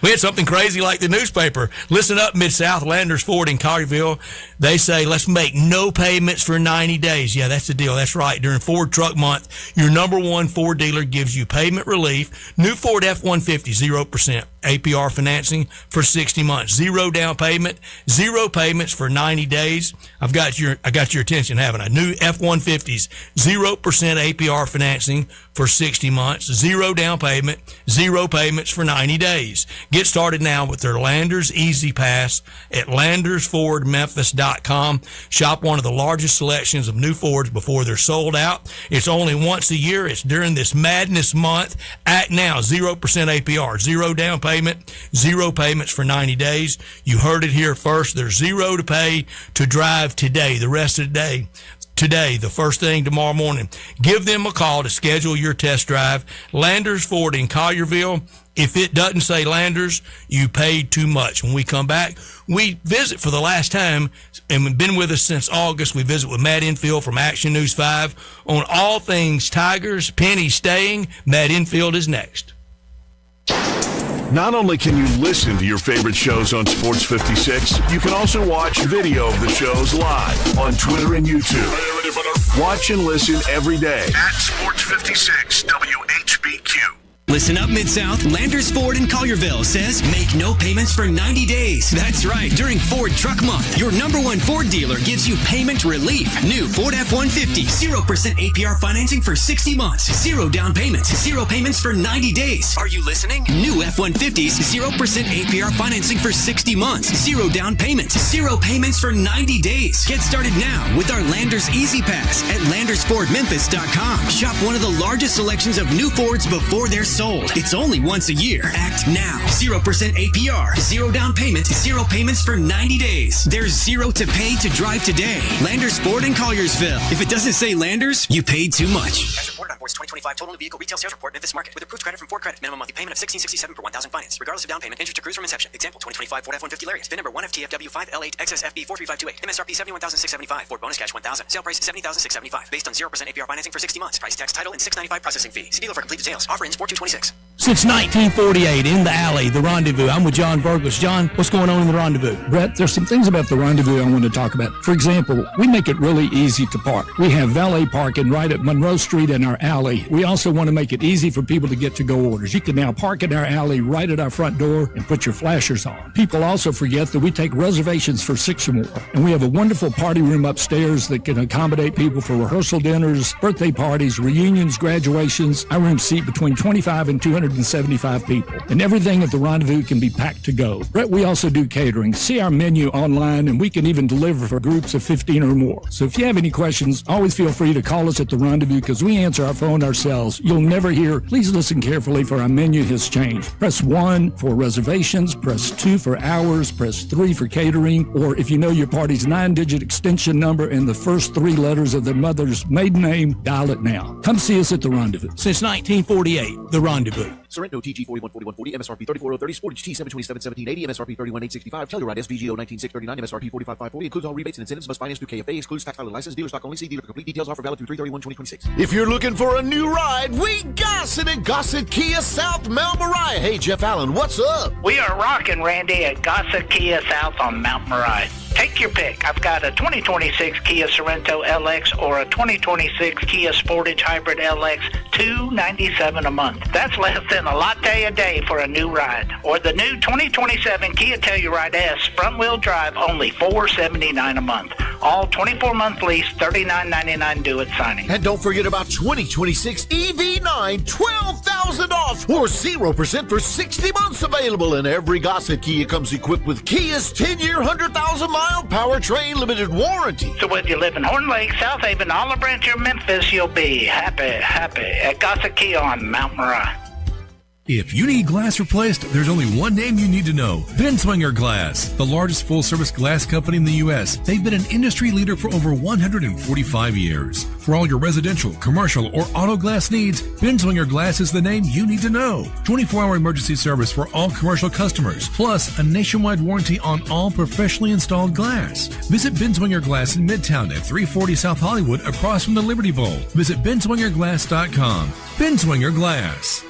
we had something crazy like the newspaper. Listen up, Mid-South, Landers Ford in Collierville. They say, let's make no payments for 90 days. Yeah, that's the deal. That's right. During Ford Truck Month, your number one Ford dealer gives you payment relief. New Ford F-150, 0% APR financing for 60 months. 0 down payment, 0 payments for 90 days. I got your attention, haven't I? New F-150s, 0% APR financing for 60 months, 0 down payment, 0 payments for 90 days. Get started now with their Landers Easy Pass at LandersFordMemphis.com. Shop one of the largest selections of new Fords before they're sold out. It's only once a year. It's during this madness month. Act now, 0% APR, 0 down payment, 0 payments for 90 days. You heard it here first. There's 0 to pay to drive today, the rest of the day. Today, the first thing tomorrow morning. Give them a call to schedule your test drive. Landers Ford in Collierville. If it doesn't say Landers, you paid too much. When we come back, we visit for the last time, and we've been with us since August. We visit with Matt Infield from Action News 5 on all things Tigers. Penny staying. Matt Infield is next. Not only can you listen to your favorite shows on Sports 56, you can also watch video of the shows live on Twitter and YouTube. Watch and listen every day At Sports 56 WHBQ. Listen up, Mid-South. Landers Ford in Collierville says make no payments for 90 days. That's right. During Ford Truck Month, your number one Ford dealer gives you payment relief. New Ford F-150, 0% APR financing for 60 months. 0 down payments. 0 payments for 90 days. Are you listening? New F-150s, 0% APR financing for 60 months. 0 down payments. 0 payments for 90 days. Get started now with our Landers Easy Pass at LandersFordMemphis.com. Shop one of the largest selections of new Fords before they're sold old. It's only once a year. Act now. 0% APR. 0 down payment. 0 payments for 90 days. There's 0 to pay to drive today. Landers Ford in Colliersville. If it doesn't say Landers, you paid too much. As reported on Board's 2025 Total Vehicle Retail Sales Report, Memphis Market. With approved credit from Ford Credit. Minimum monthly payment of $1667 per 1,000 finance. Regardless of down payment, interest accrues from inception. Example, 2025 Ford F-150 Lariat. VIN number 1FTFW5L8 XSFB 43528. MSRP $71,675. Ford bonus cash $1,000. Sale price $70,675. Based on 0% APR financing for 60 months. Price, tax, title, and $695 processing fee. See dealer for complete details. Offer ends 4/2/26. Since 1948, in the alley, the Rendezvous. I'm with John Burgos. John, what's going on in the Rendezvous? Brett, there's some things about the Rendezvous I want to talk about. For example, we make it really easy to park. We have valet parking right at Monroe Street in our alley. We also want to make it easy for people to get to-go orders. You can now park in our alley right at our front door and put your flashers on. People also forget that we take reservations for 6 or more. And we have a wonderful party room upstairs that can accommodate people for rehearsal dinners, birthday parties, reunions, graduations. Our rooms seat between 25 and 275 people. And everything at the Rendezvous can be packed to go. Brett, we also do catering. See our menu online, and we can even deliver for groups of 15 or more. So if you have any questions, always feel free to call us at the Rendezvous because we answer our phone ourselves. You'll never hear, please listen carefully for our menu has changed. Press 1 for reservations, press 2 for hours, press 3 for catering, or if you know your party's 9-digit extension number and the first 3 letters of their mother's maiden name, dial it now. Come see us at the Rendezvous. Since 1948, the Rendezvous. Sorrento TG 414140, MSRP 34030, Sportage T 7271780, MSRP 31865, Telluride SVGO 19639, MSRP 45540, includes all rebates and incentives, must finance through KFA, excludes tax pilot license, dealer stock only, see dealer for complete details, offer valid through 3/31/2026. If you're looking for a new ride, we got it at Gossett Kia South Mount Moriah. Hey, Jeff Allen, what's up? We are rocking, Randy, at Gossett Kia South on Mount Moriah. Take your pick. I've got a 2026 Kia Sorrento LX or a 2026 Kia Sportage Hybrid LX, $297 a month. That's less than a latte a day for a new ride. Or the new 2027 Kia Telluride S, front-wheel drive, only $479 a month. All 24-month lease, $39.99 due at signing. And don't forget about 2026 EV9, $12,000 off or 0% for 60 months available. And every Gossett Kia comes equipped with Kia's 10-year, 100,000-mile powertrain limited warranty. So whether you live in Horn Lake, South Haven, Olive Branch, or Memphis, you'll be happy at Gossett Kia on Mount Moriah. If you need glass replaced, there's only one name you need to know. Binswanger Glass, the largest full-service glass company in the U.S. They've been an industry leader for over 145 years. For all your residential, commercial, or auto glass needs, Binswanger Glass is the name you need to know. 24-hour emergency service for all commercial customers, plus a nationwide warranty on all professionally installed glass. Visit Binswanger Glass in Midtown at 340 South Hollywood across from the Liberty Bowl. Visit binswingerglass.com. Binswanger Glass.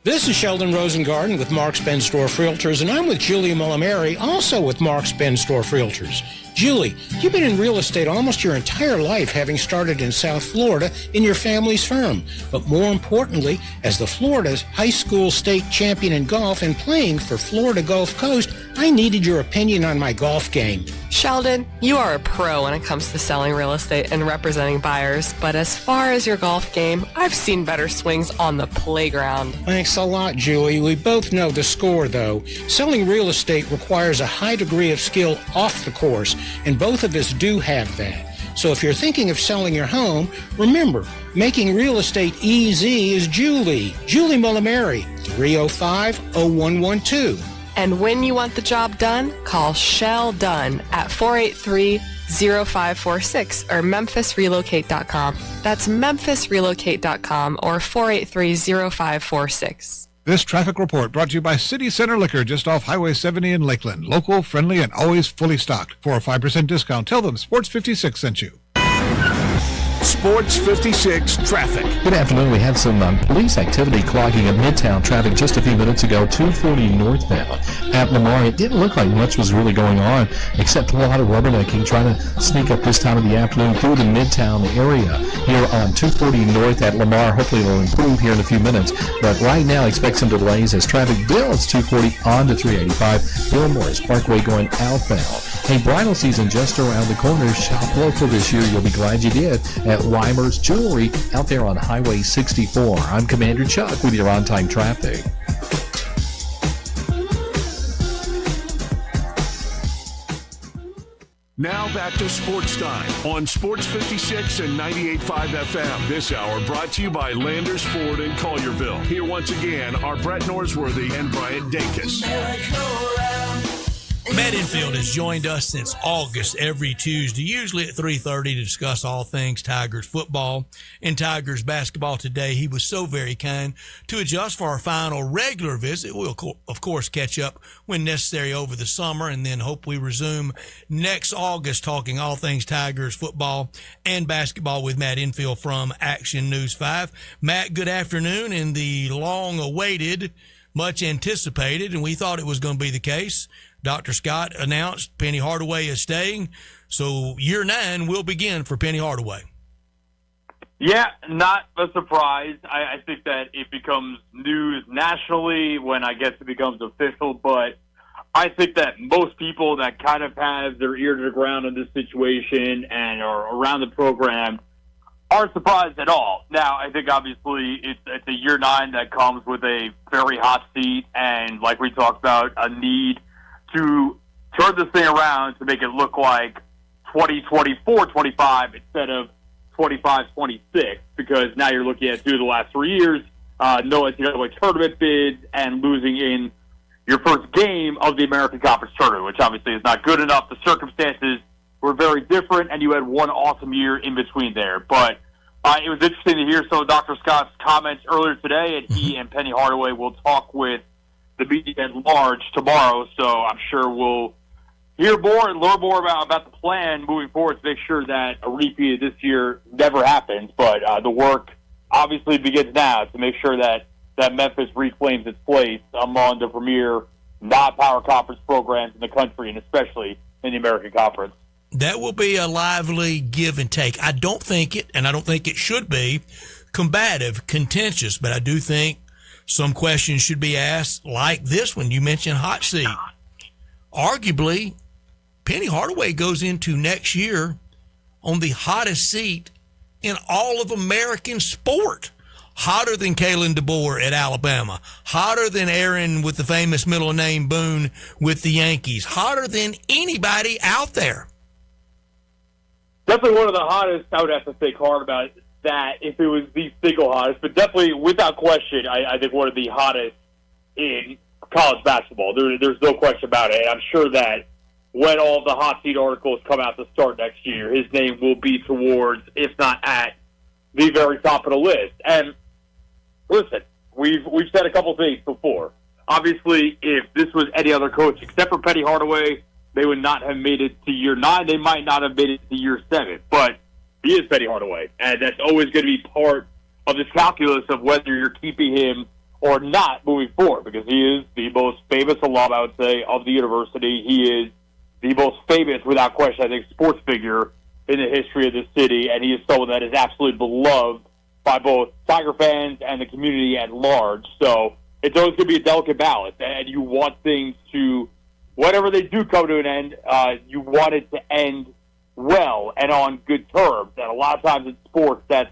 This is Sheldon Rosengarten with Mark's Bensdorf Realtors, and I'm with Julie Mullimary, also with Mark's Bensdorf Realtors. Julie, you've been in real estate almost your entire life, having started in South Florida in your family's firm. But more importantly, as the Florida's high school state champion in golf and playing for Florida Gulf Coast, I needed your opinion on my golf game. Sheldon, you are a pro when it comes to selling real estate and representing buyers, but as far as your golf game, I've seen better swings on the playground. Thanks a lot, Julie. We both know the score, though. Selling real estate requires a high degree of skill off the course, and both of us do have that. So if you're thinking of selling your home, remember, making real estate easy is Julie. Julie Mullimary, 305-0112. And when you want the job done, call Shell Dunn at 483-0546 or memphisrelocate.com. That's memphisrelocate.com or 483-0546. This traffic report brought to you by City Center Liquor, just off Highway 70 in Lakeland. Local, friendly, and always fully stocked. For a 5% discount, tell them Sports56 sent you. Sports 56 traffic. Good afternoon. We had some police activity clogging at Midtown traffic just a few minutes ago, 240 northbound at Lamar. It didn't look like much was really going on, except a lot of rubbernecking trying to sneak up this time of the afternoon through the Midtown area here on 240 north at Lamar. Hopefully it'll improve here in a few minutes, but right now expect some delays as traffic builds 240 on to 385. Bill Morris Parkway going outbound. Hey, bridal season just around the corner. Shop local this year. You'll be glad you did at Weimer's Jewelry out there on Highway 64. I'm Commander Chuck with your on-time traffic. Now back to Sports Time on Sports 56 and 98.5 FM. This hour brought to you by Landers Ford in Collierville. Here once again are Brett Norsworthy and Bryant Dacus. Matt Infield has joined us since August every Tuesday, usually at 3:30 to discuss all things Tigers football and Tigers basketball. Today, he was so very kind to adjust for our final regular visit. We'll, of course, catch up when necessary over the summer and then hope we resume next August talking all things Tigers football and basketball with Matt Infield from Action News 5. Matt, good afternoon. In the long-awaited, much anticipated, and we thought it was going to be the case, Dr. Scott announced Penny Hardaway is staying, so year 9 will begin for Penny Hardaway. Yeah, not a surprise. I think that it becomes news nationally when I guess it becomes official, but I think that most people that kind of have their ear to the ground in this situation and are around the program aren't surprised at all. Now, I think obviously it's a year 9 that comes with a very hot seat and, like we talked about, a need to turn this thing around to make it look like 2024-25 instead of 25-26, because now you're looking at 2 of the last 3 years, no NCAA tournament bids, and losing in your first game of the American Conference tournament, which obviously is not good enough. The circumstances were very different, and you had one awesome year in between there. But it was interesting to hear some of Dr. Scott's comments earlier today, and he and Penny Hardaway will talk with the media at large tomorrow, so I'm sure we'll hear more and learn more about the plan moving forward to make sure that a repeat of this year never happens. But the work obviously begins now to make sure that Memphis reclaims its place among the premier non-power conference programs in the country, and especially in the American Conference. That will be a lively give and take. I don't think it, and I don't think it should be, combative, contentious, but I do think some questions should be asked, like this one. You mentioned hot seat. Arguably, Penny Hardaway goes into next year on the hottest seat in all of American sport. Hotter than Kalen DeBoer at Alabama. Hotter than Aaron with the famous middle name Boone with the Yankees. Hotter than anybody out there. Definitely one of the hottest. I would have to think hard about that if it was the single hottest, but definitely, without question, I think one of the hottest in college basketball. There's no question about it. And I'm sure that when all the hot seat articles come out to start next year, his name will be towards, if not at, the very top of the list. And listen, we've said a couple things before. Obviously, if this was any other coach except for Penny Hardaway, they would not have made it to year 9. They might not have made it to year 7. But he is Penny Hardaway, and that's always going to be part of this calculus of whether you're keeping him or not moving forward, because he is the most famous alum, I would say, of the university. He is the most famous, without question, I think, sports figure in the history of the city, and he is someone that is absolutely beloved by both Tiger fans and the community at large. So it's always going to be a delicate balance, and you want things to, whenever they do come to an end, you want it to end well and on good terms. And a lot of times in sports, that's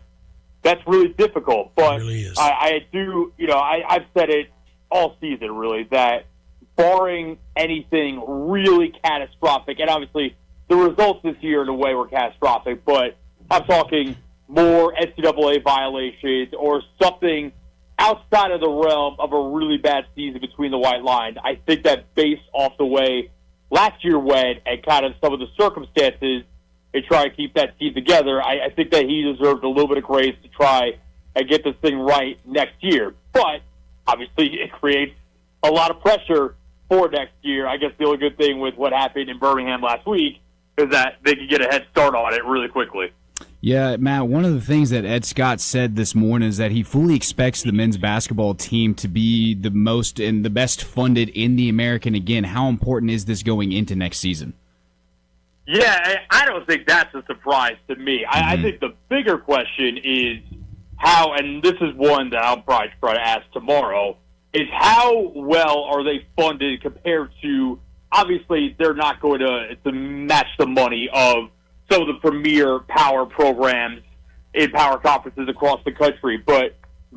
really difficult. But it really is. I do, I've said it all season, really, that barring anything really catastrophic, and obviously the results this year in a way were catastrophic, but I'm talking more NCAA violations or something outside of the realm of a really bad season between the white lines. I think that based off the way last year went and kind of some of the circumstances and try to keep that team together, I think that he deserved a little bit of grace to try and get this thing right next year. But obviously it creates a lot of pressure for next year. I guess the only good thing with what happened in Birmingham last week is that they could get a head start on it really quickly. Yeah, Matt, one of the things that Ed Scott said this morning is that he fully expects the men's basketball team to be the most and the best funded in the American again. How important is this going into next season? Yeah, I don't think that's a surprise to me. I think the bigger question is how, and this is one that I'll probably try to ask tomorrow, is how well are they funded compared to, obviously they're not going to match the money of some of the premier power programs in power conferences across the country, but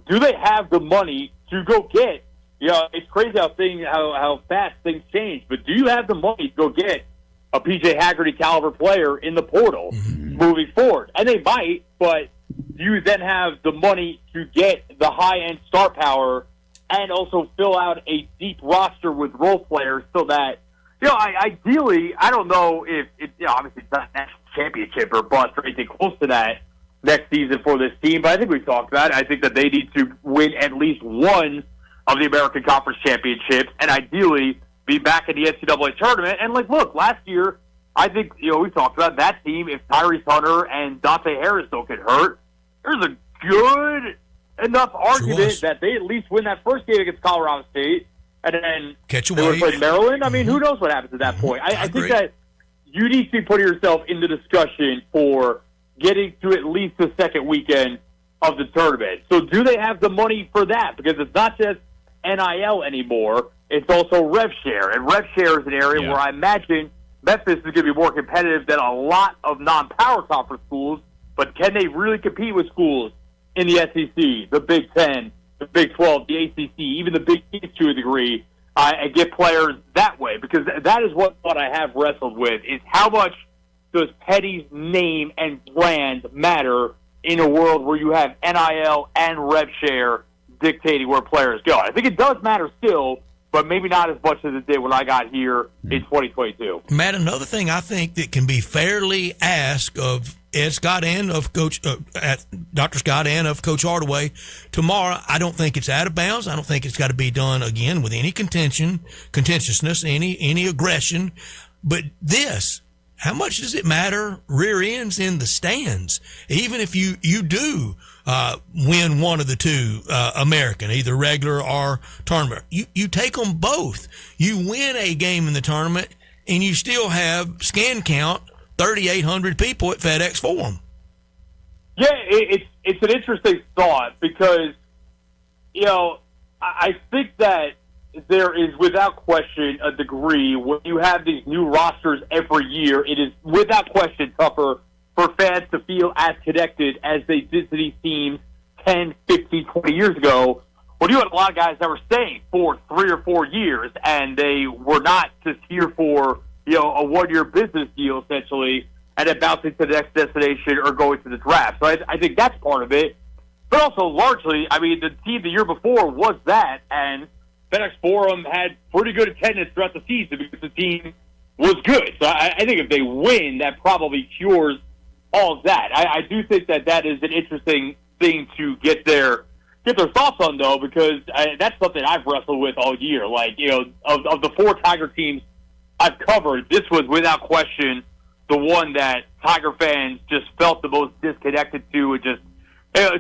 do they have the money to go get, it's crazy how fast things change, but do you have the money to go get a PJ Haggerty caliber player in the portal moving forward. And they might, but you then have the money to get the high-end star power and also fill out a deep roster with role players so that, ideally, I don't know if obviously it's not a national championship or bust or anything close to that next season for this team, but I think we talked about it. I think that they need to win at least one of the American Conference Championships and ideally be back in the NCAA tournament. And, look, last year, I think, we talked about that team. If Tyrese Hunter and Dante Harris don't get hurt, there's a good enough argument that they at least win that first game against Colorado State and then they would play Maryland. I mean, who knows what happens at that point? I think that you need to be putting yourself into discussion for getting to at least the second weekend of the tournament. So do they have the money for that? Because it's not just NIL anymore. It's also rev share. And rev share is an area where I imagine Memphis is going to be more competitive than a lot of non-power conference schools. But can they really compete with schools in the SEC, the Big Ten, the Big 12, the ACC, even the Big East to a degree, and get players that way? Because that is what I have wrestled with, is how much does Petty's name and brand matter in a world where you have NIL and rev share dictating where players go? I think it does matter still, but maybe not as much as it did when I got here in 2022. Matt, another thing I think that can be fairly asked of Ed Scott and of Coach Dr. Scott and of Coach Hardaway tomorrow, I don't think it's out of bounds. I don't think it's got to be done again with any contentiousness, any aggression. But this, how much does it matter rear ends in the stands? Even if you do win one of the two American, either regular or tournament, you take them both. You win a game in the tournament, and you still have scan count 3,800 people at FedEx Forum. Yeah, it's an interesting thought because, I think that there is without question a degree when you have these new rosters every year, it is without question tougher for fans to feel as connected as they did to these teams 10, 15, 20 years ago when you had a lot of guys that were staying for 3 or 4 years and they were not just here for a one-year business deal, essentially, and then bouncing to the next destination or going to the draft. So I think that's part of it. But also, largely, I mean, the team the year before was that, and FedEx Forum had pretty good attendance throughout the season because the team was good. So I think if they win, that probably cures all of that. I do think that is an interesting thing to get their thoughts on, though, because that's something I've wrestled with all year. Of the 4 Tiger teams I've covered, this was without question the one that Tiger fans just felt the most disconnected to. It's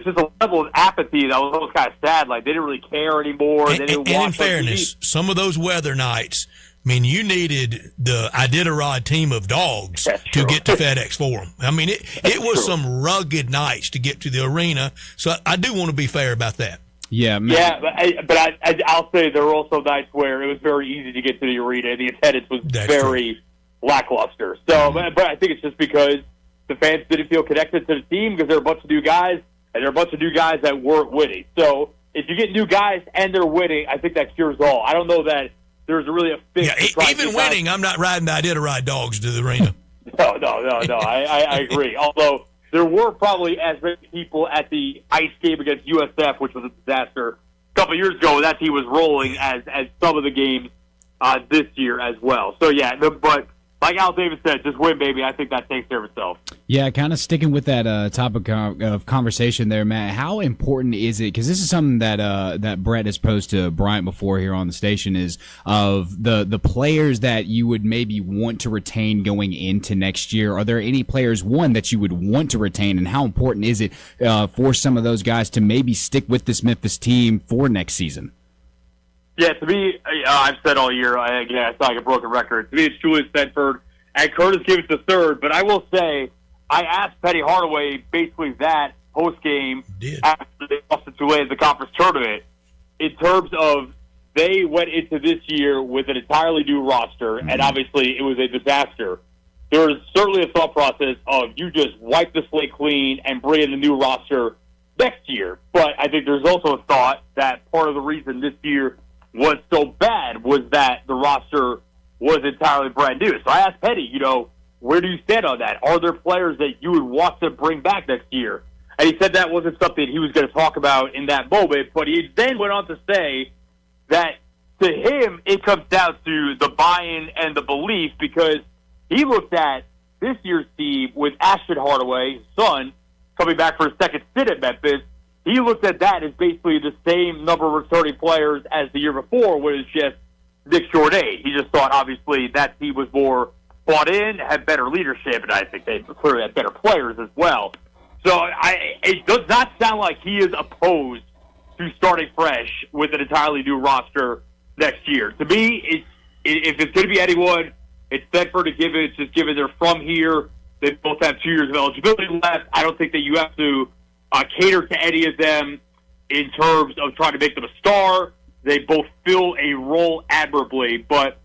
just a level of apathy that was almost kind of sad. Like, they didn't really care anymore. And in fairness, some of those weather nights, I mean, you needed the Iditarod team of dogs to get to FedEx Forum. I mean, it was some rugged nights to get to the arena. So I do want to be fair about that. Yeah, man. Yeah, but I'll say there were also nights where it was very easy to get to the arena, and the attendance was very lackluster. So, but I think it's just because the fans didn't feel connected to the team because there are a bunch of new guys, and there are a bunch of new guys that weren't winning. So, if you get new guys and they're winning, I think that cures all. I don't know that there's really a fix. Yeah, even winning, I'm not riding the Iditarod dogs to the arena. No. I agree. Although there were probably as many people at the ice game against USF, which was a disaster a couple of years ago. That team was rolling as some of the games this year as well. So yeah, but like Al Davis said, just win, baby. I think that takes care of itself. Yeah, kind of sticking with that topic of conversation there, Matt. How important is it? Because this is something that Brett has posed to Bryant before here on the station, is of the players that you would maybe want to retain going into next year. Are there any players, one, that you would want to retain, and how important is it for some of those guys to maybe stick with this Memphis team for next season? Yeah, to me, I've said all year, again, I sound like a broken record. To me, it's Julius Bedford and Curtis Gibbons III. But I will say, I asked Petty Hardaway basically that post-game after they lost to Tulane at the conference tournament in terms of they went into this year with an entirely new roster, and obviously it was a disaster. There is certainly a thought process of you just wipe the slate clean and bring in a new roster next year. But I think there's also a thought that part of the reason this year was so bad was that the roster was entirely brand new. So I asked Petty, where do you stand on that? Are there players that you would want to bring back next year? And he said that wasn't something he was going to talk about in that moment, but he then went on to say that to him, it comes down to the buy-in and the belief, because he looked at this year's team with Ashton Hardaway, his son, coming back for his second stint at Memphis. He looked at that as basically the same number of returning players as the year before, which is just Nick Jordan. He just thought, obviously, that team was more bought in, had better leadership, and I think they clearly had better players as well. So it does not sound like he is opposed to starting fresh with an entirely new roster next year. To me, if it's going to be anyone, it's Bedford to give it, just given they're from here. They both have 2 years of eligibility left. I don't think that you have to cater to any of them in terms of trying to make them a star. They both fill a role admirably, but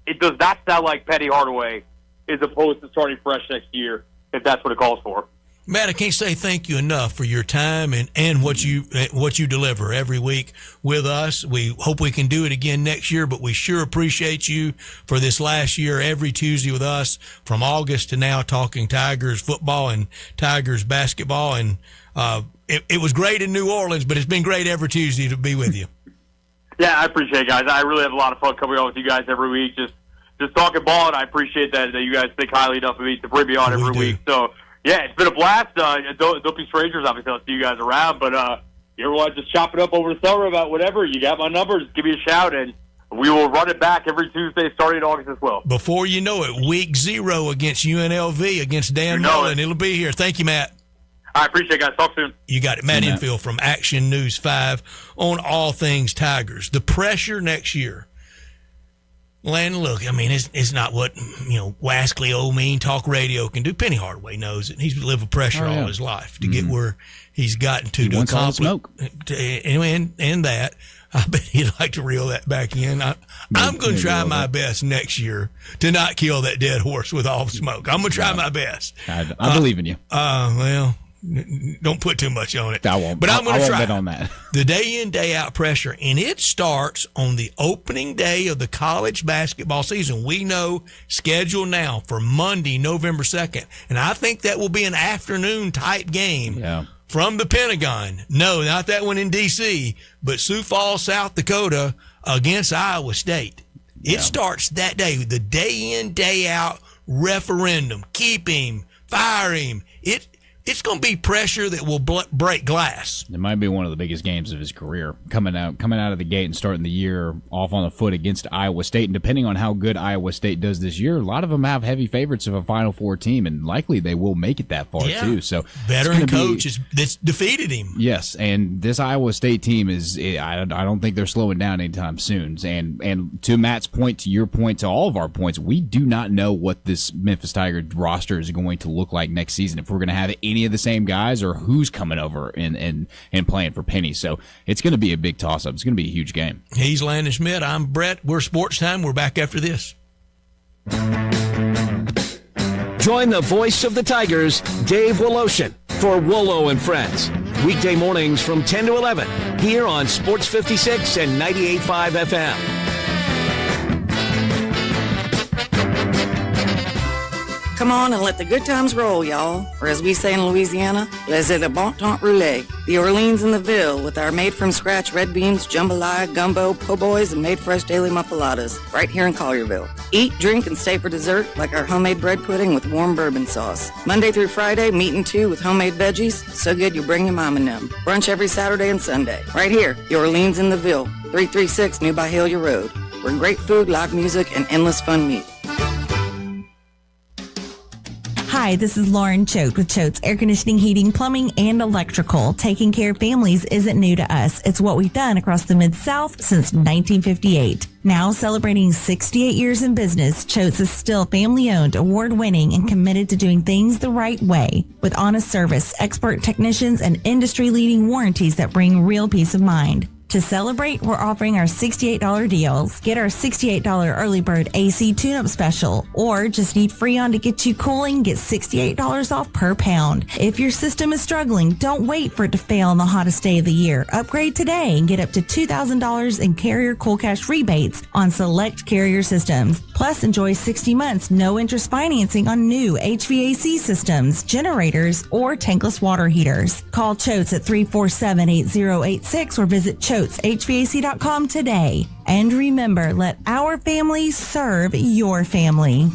it does not sound like Penny Hardaway is opposed to starting fresh next year, if that's what it calls for. Matt, I can't say thank you enough for your time and what you deliver every week with us. We hope we can do it again next year, but we sure appreciate you for this last year, every Tuesday with us from August to now, talking Tigers football and Tigers basketball. And it was great in New Orleans, but it's been great every Tuesday to be with you. Yeah, I appreciate it, guys. I really have a lot of fun coming on with you guys every week, just talking ball, and I appreciate that you guys think highly enough of me to bring me on every week. So, yeah, it's been a blast. Don't be strangers. Obviously, I'll see you guys around. But you ever want to just chop it up over the summer about whatever, you got my number. Just give me a shout, and we will run it back every Tuesday starting in August as well. Before you know it, week 0 against UNLV, against Dan Mullen. It'll be here. Thank you, Matt. I appreciate it, guys. Talk soon. You got it. Matt Infield from Action News 5 on all things Tigers. The pressure next year. Landon, look, I mean, it's not what, wascally old mean talk radio can do. Penny Hardaway knows it. He's lived with pressure all his life to get where he's gotten to accomplish. Smoke. And that. I bet he'd like to reel that back in. I'm going to try my best next year to not kill that dead horse with all the smoke. I'm going to try my best. I believe in you. Well, don't put too much on it. I won't. But I'm going to try. Bet on that. The day in, day out pressure, and it starts on the opening day of the college basketball season. We know schedule now for Monday, November 2nd, and I think that will be an afternoon type game. Yeah. From the Pentagon. No, not that one in D.C., but Sioux Falls, South Dakota against Iowa State. It starts that day, the day in, day out referendum. Keep him, fire him. It's going to be pressure that will break glass. It might be one of the biggest games of his career, coming out of the gate and starting the year off on the foot against Iowa State. And depending on how good Iowa State does this year, a lot of them have heavy favorites of a Final Four team, and likely they will make it that far too. So veteran coach that's defeated him. Yes, and this Iowa State team I don't think they're slowing down anytime soon. And to Matt's point, to your point, to all of our points, we do not know what this Memphis Tigers roster is going to look like next season. If we're going to have any of the same guys or who's coming over and playing for Penny. So it's going to be a big toss-up. It's going to be a huge game. He's Landon Schmidt. I'm Brett. We're Sports Time. We're back after this. Join the voice of the Tigers, Dave Woloshin, for Wolo and Friends. Weekday mornings from 10 to 11 here on Sports 56 and 98.5 FM. Come on and let the good times roll, y'all. Or as we say in Louisiana, laissez le bon temps rouler. The Orleans in the Ville with our made-from-scratch red beans, jambalaya, gumbo, po' boys, and made-fresh daily muffaladas right here in Collierville. Eat, drink, and stay for dessert like our homemade bread pudding with warm bourbon sauce. Monday through Friday, meat and two with homemade veggies. So good you bring your mom and them. Brunch every Saturday and Sunday. Right here, the Orleans in the Ville, 336 New Byhalia Road. Where great food, live music, and endless fun meet. Hi, this is Lauren Choate with Choate's Air Conditioning, Heating, Plumbing, and Electrical. Taking care of families isn't new to us. It's what we've done across the Mid-South since 1958. Now celebrating 68 years in business, Choate's is still family-owned, award-winning, and committed to doing things the right way. With honest service, expert technicians, and industry-leading warranties that bring real peace of mind. To celebrate, we're offering our $68 deals. Get our $68 early bird AC tune-up special, or just need Freon to get you cooling, get $68 off per pound. If your system is struggling, don't wait for it to fail on the hottest day of the year. Upgrade today and get up to $2,000 in Carrier Cool Cash rebates on select Carrier systems. Plus, enjoy 60 months no interest financing on new HVAC systems, generators, or tankless water heaters. Call Choates at 347-8086 or visit ChoatesHVAC.com today. And remember, let our family serve your family.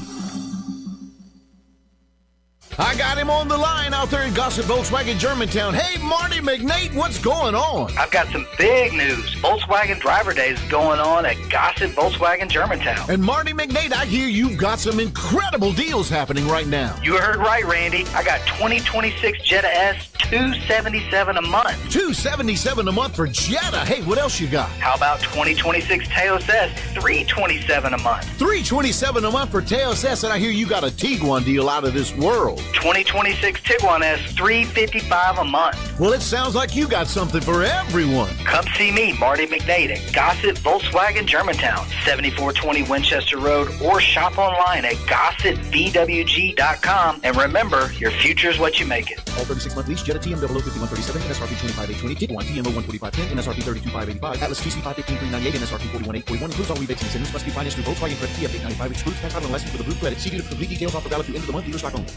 I got him on the line out there in Gossett Volkswagen Germantown. Hey, Marty McNate, what's going on? I've got some big news. Volkswagen Driver Days is going on at Gossett Volkswagen Germantown. And Marty McNate, I hear you've got some incredible deals happening right now. You heard right, Randy. I got 2026 Jetta S, $277 a month. $277 a month for Jetta. Hey, what else you got? How about 2026 Taos S, $327 a month. $327 a month for Taos S, and I hear you got a Tiguan deal out of this world. 2026 Tiguan S, $355 a month. Well, it sounds like you got something for everyone. Come see me, Marty McNate, at Gossett Volkswagen Germantown, 7420 Winchester Road, or shop online at GossettVWG.com. And remember, your future is what you make it. All 36-month lease, Jetta TM 005137, MSRP 25820, Tiguan TM 014510, MSRP 32585, Atlas TC 515,398, MSRP 41841, includes all rebates and incentives, must be financed through Volkswagen Credit TF 895, excludes tax and license for the blue credit. See dealer for complete details, offer valid through end of the month, dealer stock only.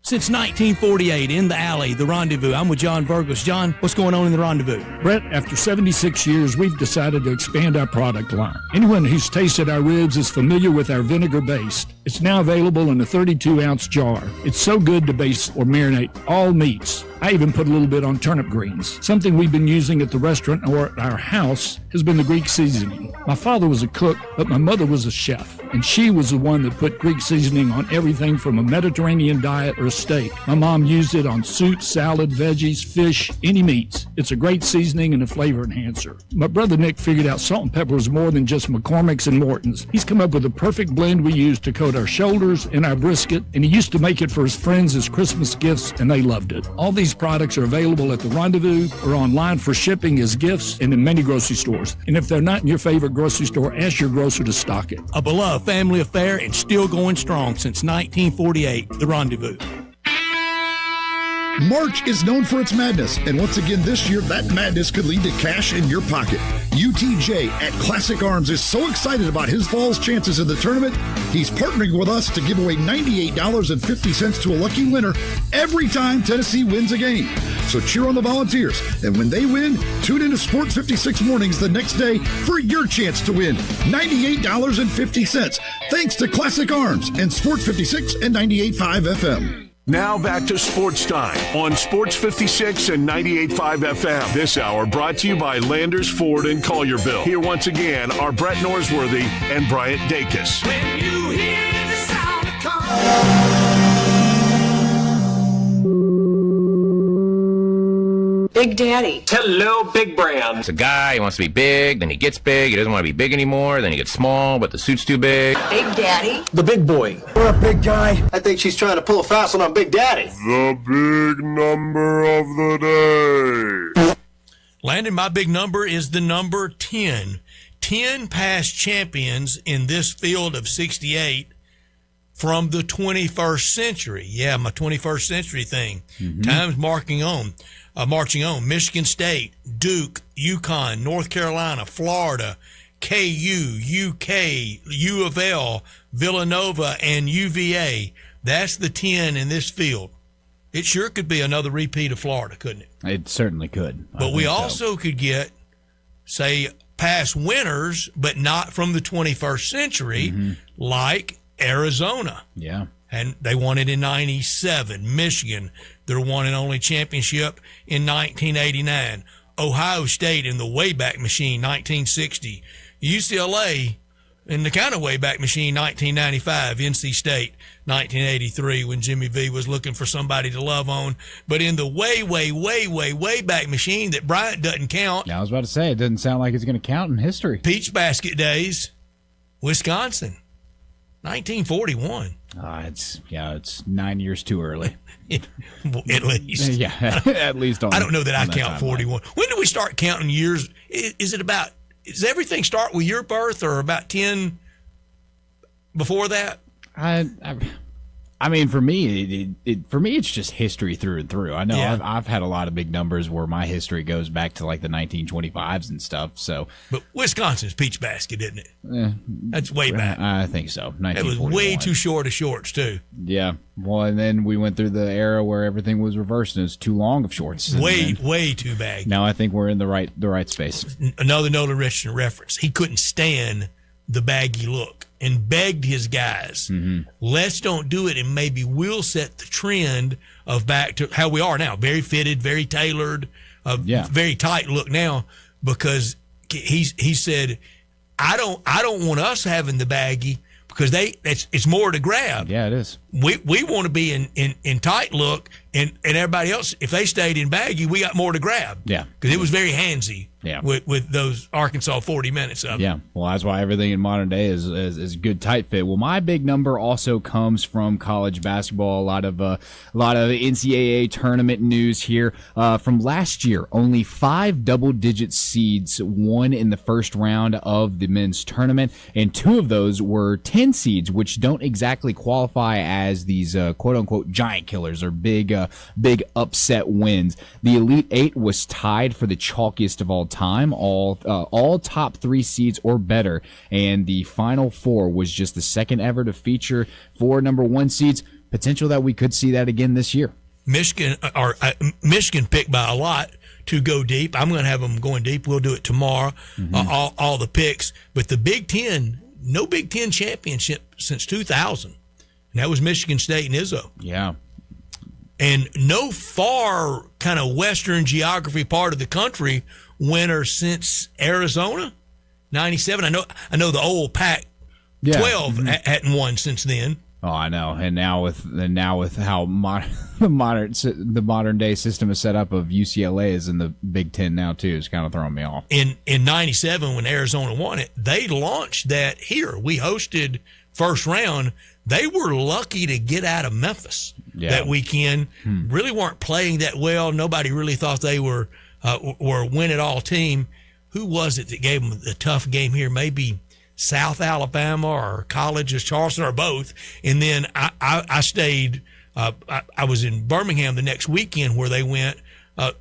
Since 1948, in the alley, the Rendezvous. I'm with John Burgos. John, what's going on in the Rendezvous? Brett, after 76 years, we've decided to expand our product line. Anyone who's tasted our ribs is familiar with our vinegar based. It's now available in a 32-ounce jar. It's so good to baste or marinate all meats. I even put a little bit on turnip greens. Something we've been using at the restaurant or at our house has been the Greek seasoning. My father was a cook, but my mother was a chef, and she was the one that put Greek seasoning on everything from a Mediterranean diet or a steak. My mom used it on soup, salad, veggies, fish, any meats. It's a great seasoning and a flavor enhancer. My brother Nick figured out salt and pepper was more than just McCormick's and Morton's. He's come up with the perfect blend we use to coat our shoulders and our brisket, and he used to make it for his friends as Christmas gifts, and they loved it. All these products are available at the Rendezvous or online for shipping as gifts and in many grocery stores. And if they're not in your favorite grocery store, ask your grocer to stock it. A beloved family affair and still going strong since 1948, the Rendezvous. March is known for its madness, and once again this year, that madness could lead to cash in your pocket. UTJ at Classic Arms is so excited about his fall's chances in the tournament, he's partnering with us to give away $98.50 to a lucky winner every time Tennessee wins a game. So cheer on the Volunteers, and when they win, tune into Sports 56 mornings the next day for your chance to win $98.50. Thanks to Classic Arms and Sports 56 and 98.5 FM. Now back to Sports Time on Sports 56 and 98.5 FM. This hour brought to you by Landers Ford in Collierville. Here once again are Brett Norsworthy and Bryant Dacus. When you hear the sound of calm. Big Daddy. Hello, Big Brand. It's a guy, he wants to be big, then he gets big, he doesn't want to be big anymore, then he gets small, but the suit's too big. Big Daddy. The big boy. What up, big guy? I think she's trying to pull a fast one on Big Daddy. The big number of the day. Landon, my big number is the number 10. 10 past champions in this field of 68 from the 21st century. Yeah, my 21st century thing. Mm-hmm. Time's marching on. Michigan State, Duke, UConn, North Carolina, Florida, KU, UK, U of L, Villanova, and UVA. That's the 10 in this field. It sure could be another repeat of Florida, couldn't it? It certainly could. But we also could get, say, past winners, but not from the 21st century, like Arizona. Yeah. And they won it in 97. Michigan, their one and only championship in 1989. Ohio State in the Wayback Machine, 1960. UCLA in the kind of Wayback Machine, 1995. NC State, 1983, when Jimmy V was looking for somebody to love on. But in the way back machine that Bryant doesn't count. Yeah, I was about to say, it doesn't sound like it's going to count in history. Peach Basket days, Wisconsin. 1941. It's 9 years too early. At least. Yeah, at least on I don't know that I that count timeline. 41. When do we start counting years? Does everything start with your birth or about 10 before that? I mean, for me, it's just history through and through. I know I've had a lot of big numbers where my history goes back to like the 1925s and stuff. So, but Wisconsin's peach basket, isn't it? That's way back. I think so. It was way too short of shorts too. Yeah. Well, and then we went through the era where everything was reversed and it was too long of shorts. Way too baggy. Now I think we're in the right space. Another Nolan Richardson reference. He couldn't stand the baggy look and begged his guys, let's don't do it, and maybe we'll set the trend of back to how we are now. Very fitted, very tailored, very tight look now, because he said, I don't want us having the baggy because it's more to grab. Yeah, it is. We want to be in tight look, and everybody else, if they stayed in baggy, we got more to grab. Yeah. Because it was very handsy. Yeah. With those Arkansas 40 minutes of it. Yeah. Well, that's why everything in modern day is good tight fit. Well, my big number also comes from college basketball. A lot of NCAA tournament news here. From last year, only 5 double-digit seeds won in the first round of the men's tournament, and 2 of those were 10 seeds, which don't exactly qualify as these quote-unquote giant killers or big upset wins. The Elite 8 was tied for the chalkiest of all time, all top 3 seeds or better, and the Final 4 was just the second ever to feature 4 number 1 seeds. Potential that we could see that again this year. Michigan picked by a lot to go deep. I'm going to have them going deep. We'll do it tomorrow. All the picks, but the Big Ten, no Big Ten championship since 2000, and that was Michigan State and Izzo. Yeah. And no far kind of Western geography part of the country winner since Arizona, 97. I know the old Pac-12 hadn't won since then. Oh, I know. And now with how the modern day system is set up of UCLA is in the Big Ten now too, is kind of throwing me off. In 97 when Arizona won it, they launched that here. We hosted first round. They were lucky to get out of Memphis that weekend. Really weren't playing that well. Nobody really thought they were win-it-all team. Who was it that gave them the tough game here? Maybe South Alabama or College of Charleston or both. And then I stayed. I was in Birmingham the next weekend where they went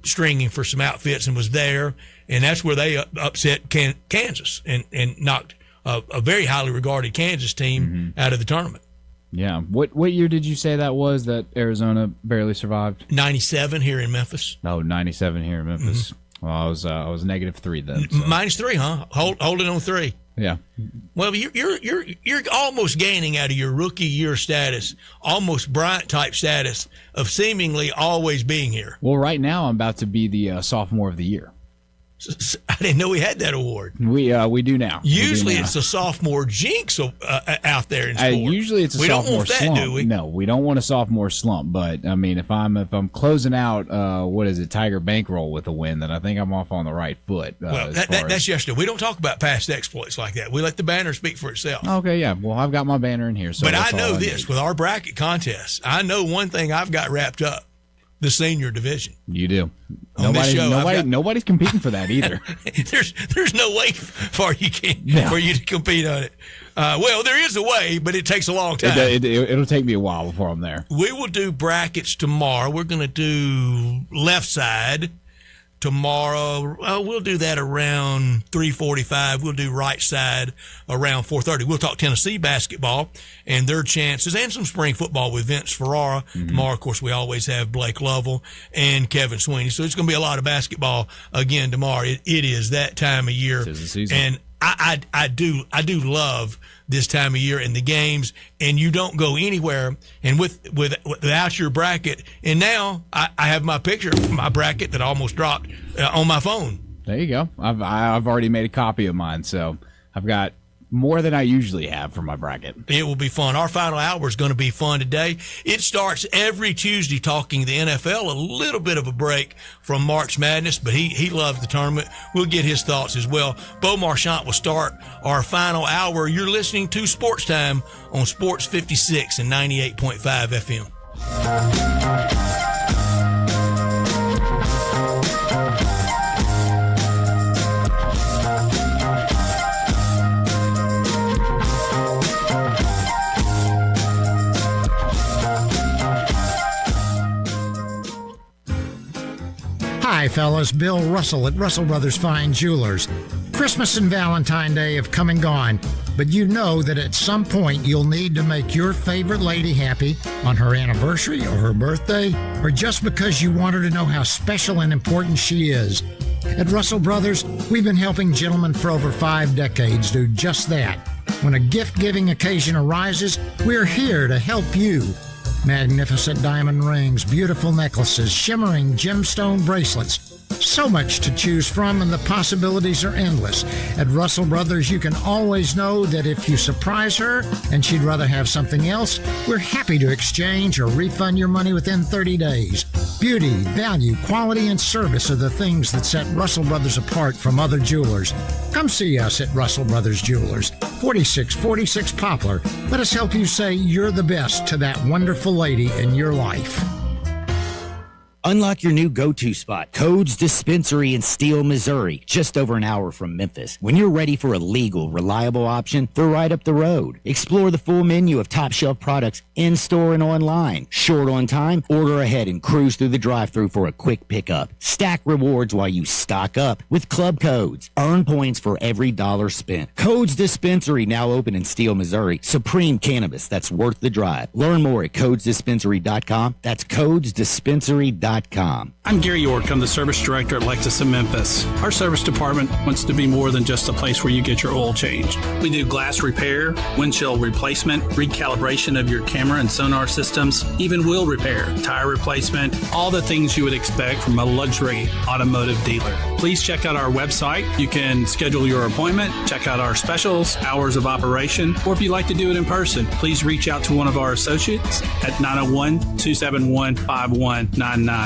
stringing for some outfits and was there. And that's where they upset Kansas and knocked a very highly regarded Kansas team out of the tournament. Yeah. What year did you say that was that Arizona barely survived? 97 here in Memphis. Oh, 97 here in Memphis. Well, I was -3 then. So. -3, huh? Hold it on 3. Yeah. Well, you're almost gaining out of your rookie year status, almost Bryant type status of seemingly always being here. Well, right now I'm about to be the sophomore of the year. I didn't know we had that award. We do now. Usually it's a sophomore jinx out there in sport. Usually it's a sophomore don't want slump. that, do we? No, we don't want a sophomore slump. But I mean, if I'm closing out, Tiger Bankroll with a win, then I think I'm off on the right foot. Well, that's yesterday. We don't talk about past exploits like that. We let the banner speak for itself. Okay, yeah. Well, I've got my banner in here. So but I know this with our bracket contest. I know one thing I've got wrapped up. The senior division. You do. Nobody's competing for that either. There's no way for you to compete on it. Well, there is a way, but it takes a long time. It'll take me a while before I'm there. We will do brackets tomorrow. We're going to do left side tomorrow. We'll do that around 3:45. We'll do right side around 4:30. We'll talk Tennessee basketball and their chances and some spring football with Vince Ferrara. Tomorrow, of course, we always have Blake Lovell and Kevin Sweeney. So it's going to be a lot of basketball again tomorrow. It is that time of year. It is the season. And I do love this time of year and the games, and you don't go anywhere. And without your bracket, and now I have my picture of my bracket that almost dropped on my phone. There you go. I've already made a copy of mine, so I've got more than I usually have for my bracket. It will be fun. Our final hour is going to be fun today. It starts every Tuesday talking the NFL, a little bit of a break from March Madness, but he loves the tournament. We'll get his thoughts as well. Beau Marchant will start our final hour. You're listening to Sports Time on Sports 56 and 98.5 FM. Hi, fellas. Bill Russell at Russell Brothers Fine Jewelers. Christmas and Valentine's Day have come and gone, but you know that at some point you'll need to make your favorite lady happy on her anniversary or her birthday, or just because you want her to know how special and important she is. At Russell Brothers, we've been helping gentlemen for over 5 decades do just that. When a gift-giving occasion arises, we're here to help you. Magnificent diamond rings, beautiful necklaces, shimmering gemstone bracelets. So much to choose from, and the possibilities are endless. At Russell Brothers, you can always know that if you surprise her and she'd rather have something else, we're happy to exchange or refund your money within 30 days. Beauty, value, quality, and service are the things that set Russell Brothers apart from other jewelers. Come see us at Russell Brothers Jewelers, 4646 Poplar. Let us help you say you're the best to that wonderful lady in your life. Unlock your new go-to spot, Codes Dispensary in Steele, Missouri, just over an hour from Memphis. When you're ready for a legal, reliable option, they're right up the road. Explore the full menu of top-shelf products in-store and online. Short on time? Order ahead and cruise through the drive-thru for a quick pickup. Stack rewards while you stock up with Club Codes. Earn points for every dollar spent. Codes Dispensary, now open in Steele, Missouri. Supreme cannabis that's worth the drive. Learn more at codesdispensary.com. That's codesdispensary.com. I'm Gary York. I'm the service director at Lexus in Memphis. Our service department wants to be more than just a place where you get your oil changed. We do glass repair, windshield replacement, recalibration of your camera and sonar systems, even wheel repair, tire replacement, all the things you would expect from a luxury automotive dealer. Please check out our website. You can schedule your appointment, check out our specials, hours of operation, or if you'd like to do it in person, please reach out to one of our associates at 901-271-5199.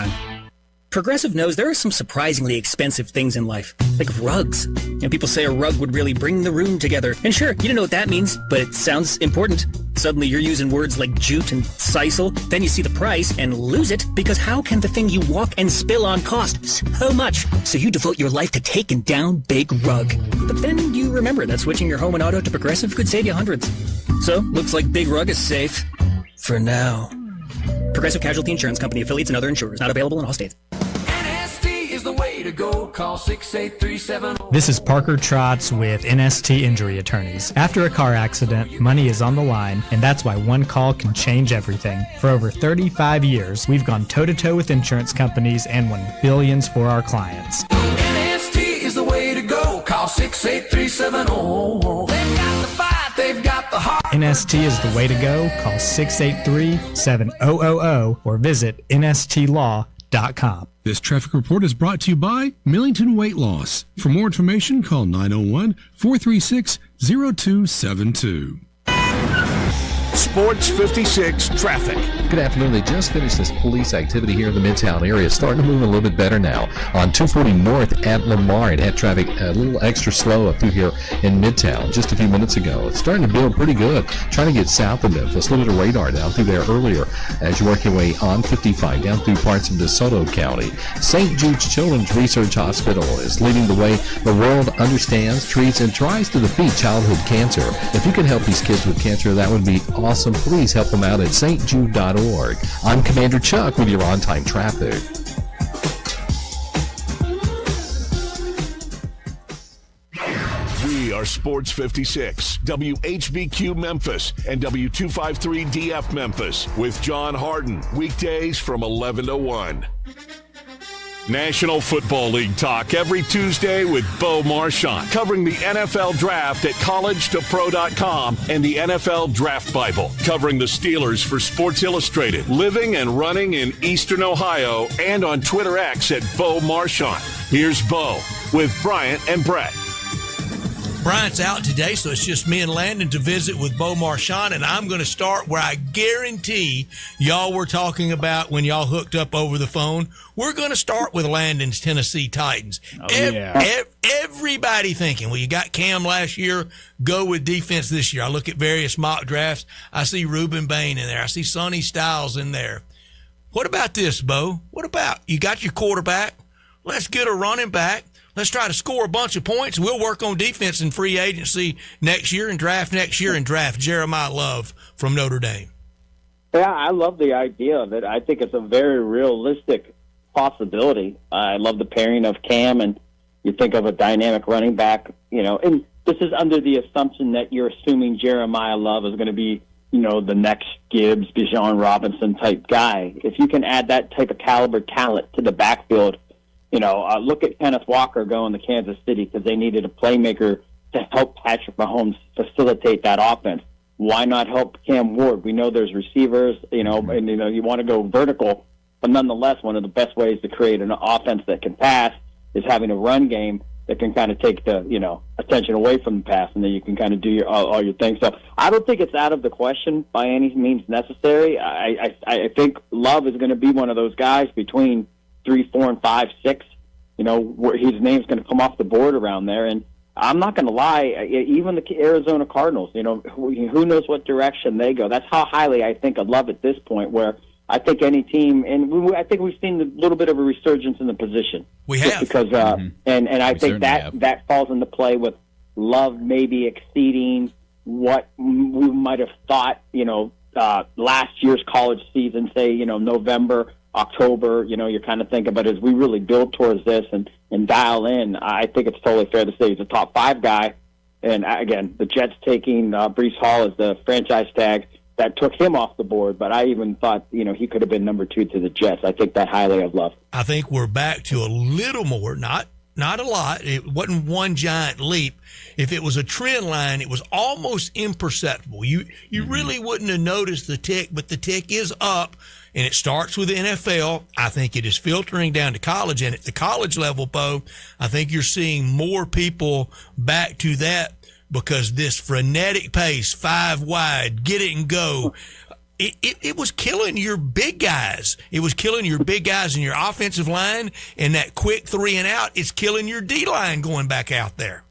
Progressive knows there are some surprisingly expensive things in life, like rugs. People say a rug would really bring the room together. And sure, you don't know what that means, but it sounds important. Suddenly you're using words like jute and sisal. Then you see the price and lose it, because how can the thing you walk and spill on cost so much? So you devote your life to taking down Big Rug. But then you remember that switching your home and auto to Progressive could save you hundreds. So, looks like Big Rug is safe. For now. Progressive Casualty Insurance Company, affiliates, and other insurers. Not available in all states. NST is the way to go. Call 68370. This is Parker Trotz with NST Injury Attorneys. After a car accident, money is on the line, and that's why one call can change everything. For over 35 years, we've gone toe-to-toe with insurance companies and won billions for our clients. NST is the way to go. Call 68370. They've got the fight, they've got the heart. NST is the way to go. Call 683-7000 or visit nstlaw.com. This traffic report is brought to you by Millington Weight Loss. For more information, call 901-436-0272. Sports 56 traffic. Good afternoon. They just finished this police activity here in the Midtown area. Starting to move a little bit better now. On 240 North at Lamar, it had traffic a little extra slow up through here in Midtown just a few minutes ago. It's starting to build pretty good. Trying to get south of Memphis. A little bit of radar down through there earlier as you work your way on 55 down through parts of DeSoto County. St. Jude's Children's Research Hospital is leading the way. The world understands, treats, and tries to defeat childhood cancer. If you can help these kids with cancer, that would be awesome. Please help them out at stjude.org. I'm Commander Chuck with your on-time traffic. We are Sports 56, WHBQ Memphis, and W253DF Memphis with John Harden. Weekdays from 11 to 1. National Football League talk every Tuesday with Beau Marchant, covering the NFL Draft at collegetopro.com and the NFL Draft Bible, covering the Steelers for Sports Illustrated, living and running in Eastern Ohio, and on Twitter X at Beau Marchant. Here's Beau with Bryant and Brett. Bryant's out today, so it's just me and Landon to visit with Bo Marchand, and I'm going to start where I guarantee y'all were talking about when y'all hooked up over the phone. We're going to start with Landon's Tennessee Titans. Everybody thinking, well, you got Cam last year, go with defense this year. I look at various mock drafts. I see Reuben Bain in there. I see Sonny Styles in there. What about this, Bo? What about you got your quarterback? Let's get a running back. Let's try to score a bunch of points. We'll work on defense and free agency next year and draft Jeremiah Love from Notre Dame. Yeah, I love the idea of it. I think it's a very realistic possibility. I love the pairing of Cam, and you think of a dynamic running back, and this is under the assumption that you're assuming Jeremiah Love is going to be, the next Gibbs, Bijan Robinson type guy. If you can add that type of caliber talent to the backfield, look at Kenneth Walker going to Kansas City because they needed a playmaker to help Patrick Mahomes facilitate that offense. Why not help Cam Ward? We know there's receivers, and you want to go vertical, but nonetheless, one of the best ways to create an offense that can pass is having a run game that can kind of take the, attention away from the pass, and then you can kind of do all your things. So I don't think it's out of the question by any means necessary. I think Love is going to be one of those guys between 3, 4, and 5, 6, where his name's going to come off the board around there. And I'm not going to lie, even the Arizona Cardinals, who knows what direction they go. That's how highly I think of Love at this point, where I think any team, and I think we've seen a little bit of a resurgence in the position. We have. Because, and I think that falls into play with Love maybe exceeding what we might have thought, last year's college season, say, November, October, you're kind of thinking about as we really build towards this and dial in, I think it's totally fair to say he's a top 5 guy. And again, the Jets taking Breece Hall as the franchise tag, that took him off the board, but I even thought, he could have been number 2 to the Jets. I think that highly of Love. I think we're back to a little more, not a lot. It wasn't one giant leap. If it was a trend line, it was almost imperceptible. You really wouldn't have noticed the tick, but the tick is up. And it starts with the NFL. I think it is filtering down to college. And at the college level, Bo, I think you're seeing more people back to that because this frenetic pace, 5 wide, get it and go, it was killing your big guys. It was killing your big guys in your offensive line. And that quick 3 and out, it's killing your D-line going back out there.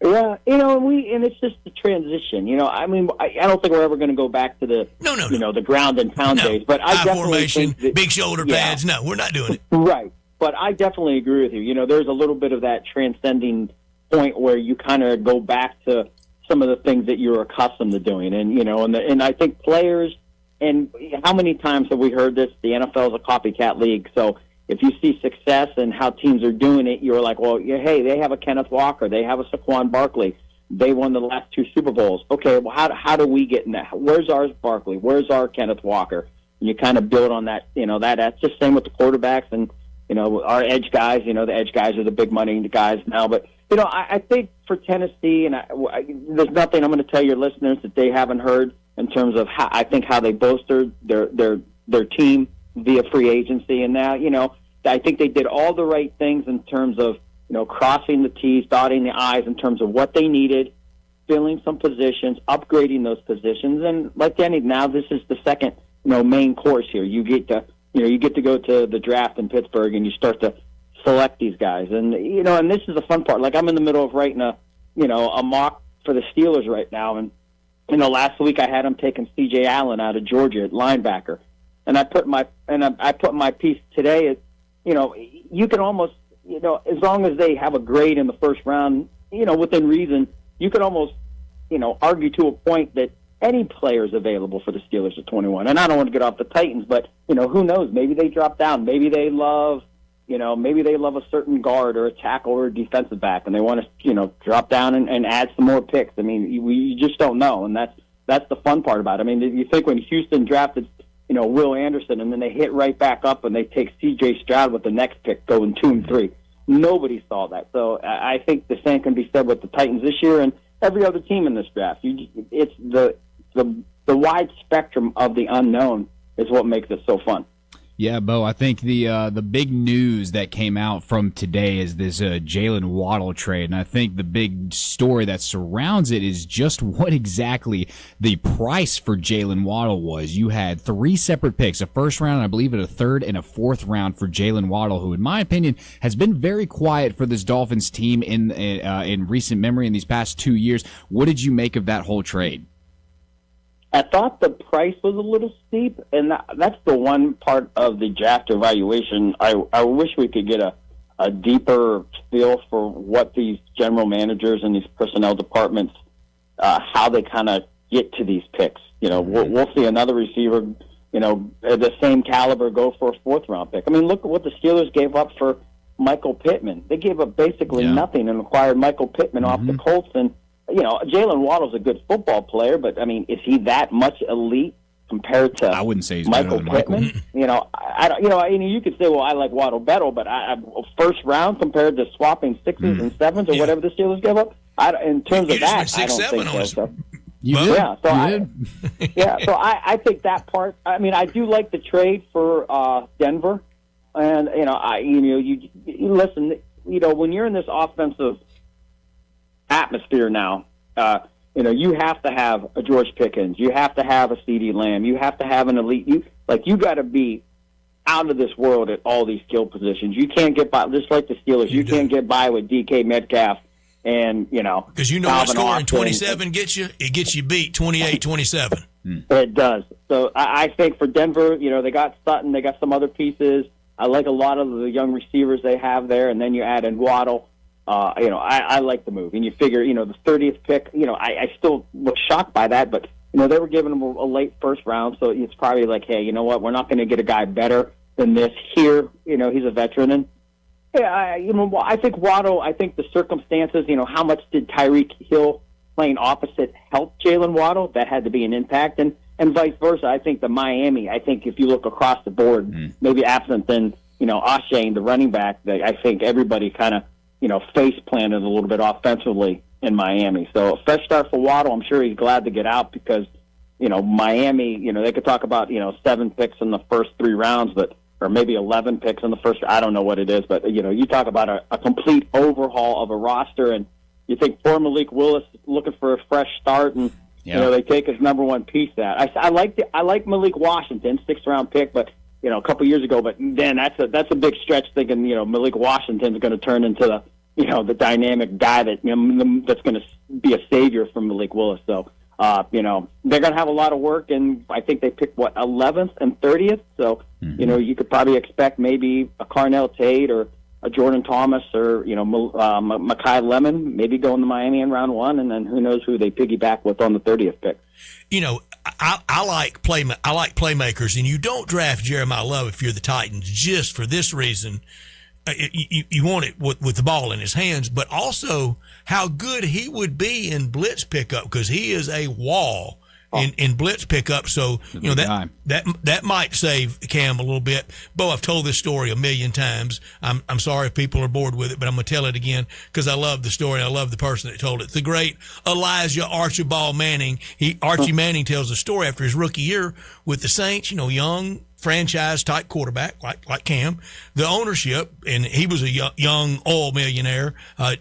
Yeah, and it's just the transition. I don't think we're ever going to go back to the the ground and pound days. But I definitely formation, think that, big shoulder pads. No, we're not doing it. Right, but I definitely agree with you. There's a little bit of that transcending point where you kind of go back to some of the things that you're accustomed to doing, and I think players. And how many times have we heard this? The NFL is a copycat league, so. If you see success and how teams are doing it, you're like, well, hey, they have a Kenneth Walker. They have a Saquon Barkley. They won the last 2 Super Bowls. Okay, well, how do we get in that? Where's our Barkley? Where's our Kenneth Walker? And you kind of build on that, that's just same with the quarterbacks and, our edge guys. The edge guys are the big money guys now. But, I think for Tennessee, and there's nothing I'm going to tell your listeners that they haven't heard in terms of how they bolstered their team via free agency. And now, I think they did all the right things in terms of, crossing the T's, dotting the I's in terms of what they needed, filling some positions, upgrading those positions. And like Danny, now this is the second, main course here. You get to go to the draft in Pittsburgh and you start to select these guys. And, and this is the fun part. Like I'm in the middle of writing a mock for the Steelers right now. And, last week I had them taking C.J. Allen out of Georgia at linebacker. And I put my piece today. You can almost, as long as they have a grade in the first round, within reason, you can almost, argue to a point that any player is available for the Steelers at 21. And I don't want to get off the Titans, but who knows? Maybe they drop down. Maybe they love, a certain guard or a tackle or a defensive back, and they want to, drop down and add some more picks. I mean, you just don't know, and that's the fun part about it. I mean, you think when Houston drafted Will Anderson, and then they hit right back up and they take C.J. Stroud with the next pick, going 2 and 3. Nobody saw that. So I think the same can be said with the Titans this year and every other team in this draft. It's the wide spectrum of the unknown is what makes it so fun. Yeah, Bo, I think the big news that came out from today is this Jalen Waddle trade, and I think the big story that surrounds it is just what exactly the price for Jalen Waddle was. You had 3 separate picks, a first round, I believe, a third and a fourth round for Jalen Waddle, who, in my opinion, has been very quiet for this Dolphins team in recent memory in these past 2 years. What did you make of that whole trade? I thought the price was a little steep, and that's the one part of the draft evaluation. I wish we could get a deeper feel for what these general managers and these personnel departments, how they kind of get to these picks. We'll see another receiver, at the same caliber go for a fourth-round pick. I mean, look at what the Steelers gave up for Michael Pittman. They gave up basically nothing and acquired Michael Pittman off the Colts, and Jalen Waddle's a good football player, but I mean, is he that much elite compared to? I wouldn't say he's Michael better than Pittman. I don't. You could say, well, I like Waddle better, but first round compared to swapping sixes and sevens or whatever the Steelers gave up. In terms of that, I don't think so. So I think that part. I mean, I do like the trade for Denver, and you listen. When you're in this offensive atmosphere now, you have to have a George Pickens, you have to have a CeeDee Lamb, you have to have an elite. You got to be out of this world at all these skill positions. You can't get by, just like the Steelers. You can't get by with DK Metcalf and because what scoring 27 gets you. It gets you beat 28-27. It does. So I think for Denver, they got Sutton, they got some other pieces. I like a lot of the young receivers they have there, and then you add in Waddle. I like the move, and you figure, the 30th pick. I still was shocked by that, but they were giving him a late first round, so it's probably like, hey, you know what, we're not going to get a guy better than this here. He's a veteran, and I think Waddle. I think the circumstances. How much did Tyreek Hill playing opposite help Jalen Waddle? That had to be an impact, and vice versa. I think the Miami. I think if you look across the board, maybe absent than Ashane, the running back, I think everybody kind of face planted a little bit offensively in Miami. So a fresh start for Waddle. I'm sure he's glad to get out because, Miami, they could talk about, 7 picks in the first 3 rounds, or maybe 11 picks in the first. I don't know what it is, but, you talk about a complete overhaul of a roster, and you think poor Malik Willis looking for a fresh start, and, they take his number one piece. I like Malik Washington, 6th round pick, but, a couple years ago, but then that's a big stretch thinking, Malik Washington's going to turn into the dynamic guy that that's going to be a savior for Malik Willis. So, they're going to have a lot of work, and I think they picked 11th and 30th. So, you could probably expect maybe a Carnell Tate or a Jordan Thomas or Mekhi Lemon maybe going to Miami in round 1, and then who knows who they piggyback with on the 30th pick. I like playmakers, and you don't draft Jeremiah Love if you're the Titans just for this reason. You want it with the ball in his hands, but also how good he would be in blitz pickup because he is a wall in blitz pickup. So that might save Cam a little bit. Bo, I've told this story a million times. I'm sorry if people are bored with it, but I'm gonna tell it again because I love the story. I love the person that told it. The great Elijah Archibald Manning. Archie Manning tells a story after his rookie year with the Saints. Young franchise type quarterback like Cam, the ownership, and he was a young oil millionaire.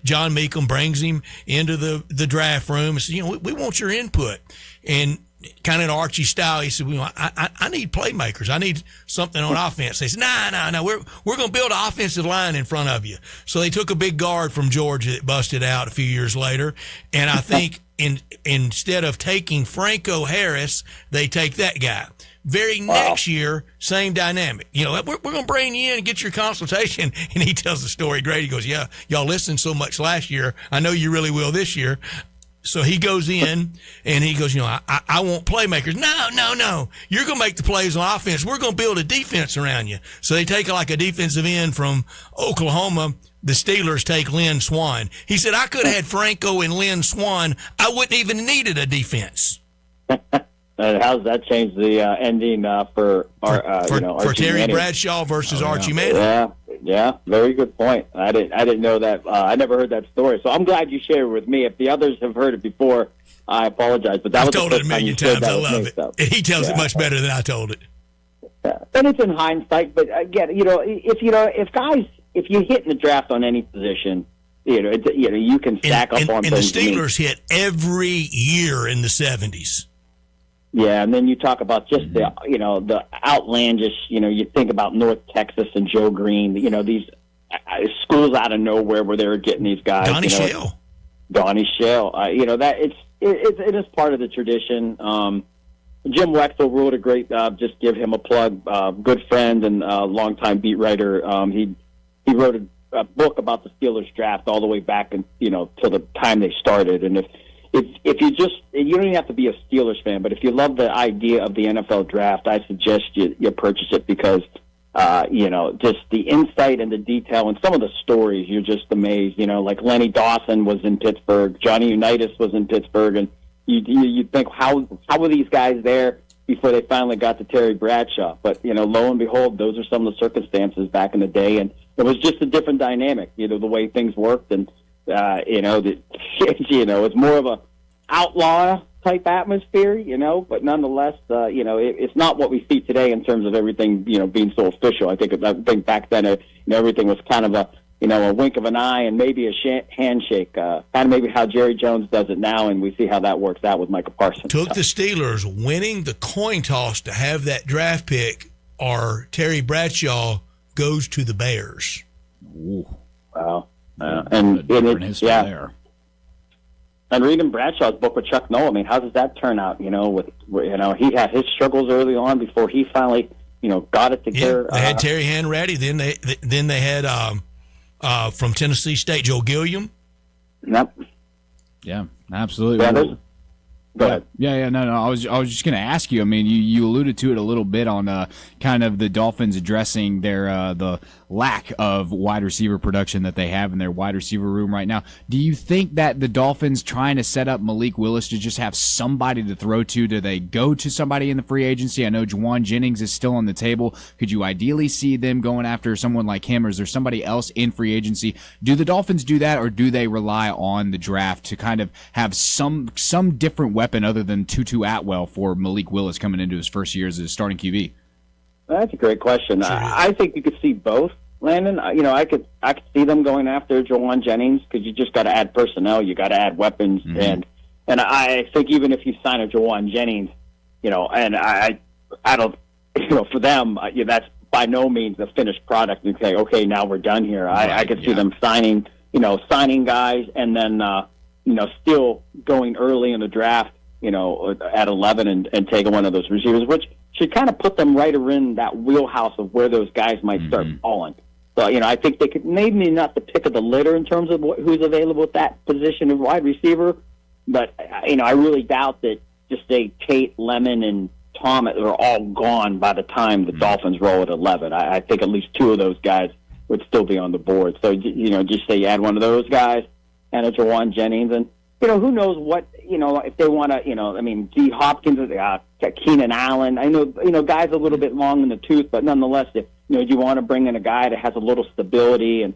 John Meekum brings him into the draft room and says, we want your input. And kind of in Archie style, he said, I need playmakers. I need something on offense. They said, no, we're going to build an offensive line in front of you. So they took a big guard from Georgia that busted out a few years later. And I think instead of taking Franco Harris, they take that guy. Next year, same dynamic. We're going to bring you in and get your consultation. And he tells the story great. He goes, yeah, y'all listened so much last year. I know you really will this year. So he goes in and he goes, I want playmakers. No. You're going to make the plays on offense. We're going to build a defense around you. So they take like a defensive end from Oklahoma. The Steelers take Lynn Swann. He said, I could have had Franco and Lynn Swann. I wouldn't even needed a defense. How does that change the ending for Terry Manning? Bradshaw versus Archie Manning? Yeah, very good point. I didn't know that. I never heard that story, so I'm glad you shared it with me. If the others have heard it before, I apologize. But I've told it a million times. I love it. He tells it much better than I told it. And it's in hindsight, but again, if you hit in the draft on any position, you can stack up on things. And the Steelers hit every year in the 70s. Yeah, and then you talk about just the outlandish. You think about North Texas and Joe Green. These schools out of nowhere where they were getting these guys. Donnie Shell. That it is part of the tradition. Jim Wexell wrote a great. Just give him a plug. Good friend and longtime beat writer. He wrote a book about the Steelers draft all the way back and till the time they started. And if you don't even have to be a Steelers fan, but if you love the idea of the NFL draft, I suggest you purchase it because just the insight and the detail and some of the stories, you're just amazed. Like Lenny Dawson was in Pittsburgh, Johnny Unitas was in Pittsburgh, and you think how were these guys there before they finally got to Terry Bradshaw? But lo and behold, those are some of the circumstances back in the day, and it was just a different dynamic. The way things worked, and it's more of a outlaw type atmosphere, but nonetheless, it's not what we see today in terms of everything, being so official. I think back then, everything was kind of a wink of an eye and maybe a handshake, kind of maybe how Jerry Jones does it now, and we see how that works out with Michael Parsons. Took the Steelers winning the coin toss to have that draft pick, or Terry Bradshaw goes to the Bears. Ooh. Wow. There. And reading Bradshaw's book with Chuck Noll, I mean, how does that turn out? He had his struggles early on before he finally, got it together. They had Terry Hanratty. Then they had from Tennessee State, Joe Gilliam. Yep. Yeah, absolutely. Yeah, go ahead. Yeah. No. I was just going to ask you. I mean, you alluded to it a little bit on kind of the Dolphins addressing their the lack of wide receiver production that they have in their wide receiver room right now. Do you think that the Dolphins trying to set up Malik Willis to just have somebody to throw to? Do they go to somebody in the free agency? I know Juwan Jennings is still on the table. Could you ideally see them going after someone like him, or is there somebody else in free agency? Do the Dolphins do that, or do they rely on the draft to kind of have some different weapon other than Tutu Atwell for Malik Willis coming into his first year as a starting QB? That's a great question. I think you could see both, Landon. I could see them going after Juwan Jennings because you just got to add personnel, you got to add weapons, and I think even if you sign a Juwan Jennings, and I don't, for them, that's by no means a finished product. You say, okay, now we're done here. I could see them signing guys, and then still going early in the draft, at 11 and taking one of those receivers, which should kind of put them right in that wheelhouse of where those guys might start falling. So, I think they could maybe not the pick of the litter in terms of who's available at that position of wide receiver, but, I really doubt that just say Tate, Lemon, and Thomas are all gone by the time the Dolphins roll at 11. I think at least two of those guys would still be on the board. So, just say you add one of those guys and a Juwan Jennings, and, who knows what, if they want to, D. Hopkins, Keenan Allen. I know, guys a little bit long in the tooth, but nonetheless, you want to bring in a guy that has a little stability. And,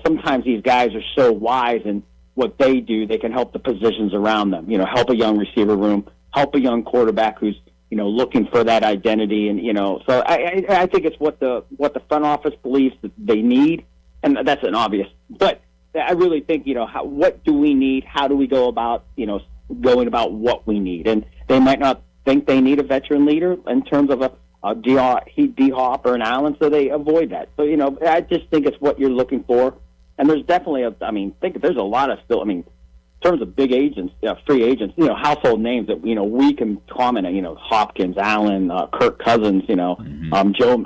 sometimes these guys are so wise in what they do, they can help the positions around them, help a young receiver room, help a young quarterback who's, looking for that identity. And, so I think it's what the front office believes that they need. And that's an obvious, but I really think, what do we need? How do we go about, going about what we need? And they might not think they need a veteran leader in terms of a D-Hop or an Allen, so they avoid that. So, I just think it's what you're looking for. And there's definitely there's a lot of still, in terms of big agents, free agents, household names that, we can comment on, Hopkins, Allen, Kirk Cousins, Joe,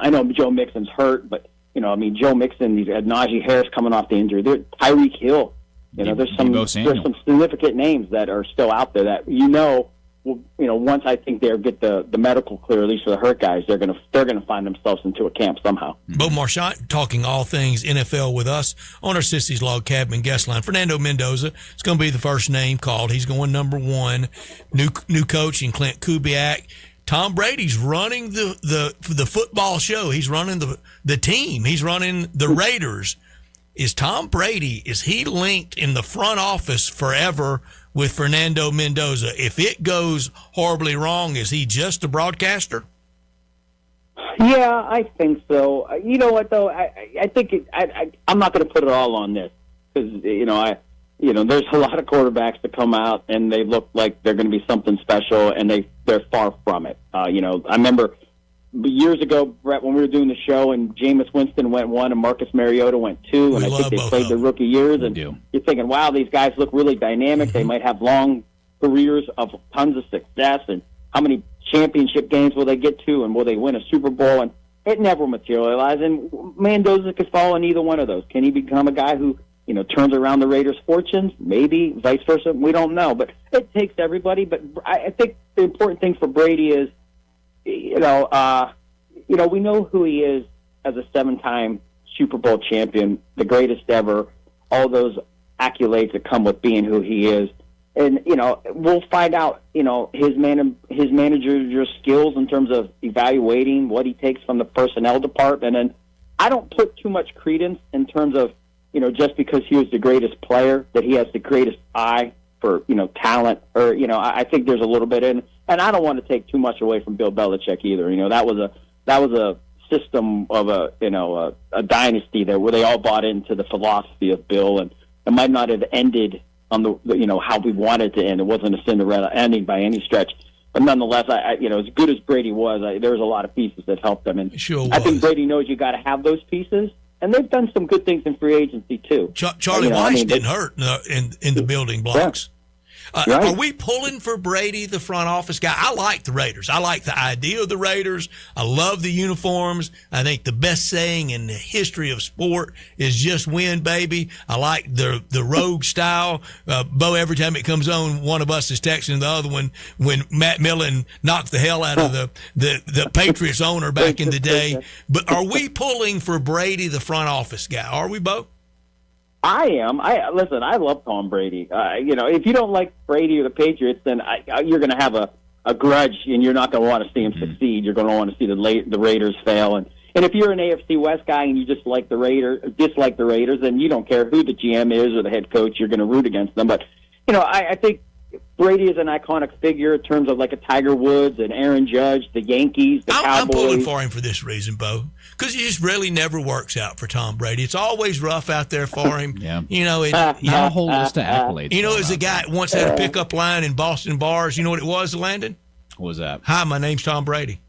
I know Joe Mixon's hurt, but, Joe Mixon, he's had Najee Harris coming off the injury. There's Tyreek Hill. There's some significant names that are still out there that once I think they get the medical clear, at least for the hurt guys, they're gonna find themselves into a camp somehow. Bo Marchant talking all things NFL with us on our Sissy's Log Cabin guest line. Fernando Mendoza is going to be the first name called. He's going number one. New coach in Clint Kubiak. Tom Brady's running the football show. He's running the team. He's running the Raiders. Is Tom Brady, is he linked in the front office forever with Fernando Mendoza? If it goes horribly wrong, is he just a broadcaster? Yeah, I think so. You know what, though? I think I'm not going to put it all on this because there's a lot of quarterbacks that come out and they look like they're going to be something special, and they're far from it. I remember years ago, Brett, when we were doing the show, and Jameis Winston went 1 and Marcus Mariota went 2, and I think they played their rookie years, and you're thinking, wow, these guys look really dynamic. Mm-hmm. They might have long careers of tons of success, and how many championship games will they get to, and will they win a Super Bowl? And it never materialized. And Mendoza could fall in either one of those. Can he become a guy who turns around the Raiders' fortunes? Maybe, vice versa. We don't know. But it takes everybody. But I think the important thing for Brady is, we know who he is as a 7-time Super Bowl champion, the greatest ever, all those accolades that come with being who he is. And, we'll find out, his manager skills in terms of evaluating what he takes from the personnel department. And I don't put too much credence in terms of, just because he was the greatest player, that he has the greatest eye for, talent. Or, I think there's a little bit in. And I don't want to take too much away from Bill Belichick either. That was a system of a dynasty there where they all bought into the philosophy of Bill, and it might not have ended on the how we wanted to end. It wasn't a Cinderella ending by any stretch, but nonetheless, I as good as Brady was, there was a lot of pieces that helped them, and I think Brady knows you got to have those pieces, and they've done some good things in free agency too. Charlie Weiss didn't hurt in the building blocks. Yeah. Right. Are we pulling for Brady, the front office guy? I like the Raiders. I like the idea of the Raiders. I love the uniforms. I think the best saying in the history of sport is just win, baby. I like the rogue style. Bo, every time it comes on, one of us is texting the other one when Matt Millen knocked the hell out of the Patriots owner back in the day. But are we pulling for Brady, the front office guy? Are we, Bo? I am. Listen, I love Tom Brady. If you don't like Brady or the Patriots, then you're going to have a grudge, and you're not going to want to see him succeed. You're going to want to see the Raiders fail. And if you're an AFC West guy and you just dislike the Raiders, then you don't care who the GM is or the head coach. You're going to root against them. But I think Brady is an iconic figure in terms of like a Tiger Woods and Aaron Judge, the Yankees, the Cowboys. I'm pulling for him for this reason, Bo, because it just really never works out for Tom Brady. It's always rough out there for him. Yeah. Not a whole list of accolades. As a guy once had a pickup line in Boston bars. You know what it was, Landon? What was that? Hi, my name's Tom Brady.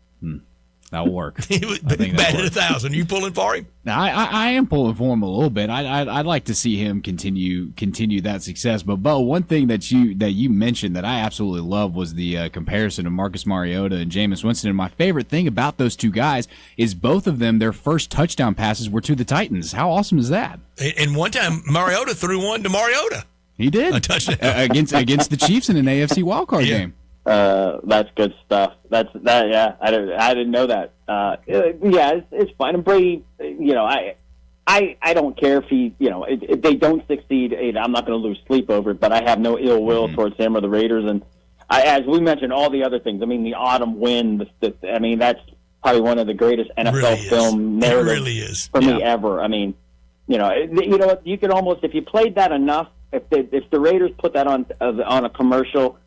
That'll work. He was batted 1,000. You pulling for him? I am pulling for him a little bit. I'd like to see him continue that success. But Bo, one thing that you mentioned that I absolutely love was the comparison of Marcus Mariota and Jameis Winston. And my favorite thing about those two guys is both of them, their first touchdown passes were to the Titans. How awesome is that? And one time Mariota threw one to Mariota. He did. A touchdown against the Chiefs in an AFC wildcard game. That's good stuff. Yeah, I didn't know that. It's fine. And Brady, I don't care if he, if they don't succeed, I'm not going to lose sleep over it. But I have no ill will towards him or the Raiders. And as we mentioned, all the other things. I mean, the autumn win. That's probably one of the greatest NFL film narratives for me ever. I mean, you could almost, if you played that enough, if the Raiders put that on a commercial,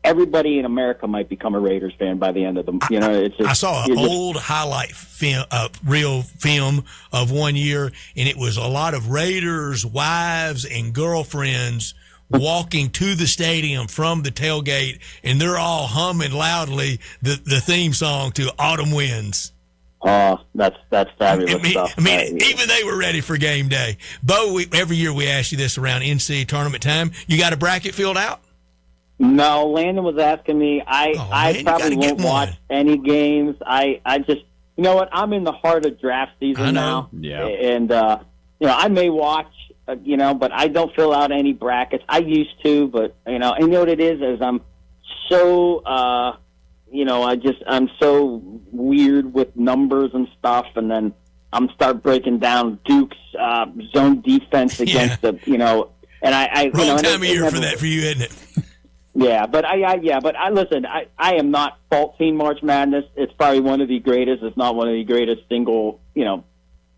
everybody in America might become a Raiders fan by the end of them. It's just, I saw an old highlight film, real film of one year, and it was a lot of Raiders' wives and girlfriends walking to the stadium from the tailgate, and they're all humming loudly the theme song to Autumn Winds. Oh, that's fabulous stuff. I mean, even they were ready for game day. Bo, every year we ask you this around NCAA tournament time. You got a bracket filled out? No, Landon was asking me. I probably won't watch any games. I just, you know what? I'm in the heart of draft season now. Yeah. And, I may watch, but I don't fill out any brackets. I used to, but, and you know what it is I'm so, I'm so weird with numbers and stuff, and then I'm start breaking down Duke's zone defense against the, and I wrong time of year for that for you, isn't it? Yeah, but listen, I am not faulting March Madness. It's probably one of the greatest, if not one of the greatest single,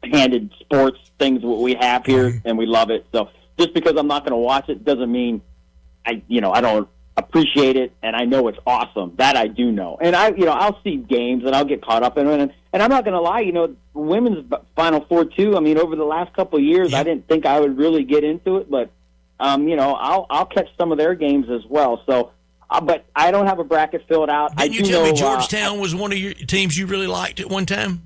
handed sports things we have here, and we love it. So just because I'm not going to watch it doesn't mean I don't appreciate it, and I know it's awesome. That I do know. And I'll see games, and I'll get caught up in it. And I'm not going to lie, women's Final Four, too. I mean, over the last couple of years, I didn't think I would really get into it, but, I'll catch some of their games as well. So, but I don't have a bracket filled out. Didn't you tell me Georgetown was one of your teams you really liked at one time?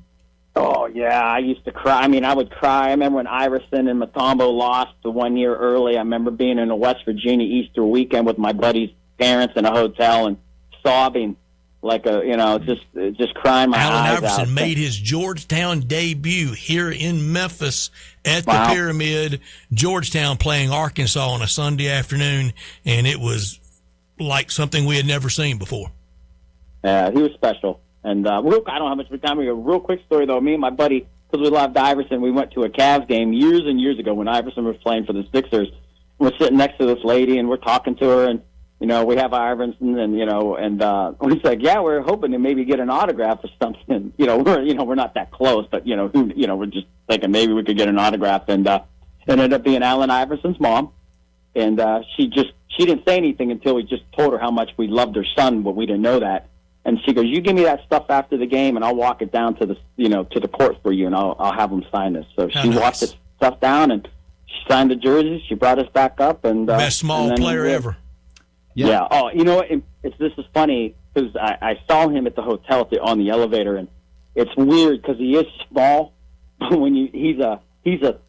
Oh, yeah, I used to cry. I mean, I would cry. I remember when Iverson and Mutombo lost the 1 year early. I remember being in a West Virginia Easter weekend with my buddy's parents in a hotel and sobbing like just crying my eyes out. Allen Iverson made his Georgetown debut here in Memphis at the Pyramid. Georgetown playing Arkansas on a Sunday afternoon, and it was like something we had never seen before. Yeah, he was special. And I don't have much time. A real quick story, though. Me and my buddy, because we loved Iverson, we went to a Cavs game years and years ago when Iverson was playing for the Sixers. We're sitting next to this lady, and we're talking to her, and, we have Iverson, and, we're like, yeah, we're hoping to maybe get an autograph or something. We're not that close, but, we're just thinking maybe we could get an autograph. And it ended up being Allen Iverson's mom. And she didn't say anything until we just told her how much we loved her son, but we didn't know that. And she goes, "You give me that stuff after the game, and I'll walk it down to the court for you, and I'll have them sign this." So she walked the stuff down, and she signed the jerseys. She brought us back up, and best small player ever. Yeah. Oh, this is funny because I saw him at the hotel on the elevator, and it's weird because he is small, but he's a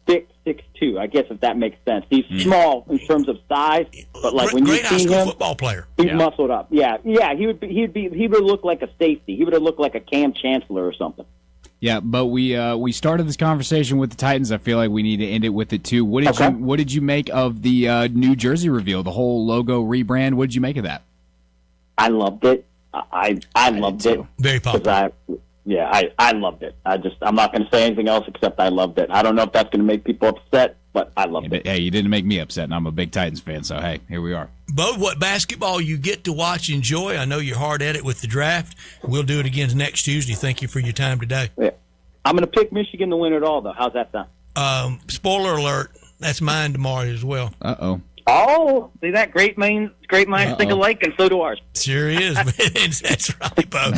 thick 6'2", I guess, if that makes sense. He's small in terms of size, but when you see him, football player, he's muscled up. Yeah. He would look like a safety. He would have looked like a Cam Chancellor or something. Yeah, but we started this conversation with the Titans. I feel like we need to end it with it too. What did you make of the New Jersey reveal, the whole logo rebrand? What did you make of that? I loved it. I loved it. Very popular. I loved it. I'm not going to say anything else except I loved it. I don't know if that's going to make people upset, but I loved it. Hey, you didn't make me upset, and I'm a big Titans fan, so hey, here we are. Bo, what basketball you get to watch and enjoy. I know you're hard at it with the draft. We'll do it again next Tuesday. Thank you for your time today. Yeah. I'm going to pick Michigan to win it all, though. How's that sound? Spoiler alert, that's mine tomorrow as well. Uh-oh. Oh, see that? Great minds think alike, and so do ours. Sure is. That's right, Bo.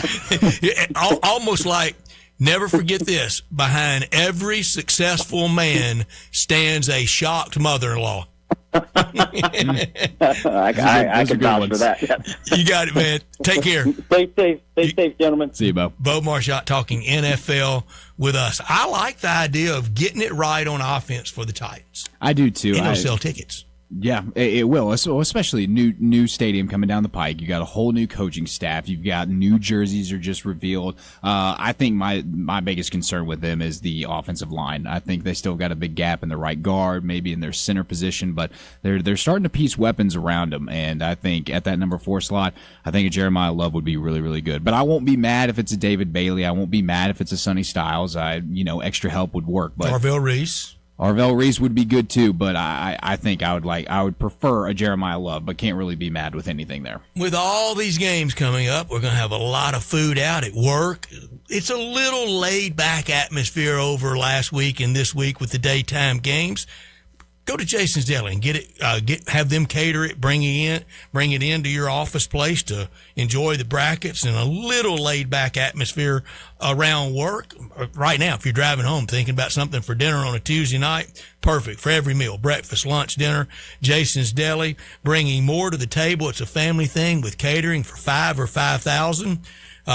Almost like, never forget this, behind every successful man stands a shocked mother-in-law. I can vouch for that. Yeah. You got it, man. Take care. Stay safe, gentlemen. See you, Bo. Bo Marchott talking NFL with us. I like the idea of getting it right on offense for the Titans. I do, too. It'll sell tickets. Yeah, it will. So especially new stadium coming down the pike. You got a whole new coaching staff. You've got new jerseys are just revealed. I think my biggest concern with them is the offensive line. I think they still got a big gap in the right guard, maybe in their center position, but they're starting to piece weapons around them. And I think at that number 4 slot, I think a Jeremiah Love would be really, really good. But I won't be mad if it's a David Bailey. I won't be mad if it's a Sonny Styles. Extra help would work. But Arvell Reese would be good too, but I think I would prefer a Jeremiah Love, but can't really be mad with anything there. With all these games coming up, we're going to have a lot of food out at work. It's a little laid back atmosphere over last week and this week with the daytime games. Go to Jason's Deli and get it. Have them cater it, bring it into your office place to enjoy the brackets and a little laid back atmosphere around work. Right now, if you're driving home thinking about something for dinner on a Tuesday night, perfect for every meal: breakfast, lunch, dinner. Jason's Deli, bringing more to the table. It's a family thing with catering for 5 or 5,000.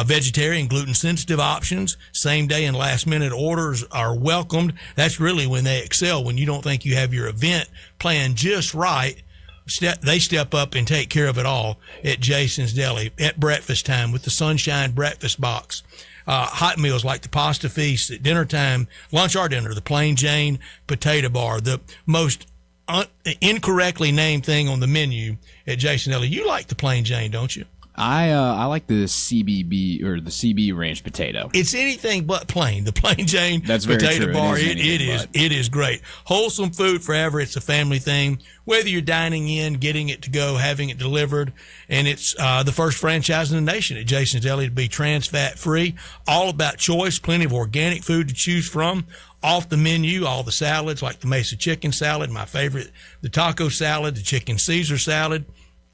Vegetarian, gluten-sensitive options, same-day and last-minute orders are welcomed. That's really when they excel. When you don't think you have your event planned just right, they step up and take care of it all at Jason's Deli at breakfast time with the Sunshine Breakfast Box. Hot meals like the Pasta Feast at dinner time, lunch or dinner, the Plain Jane Potato Bar, the most incorrectly named thing on the menu at Jason's Deli. You like the Plain Jane, don't you? I like the CBB or the CB ranch potato. It's anything but plain. The Plain Jane Potato Bar. It is great. Wholesome food forever. It's a family thing. Whether you're dining in, getting it to go, having it delivered, and it's the first franchise in the nation at Jason's Deli to be trans fat free. All about choice. Plenty of organic food to choose from. Off the menu, all the salads like the Mesa chicken salad, my favorite, the taco salad, the chicken Caesar salad.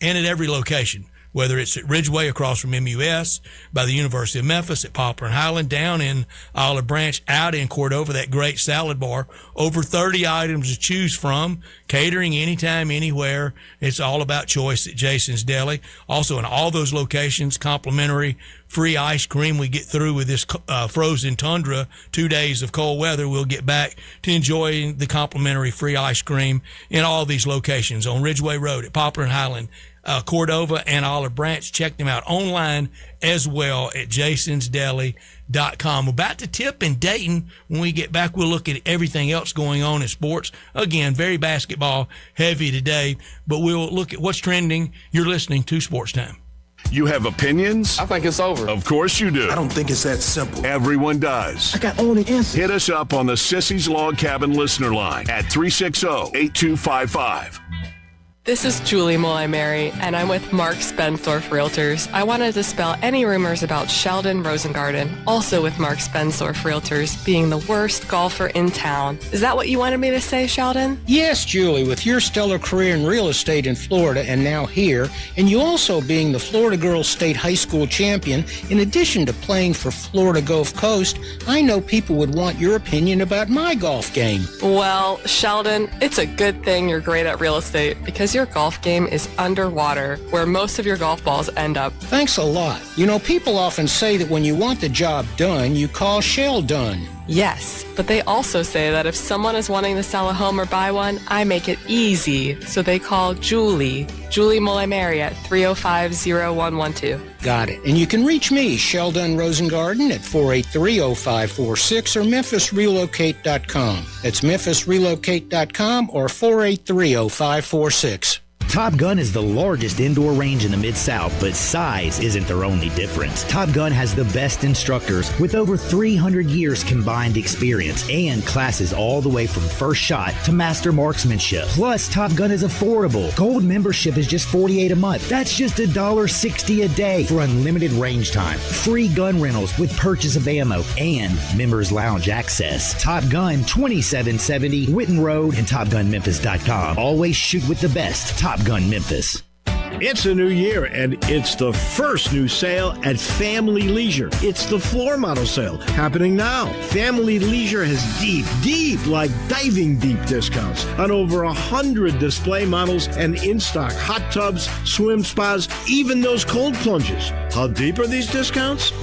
and at every location, whether it's at Ridgeway across from MUS, by the University of Memphis, at Poplar and Highland, down in Olive Branch, out in Cordova, that great salad bar. Over 30 items to choose from, catering anytime, anywhere. It's all about choice at Jason's Deli. Also in all those locations, complimentary free ice cream. We get through with this frozen tundra, 2 days of cold weather. We'll get back to enjoying the complimentary free ice cream in all these locations on Ridgeway Road, at Poplar and Highland, Cordova and Olive Branch. Check them out online as well at jasonsdeli.com. About to tip in Dayton. When we get back, we'll look at everything else going on in sports. Again, very basketball heavy today, but we'll look at what's trending. You're listening to Sports Time. You have opinions? I think it's over. Of course you do. I don't think it's that simple. Everyone does. I got all the answers. Hit us up on the Sissy's Log Cabin listener line at 360-8255. This is Julie Molay-Mary, and I'm with Mark Spensdorf Realtors. I wanted to dispel any rumors about Sheldon Rosengarten, also with Mark Spensdorf Realtors, being the worst golfer in town. Is that what you wanted me to say, Sheldon? Yes, Julie, with your stellar career in real estate in Florida and now here, and you also being the Florida Girls State High School champion, in addition to playing for Florida Gulf Coast, I know people would want your opinion about my golf game. Well, Sheldon, it's a good thing you're great at real estate, because your golf game is underwater, where most of your golf balls end up. Thanks a lot. You know, people often say that when you want the job done, you call Sheldon. Yes, but they also say that if someone is wanting to sell a home or buy one, I make it easy, so they call Julie Molay-Mary at 305-0112. Got it. And you can reach me, Sheldon Rosengarten, at 483-0546 or memphisrelocate.com. That's memphisrelocate.com or 483-0546. Top Gun is the largest indoor range in the Mid-South, but size isn't their only difference. Top Gun has the best instructors with over 300 years combined experience and classes all the way from first shot to master marksmanship. Plus, Top Gun is affordable. Gold membership is just $48 a month. That's just $1.60 a day for unlimited range time, free gun rentals with purchase of ammo, and members lounge access. Top Gun, 2770 Witten Road and TopGunMemphis.com. Always shoot with the best. Top Gun Memphis. It's a new year, and it's the first new sale at Family Leisure. It's the floor model sale happening now. Family Leisure has deep, like diving deep discounts on over 100 display models and in-stock hot tubs, swim spas, even those cold plunges. How deep are these discounts?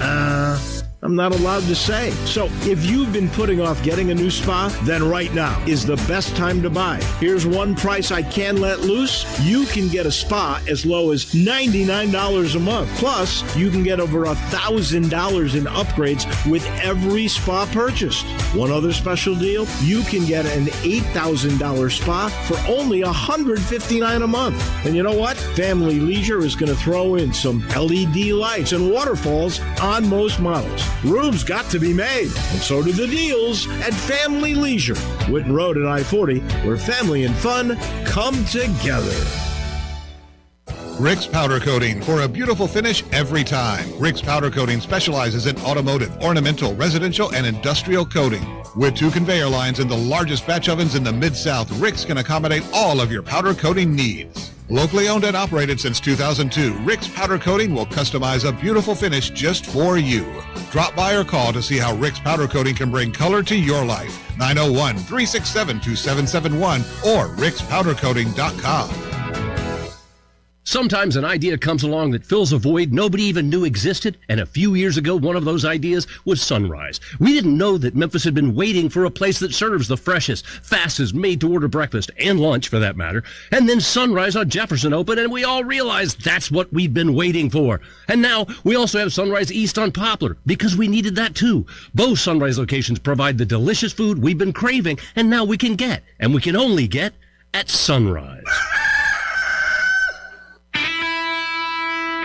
I'm not allowed to say. So if you've been putting off getting a new spa, then right now is the best time to buy. Here's one price I can let loose. You can get a spa as low as $99 a month. Plus, you can get over $1,000 in upgrades with every spa purchased. One other special deal, you can get an $8,000 spa for only $159 a month. And you know what? Family Leisure is going to throw in some LED lights and waterfalls on most models. Room's got to be made, and so do the deals at Family Leisure, Witten Road and I-40, where family and fun come together. Rick's Powder Coating, for a beautiful finish every time. Rick's Powder Coating specializes in automotive, ornamental, residential, and industrial coating. With 2 conveyor lines and the largest batch ovens in the Mid-South, Rick's can accommodate all of your powder coating needs. Locally owned and operated since 2002, Rick's Powder Coating will customize a beautiful finish just for you. Drop by or call to see how Rick's Powder Coating can bring color to your life. 901-367-2771 or rickspowdercoating.com. Sometimes an idea comes along that fills a void nobody even knew existed, and a few years ago, one of those ideas was Sunrise. We didn't know that Memphis had been waiting for a place that serves the freshest, fastest, made-to-order breakfast, and lunch, for that matter. And then Sunrise on Jefferson opened, and we all realized that's what we've been waiting for. And now, we also have Sunrise East on Poplar, because we needed that too. Both Sunrise locations provide the delicious food we've been craving, and now we can get, and we can only get, at Sunrise.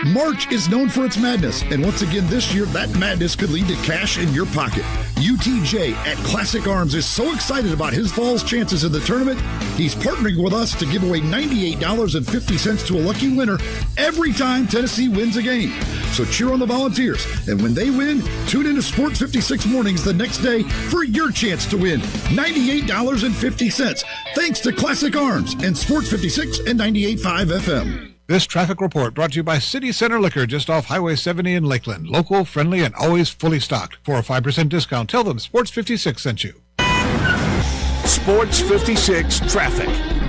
March is known for its madness, and once again this year, that madness could lead to cash in your pocket. UTJ at Classic Arms is so excited about his fall's chances in the tournament, he's partnering with us to give away $98.50 to a lucky winner every time Tennessee wins a game. So cheer on the Volunteers, and when they win, tune into Sports 56 mornings the next day for your chance to win $98.50. Thanks to Classic Arms and Sports 56 and 98.5 FM. This traffic report brought to you by City Center Liquor just off Highway 70 in Lakeland. Local, friendly, and always fully stocked. For a 5% discount, tell them Sports56 sent you. Sports 56 traffic.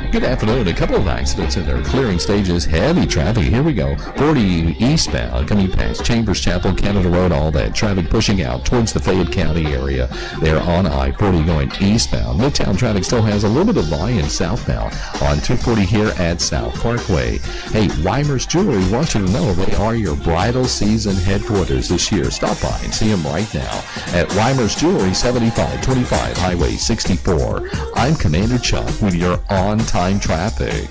Good afternoon. A couple of accidents in their clearing stages. Heavy traffic. Here we go. 40 eastbound coming past Chambers Chapel, Canada Road. All that traffic pushing out towards the Fayette County area. They're on I-40 going eastbound. Midtown traffic still has a little bit of volume southbound on 240 here at South Parkway. Hey, Weimer's Jewelry wants you to know they are your bridal season headquarters this year. Stop by and see them right now at Weimer's Jewelry, 7525 Highway 64. I'm Commander Chuck with your on-time traffic.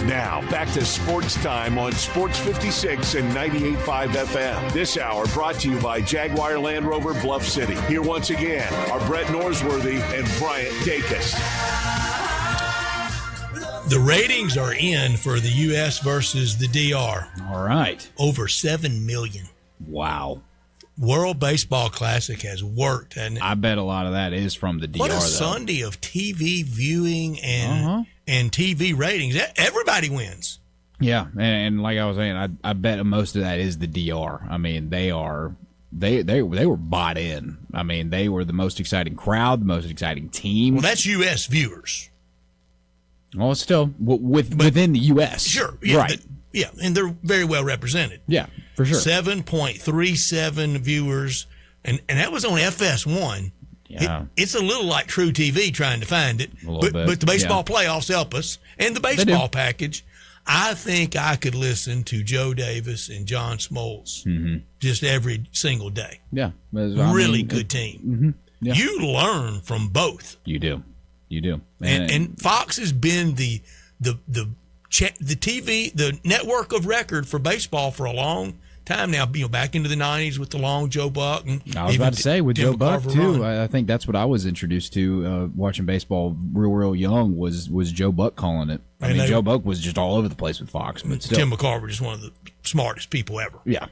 Now, back to sports time on Sports 56 and 98.5 FM. This hour brought to you by Jaguar Land Rover Bluff City. Here once again are Brett Norsworthy and Bryant Dacus. The ratings are in for the U.S. versus the DR. All right. Over 7 million. Wow. World Baseball Classic has worked. And I bet a lot of that is from the DR, what a though. Sunday of TV viewing and TV ratings. Everybody wins. Yeah, and like I was saying, I bet most of that is the DR. I mean, they were bought in. I mean, they were the most exciting crowd, the most exciting team. Well, that's U.S. viewers. Well, still within the U.S. Sure. Yeah, right. And they're very well represented. Yeah, for sure. 7.37 viewers, and that was on FS1. Yeah. It's a little like True TV trying to find it. But the baseball playoffs help us, and the baseball package. I think I could listen to Joe Davis and John Smoltz just every single day. Yeah. Really good team. Mm-hmm. Yeah. You learn from both. You do. And Fox has been the TV, the network of record for baseball for a long time now. Back into the 90s with the long Joe Buck. And I was about to say with Joe Buck too. Run. I think that's what I was introduced to watching baseball real young was Joe Buck calling it. I mean, Joe Buck was just all over the place with Fox, but still. Tim McCarver is one of the smartest people ever. Yeah.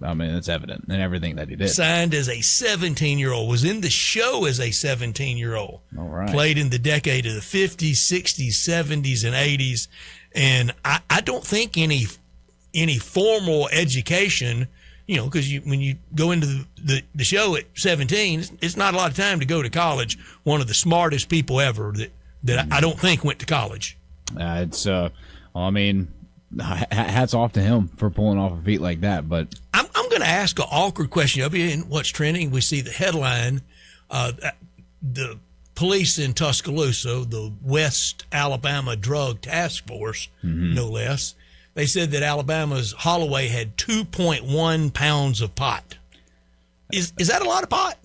I mean, it's evident in everything that he did. Signed as a 17-year-old, was in the show as a 17-year-old. All right. Played in the decade of the 50s, 60s, 70s, and 80s. And I don't think any formal education, because when you go into the show at 17, it's not a lot of time to go to college. One of the smartest people ever that I don't think went to college. Hats off to him for pulling off a feat like that. But I'm going to ask an awkward question of you. In what's trending, we see the headline, the police in Tuscaloosa, the West Alabama Drug Task Force, no less, they said that Alabama's Holloway had 2.1 pounds of pot. Is that a lot of pot?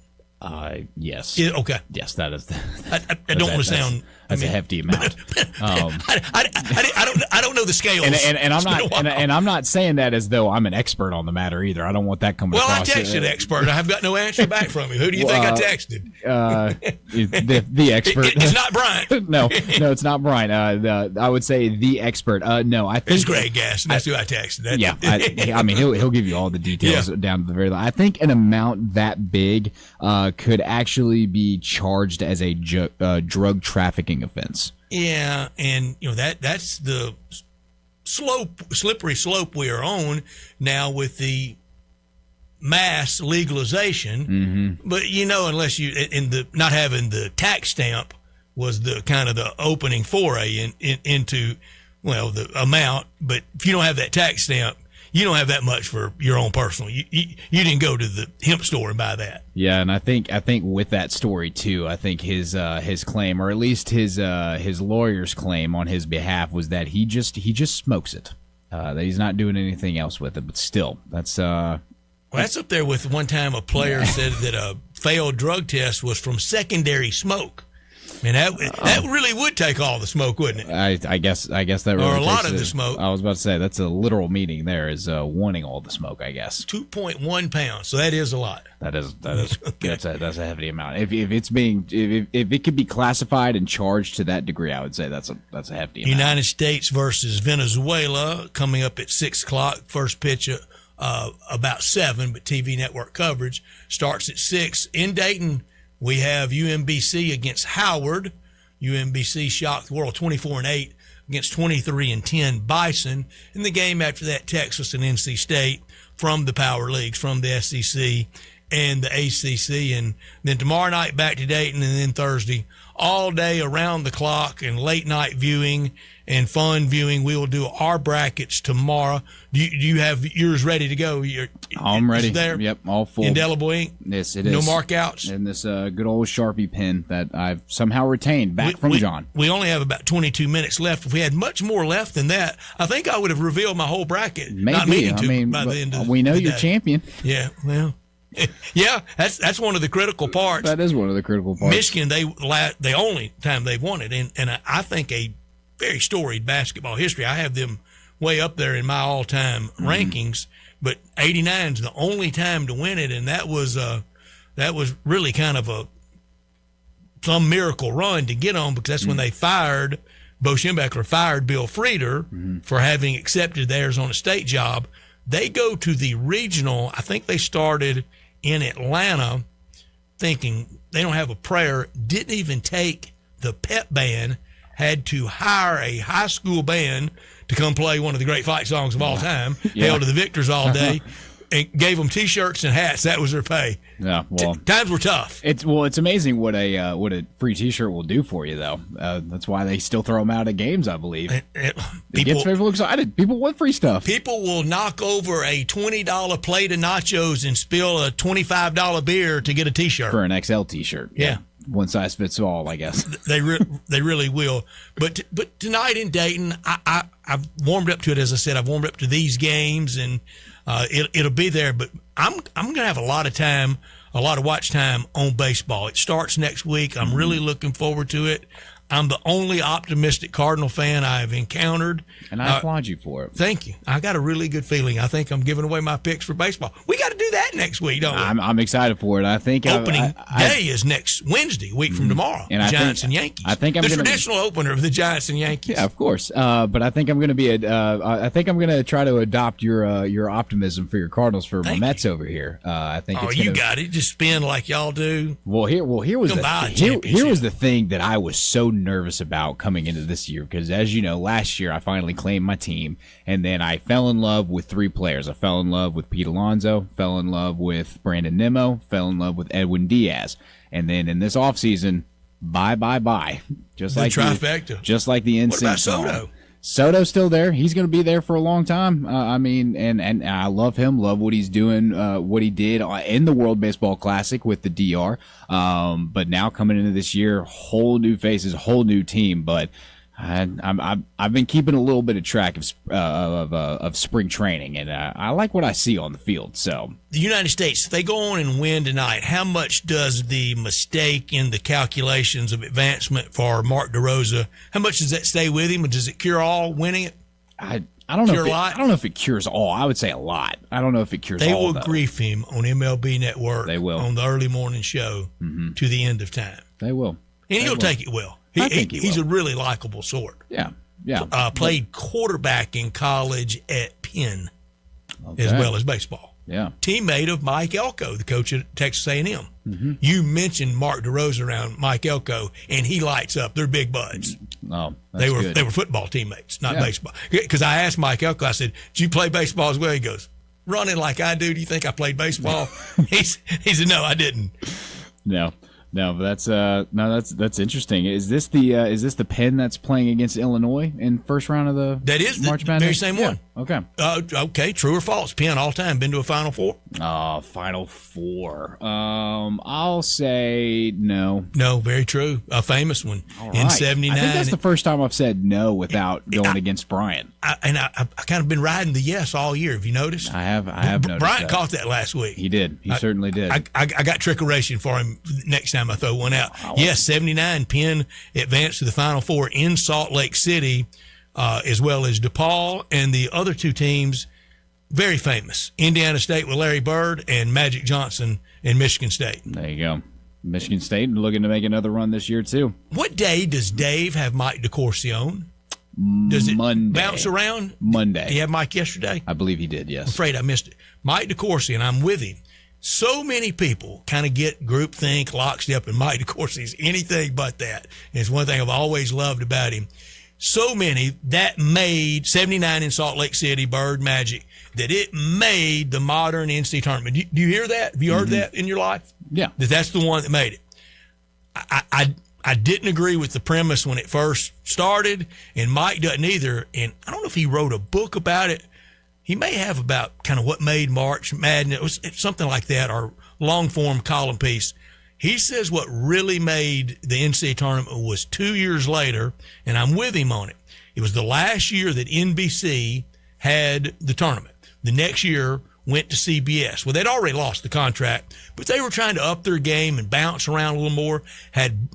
Yes. Okay. Yes, that is. I don't want to sound. That's a hefty amount. I don't know the scales. And I'm not saying that as though I'm an expert on the matter either. I don't want that coming across. Well, I texted expert. I've got no answer back from you. Who do you think I texted? The expert. It's not Brian. No, it's not Brian. I would say the expert. No, I think it's Greg Gass. That's who I texted. I mean, he'll give you all the details down to the very last. I think an amount that big could actually be charged as a drug trafficking offense. Yeah, and that's the slippery slope we are on now with the mass legalization. But unless you not having the tax stamp was the kind of the opening foray into the amount. But if you don't have that tax stamp, you don't have that much for your own personal. You didn't go to the hemp store and buy that. Yeah, and I think with that story too, I think his claim, or at least his lawyer's claim on his behalf, was that he just smokes it. That he's not doing anything else with it. But still, that's that's up there with one time a player said that a failed drug test was from secondary smoke. I mean, that really would take all the smoke, wouldn't it? I guess that really or a lot of the smoke. I was about to say that's a literal meaning. There is wanting all the smoke. I guess 2.1 pounds. So that is a lot. That is that's a hefty amount. If it could be classified and charged to that degree, I would say that's a hefty amount. United States versus Venezuela coming up at 6:00. First pitch about 7, but TV network coverage starts at 6 in Dayton. we have UMBC against Howard. UMBC shocked the world 24-8 against 23-10 Bison. In the game after that, Texas and NC State from the Power Leagues, from the SEC and the ACC. And then tomorrow night back to Dayton, and then Thursday, all day around the clock and late night viewing and fun viewing. We will do our brackets tomorrow. Do you have yours ready to go? I'm ready. There? Yep, all full. Indelible ink? Yes, it no is. No markouts? And this good old Sharpie pen that I've somehow retained back from John. We only have about 22 minutes left. If we had much more left than that, I think I would have revealed my whole bracket. Maybe. Not meaning to, I mean, by the end of we know the you're day. champion. Yeah, well. Yeah, that's one of the critical parts. That is one of the critical parts. Michigan, the only time they've won it, and I think a very storied basketball history. I have them way up there in my all-time rankings, but 89 is the only time to win it, and that was really kind of some miracle run to get on, because that's when they fired Bo Schembechler, fired Bill Frieder for having accepted the Arizona State job. They go to the regional. I think they started in Atlanta, thinking they don't have a prayer, didn't even take the pep band, had to hire a high school band to come play one of the great fight songs of all time, Hail to the Victors all day, and gave them T-shirts and hats. That was their pay. Yeah, well, times were tough. It's amazing what a free T-shirt will do for you, though. That's why they still throw them out at games, I believe. It gets people excited. People want free stuff. People will knock over a $20 plate of nachos and spill a $25 beer to get a T-shirt for an XL T-shirt. Yeah. One size fits all, I guess. They really will. But tonight in Dayton, I've warmed up to it. As I said, I've warmed up to these games, and it'll be there. But I'm going to have a lot of watch time on baseball. It starts next week. I'm really looking forward to it. I'm the only optimistic Cardinal fan I've encountered. And I applaud you for it. Thank you. I got a really good feeling. I think I'm giving away my picks for baseball. We got to do that next week, don't we? I'm excited for it. I think opening day is next Wednesday, a week from tomorrow. And Giants and Yankees. I think I'm the traditional opener of the Giants and Yankees. Yeah, of course. But I think I'm going to be I think I'm going to try to adopt your optimism for your Cardinals for my Mets over here. I think. You got it. Just spin like y'all do. Here was the thing that I was so nervous about coming into this year, because as you know, last year I finally claimed my team, and then I fell in love with three players. I fell in love with Pete Alonso, fell in love with Brandon Nimmo, fell in love with Edwin Diaz, and then in this offseason, bye. Just the like trifecta. Just like the NSYNC What about song. Soto? Soto's still there. He's going to be there for a long time. And I love him. Love what he's doing. What he did in the World Baseball Classic with the DR. But now coming into this year, whole new faces, whole new team. But I've been keeping a little bit of track of spring training, and I like what I see on the field. So the United States, if they go on and win tonight, how much does the mistake in the calculations of advancement for Mark DeRosa, how much does that stay with him? Does it cure all winning it? I don't know. I don't know if it cures all. I would say a lot. I don't know if it cures all. They will grief him on MLB Network. They will on the early morning show to the end of time. They will, and he'll take it well. He's a really likable sort. Yeah. Played quarterback in college at Penn, as well as baseball. Yeah. Teammate of Mike Elko, the coach at Texas A&M. You mentioned Mark DeRosa around Mike Elko, and he lights up. They're big buds. Oh, they were football teammates, not baseball. Because I asked Mike Elko, I said, "Did you play baseball as well?" He goes, "Running like I do. Do you think I played baseball?" he said, "No, I didn't." No, but that's interesting. Is this the Penn that's playing against Illinois in first round of the March Madness? Very same one. Okay. Okay. True or false? Penn all time been to a Final Four? Final Four. I'll say no. No, very true. A famous one in '79. I think that's the first time I've said no without going against Brian. I've kind of been riding the yes all year. Have you noticed? I have noticed. Brian caught that last week. He did. He certainly did. I got trickeration for him next time I throw one out. Yes, '79 Penn advanced to the Final Four in Salt Lake City, as well as DePaul and the other two teams, very famous. Indiana State with Larry Bird and Magic Johnson in Michigan State. There you go. Michigan State looking to make another run this year too. What day does Dave have Mike DeCourcy on? Does it bounce around? Monday. Did he have Mike yesterday? I believe he did, yes. I'm afraid I missed it. Mike DeCourcy, and I'm with him. So many people kind of get groupthink, lockstep, and Mike, of course, he's anything but that. And it's one thing I've always loved about him. So many that made 79 in Salt Lake City, Bird Magic, that it made the modern NCAA tournament. Do you hear that? Have you heard that in your life? Yeah. That's the one that made it. I didn't agree with the premise when it first started, and Mike doesn't either. And I don't know if he wrote a book about it. He may have about kind of what made March Madness. It's something like that, or long-form column piece. He says what really made the NCAA tournament was 2 years later, and I'm with him on it. It was the last year that NBC had the tournament. The next year went to CBS. Well, they'd already lost the contract, but they were trying to up their game and bounce around a little more. Had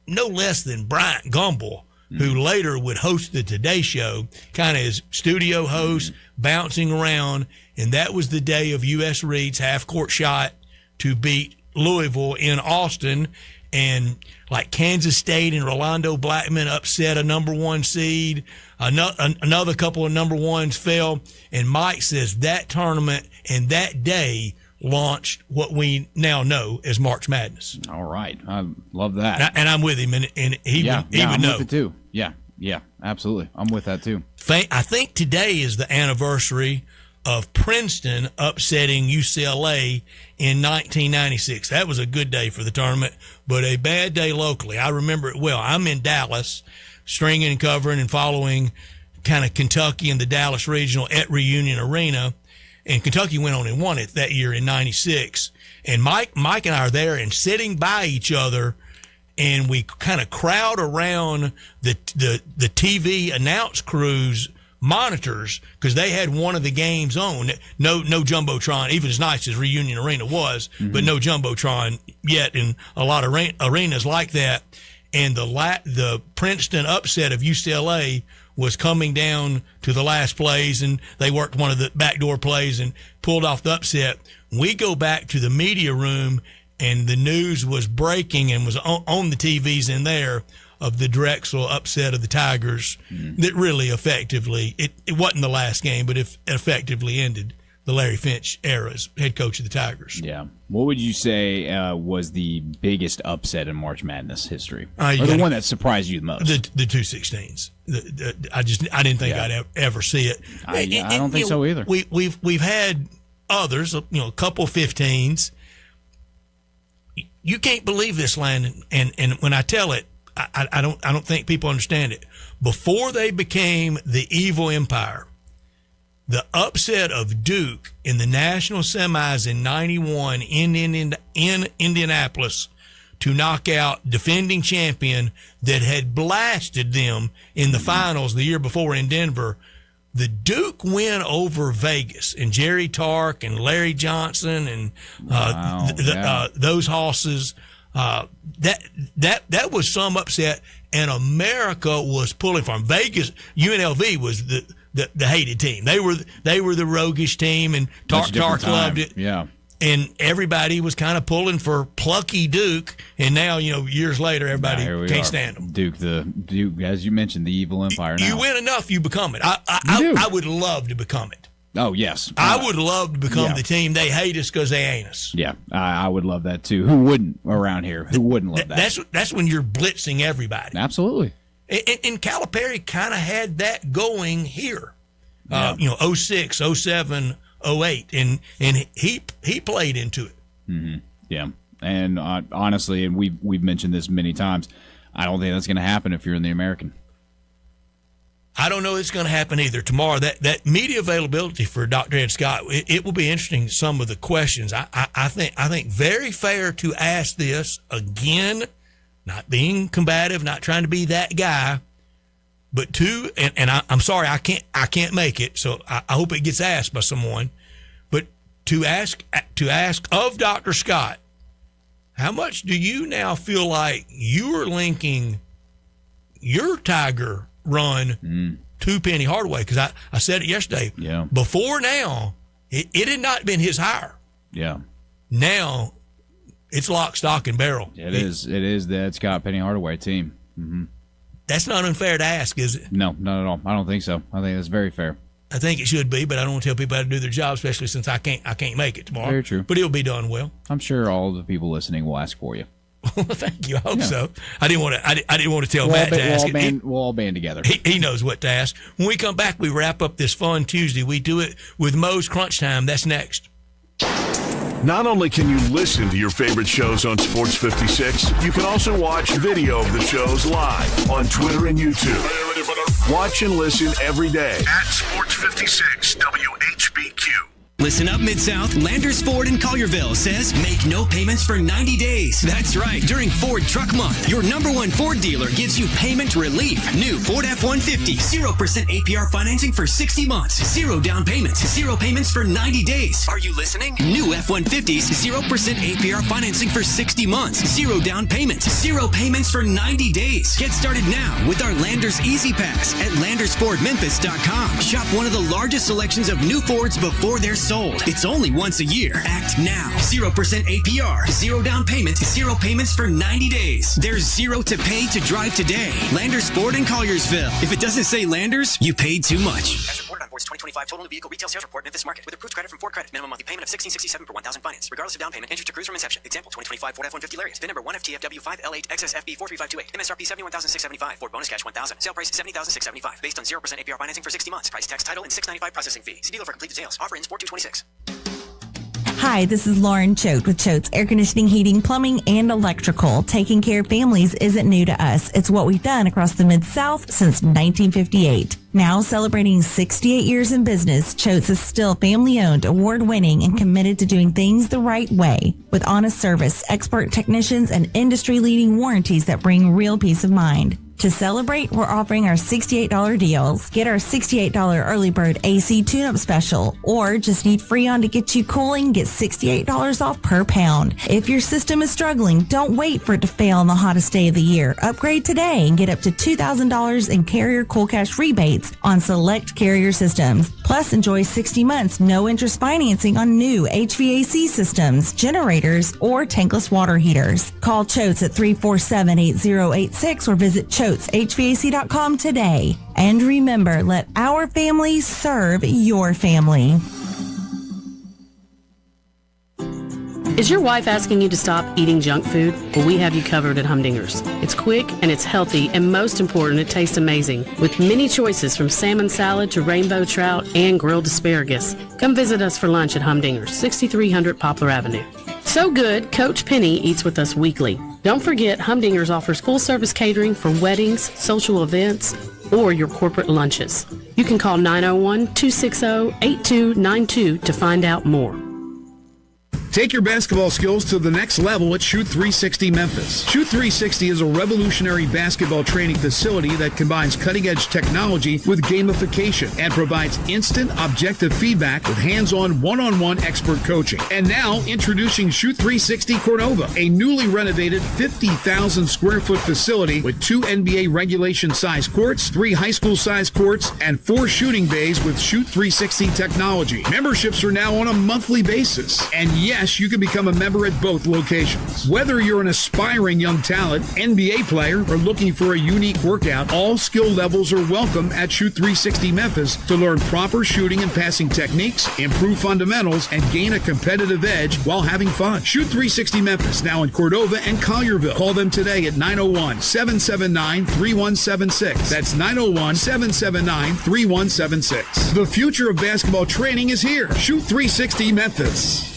no less than Bryant Gumbel, who later would host the Today Show, kind of as studio host, bouncing around. And that was the day of U.S. Reed's half-court shot to beat Louisville in Austin. And like Kansas State and Rolando Blackman upset a number one seed. Another couple of number ones fell. And Mike says that tournament and that day launched what we now know as March Madness. All right. I love that. And I'm with him, and he would know. With it too. Yeah, absolutely. I'm with that too. I think today is the anniversary of Princeton upsetting UCLA in 1996. That was a good day for the tournament, but a bad day locally. I remember it well. I'm in Dallas, stringing and covering and following kind of Kentucky and the Dallas Regional at Reunion Arena. And Kentucky went on and won it that year in 96. And Mike and I are there and sitting by each other, and we kind of crowd around the TV announce crew's monitors because they had one of the games on. No Jumbotron, even as nice as Reunion Arena was, but no Jumbotron yet in a lot of arenas like that. And the Princeton upset of UCLA was coming down to the last plays, and they worked one of the backdoor plays and pulled off the upset. We go back to the media room, and the news was breaking and was on the TVs in there of the Drexel upset of the Tigers that really effectively, it wasn't the last game, but it effectively ended the Larry Finch era as head coach of the Tigers. Yeah. What would you say was the biggest upset in March Madness history? Or the one that surprised you the most? The 216s. I didn't think I'd ever see it. I don't think so either. We've had others, a couple 15s. You can't believe this, Landon, and when I tell it, I don't think people understand it. Before they became the evil empire, the upset of Duke in the national semis in 91 in Indianapolis to knock out defending champion that had blasted them in the finals the year before in Denver. The Duke win over Vegas and Jerry Tark and Larry Johnson and those hosses. That was some upset, and America was pulling from Vegas. UNLV was the hated team. They were the roguish team, and Tark loved it. Yeah. And everybody was kind of pulling for plucky Duke, and now years later, everybody can't stand them. Duke, as you mentioned, the evil empire. You win enough, you become it. I would love to become it. Oh yes, I would love to become the team. They hate us because they ain't us. Yeah, I would love that too. Who wouldn't around here? Who wouldn't love that? That's when you're blitzing everybody. Absolutely. And Calipari kind of had that going here. 06, 07, 08, and he played into it. Mm-hmm. Yeah, and honestly, and we've mentioned this many times, I don't think that's going to happen if you're in the American. I don't know it's going to happen either. Tomorrow, that media availability for Dr. Ed Scott, it will be interesting. Some of the questions, I think very fair to ask this again, not being combative, not trying to be that guy, but I'm sorry, I can't make it, so I hope it gets asked by someone. But to ask of Dr. Scott, how much do you now feel like you're linking your Tiger run to Penny Hardaway? Because I said it yesterday. Yeah. Before now, it had not been his hire. Yeah. Now it's lock, stock, and barrel. It is the Ed Scott Penny Hardaway team. Mm-hmm. That's not unfair to ask, is it? No, not at all. I don't think so. I think that's very fair. I think it should be, but I don't want to tell people how to do their job, especially since I can't make it tomorrow. Very true. But it'll be done well. I'm sure all the people listening will ask for you. Thank you. I hope so. I didn't want to tell Matt to ask it. We'll all band together. He knows what to ask. When we come back, we wrap up this fun Tuesday. We do it with Mo's Crunch Time. That's next. Not only can you listen to your favorite shows on Sports 56, you can also watch video of the shows live on Twitter and YouTube. Watch and listen every day at Sports 56 WHBQ. Listen up, Mid-South. Landers Ford in Collierville says make no payments for 90 days. That's right. During Ford Truck Month, your #1 Ford dealer gives you payment relief. New Ford F-150, 0% APR financing for 60 months. 0 down payments. 0 payments for 90 days. Are you listening? New F-150s, 0% APR financing for 60 months. 0 down payments. 0 payments for 90 days. Get started now with our Landers Easy Pass at LandersFordMemphis.com. Shop one of the largest selections of new Fords before they're sold. It's only once a year. Act now. 0% APR, 0 down payment, 0 payments for 90 days. There's 0 to pay to drive today. Landers Ford in Colliersville. If it doesn't say Landers, you paid too much. As reported on Ford's 2025 total new vehicle retail sales report, Memphis market with approved credit from Ford Credit. Minimum monthly payment of $1,667 per 1,000 finance. Regardless of down payment, interest accrues from inception. Example: 2025 Ford F-150 Lariat. VIN number 1FTFW5L8XSFB43528. MSRP $71,675. Ford bonus cash $1,000. Sale price $70,675. Based on 0% APR financing for 60 months. Price, tax, title, and $695 processing fee. See dealer for complete details. Offer ends 4/2/26. Hi, this is Lauren Choate with Choate's Air Conditioning, Heating, Plumbing, and Electrical. Taking care of families isn't new to us. It's what we've done across the Mid-South since 1958. Now celebrating 68 years in business, Choate's is still family-owned, award-winning, and committed to doing things the right way. With honest service, expert technicians, and industry-leading warranties that bring real peace of mind. To celebrate, we're offering our $68 deals. Get our $68 early bird AC tune-up special, or just need Freon to get you cooling, get $68 off per pound. If your system is struggling, don't wait for it to fail on the hottest day of the year. Upgrade today and get up to $2,000 in Carrier Cool Cash rebates on select Carrier systems. Plus, enjoy 60 months no interest financing on new HVAC systems, generators, or tankless water heaters. Call Choates at 347-8086 or visit HVAC.com today. And remember, let our family serve your family. Is your wife asking you to stop eating junk food? Well, we have you covered at Humdinger's. It's quick and it's healthy, and most important, it tastes amazing. With many choices from salmon salad to rainbow trout and grilled asparagus. Come visit us for lunch at Humdinger's, 6300 Poplar Avenue. So good, Coach Penny eats with us weekly. Don't forget, Humdinger's offers full-service catering for weddings, social events, or your corporate lunches. You can call 901-260-8292 to find out more. Take your basketball skills to the next level at Shoot 360 Memphis. Shoot 360 is a revolutionary basketball training facility that combines cutting-edge technology with gamification and provides instant, objective feedback with hands-on, one-on-one expert coaching. And now, introducing Shoot 360 Cordova, a newly renovated 50,000 square foot facility with 2 NBA regulation-size courts, 3 high school-size courts, and 4 shooting bays with Shoot 360 technology. Memberships are now on a monthly basis. And yes, you can become a member at both locations. Whether you're an aspiring young talent, NBA player, or looking for a unique workout, all skill levels are welcome at Shoot 360 Memphis to learn proper shooting and passing techniques, improve fundamentals, and gain a competitive edge while having fun. Shoot 360 Memphis, now in Cordova and Collierville. Call them today at 901-779-3176. That's 901-779-3176. The future of basketball training is here. Shoot 360 Memphis.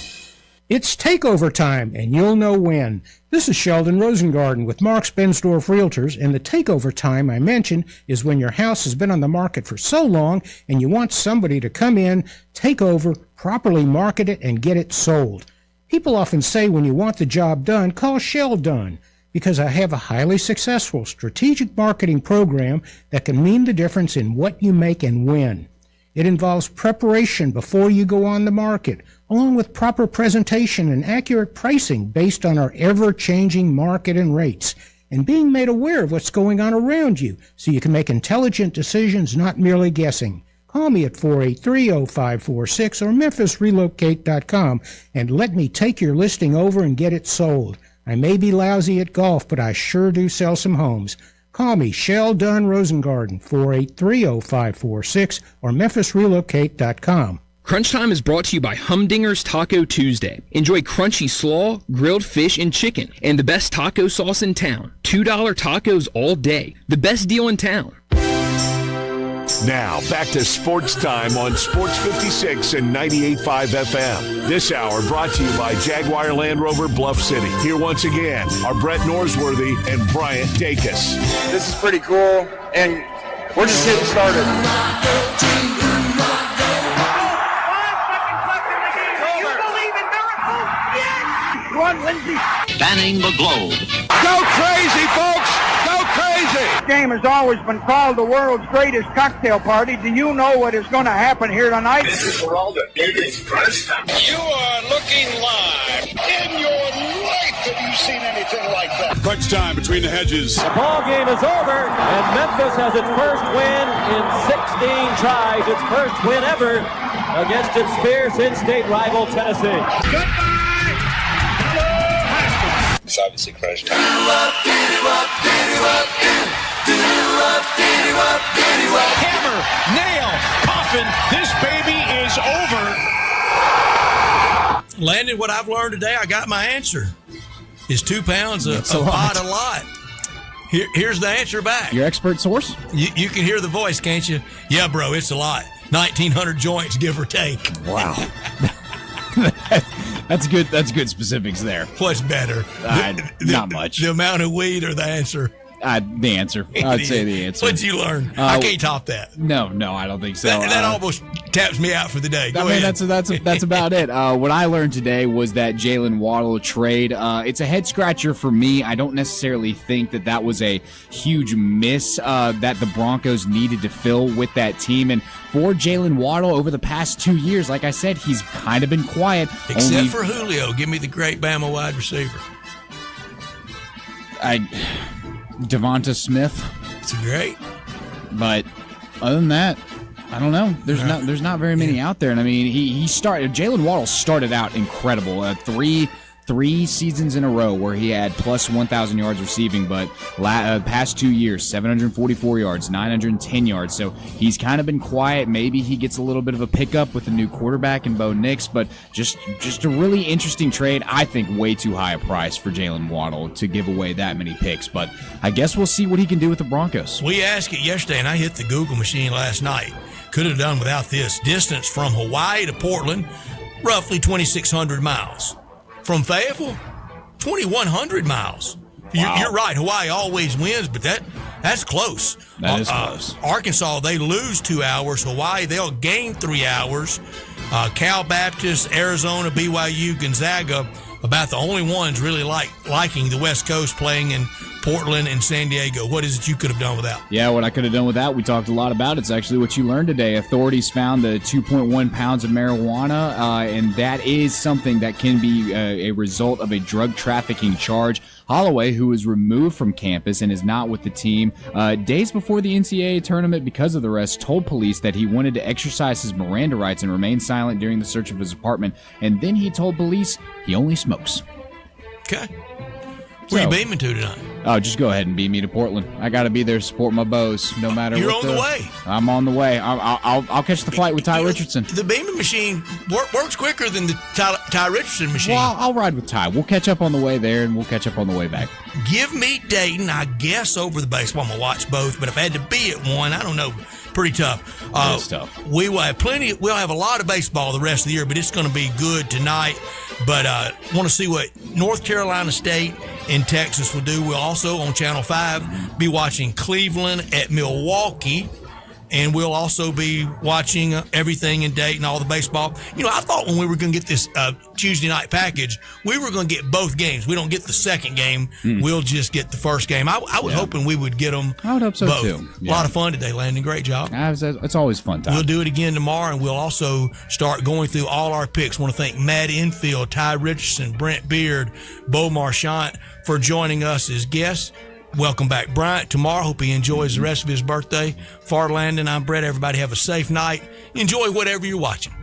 It's takeover time, and you'll know when. This is Sheldon Rosengarten with Marks Bensdorf Realtors, and the takeover time I mentioned is when your house has been on the market for so long and you want somebody to come in, take over, properly market it, and get it sold. People often say when you want the job done, call Sheldon, because I have a highly successful strategic marketing program that can mean the difference in what you make and when. It involves preparation before you go on the market, along with proper presentation and accurate pricing based on our ever-changing market and rates, and being made aware of what's going on around you so you can make intelligent decisions, not merely guessing. Call me at 483-0546 or memphisrelocate.com and let me take your listing over and get it sold. I may be lousy at golf, but I sure do sell some homes. Call me, Shell Dunn Rosengarten, 483-0546 or memphisrelocate.com. Crunch Time is brought to you by Humdinger's Taco Tuesday. Enjoy crunchy slaw, grilled fish, and chicken, and the best taco sauce in town. $2 tacos all day. The best deal in town. Now, back to Sports Time on Sports 56 and 98.5 FM. This hour brought to you by Jaguar Land Rover Bluff City. Here once again are Brett Norsworthy and Bryant Dacus. This is pretty cool, and we're just getting started. Spanning the globe. Go crazy, folks! Go crazy! This game has always been called the world's greatest cocktail party. Do you know what is going to happen here tonight? This is Geraldo. It is Crunch Time. You are looking live. In your life have you seen anything like that? Crunch time between the hedges. The ball game is over, and Memphis has its first win in 16 tries. Its first win ever against its fierce in-state rival Tennessee. Goodbye! It's obviously Crunch time. Hammer, nail, coffin. This baby is over. Landon, what I've learned today, I got my answer. Is 2 pounds a lot. Here's the answer back. Your expert source? You can hear the voice, can't you? Yeah, bro, it's a lot. 1,900 joints, give or take. Wow. That's good. That's good specifics there. What's better? Not much. The amount of weed or the answer? The answer. I'd say the answer. What'd you learn? I can't top that. No, I don't think so. That almost taps me out for the day. Go ahead. That's about it. What I learned today was that Jalen Waddle trade. It's a head scratcher for me. I don't necessarily think that was a huge miss that the Broncos needed to fill with that team. And for Jalen Waddle over the past 2 years, like I said, he's kind of been quiet. Except for Julio. Give me the great Bama wide receiver. Devonta Smith. It's great. But other than that, I don't know. There's not very many out there. And I mean, Jalen Waddle started out incredible. Three seasons in a row where he had plus 1,000 yards receiving, but past 2 years, 744 yards, 910 yards. So he's kind of been quiet. Maybe he gets a little bit of a pickup with the new quarterback in Bo Nix, but just a really interesting trade. I think way too high a price for Jalen Waddle to give away that many picks, but I guess we'll see what he can do with the Broncos. We asked it yesterday, and I hit the Google machine last night. Could have done without this. Distance from Hawaii to Portland, roughly 2,600 miles. From Fayetteville, 2,100 miles. Wow. You're right. Hawaii always wins, but that's close. That is close. Arkansas, they lose 2 hours. Hawaii, they'll gain 3 hours. Cal Baptist, Arizona, BYU, Gonzaga, about the only ones really liking the West Coast playing in Portland and San Diego. What is it you could have done without? Yeah, what I could have done without, we talked a lot about. It's actually what you learned today. Authorities found the 2.1 pounds of marijuana, and that is something that can be a result of a drug trafficking charge. Holloway, who was removed from campus and is not with the team, days before the NCAA tournament because of the arrest, told police that he wanted to exercise his Miranda rights and remain silent during the search of his apartment. And then he told police he only smokes. Okay. Where you beaming to tonight? Oh, just go ahead and beam me to Portland. I got to be there to support my Bows, no matter what. You're on the way. I'm on the way. I'll catch the flight with Ty Richardson. The beaming machine works quicker than the Ty Richardson machine. Well, I'll ride with Ty. We'll catch up on the way there, and we'll catch up on the way back. Give me Dayton, I guess, over the baseball. I'm going to watch both, but if I had to be at one, I don't know. Pretty tough. It's tough. We will have we'll have a lot of baseball the rest of the year, but it's going to be good tonight. But want to see what North Carolina State and Texas will do. We'll also, on Channel 5, be watching Cleveland at Milwaukee. And we'll also be watching everything in Dayton, all the baseball. You know, I thought when we were going to get this Tuesday night package, we were going to get both games. We don't get the second game. We'll just get the first game. I was hoping we would get them I would hope so, both. too. Yeah. A lot of fun today, Landon. Great job. It's always fun time. We'll do it again tomorrow, and we'll also start going through all our picks. I want to thank Matt Infield, Ty Richardson, Brent Beard, Bo Marchant for joining us as guests. Welcome back, Bryant. Tomorrow, hope he enjoys the rest of his birthday. For Landon, I'm Brett. Everybody have a safe night. Enjoy whatever you're watching.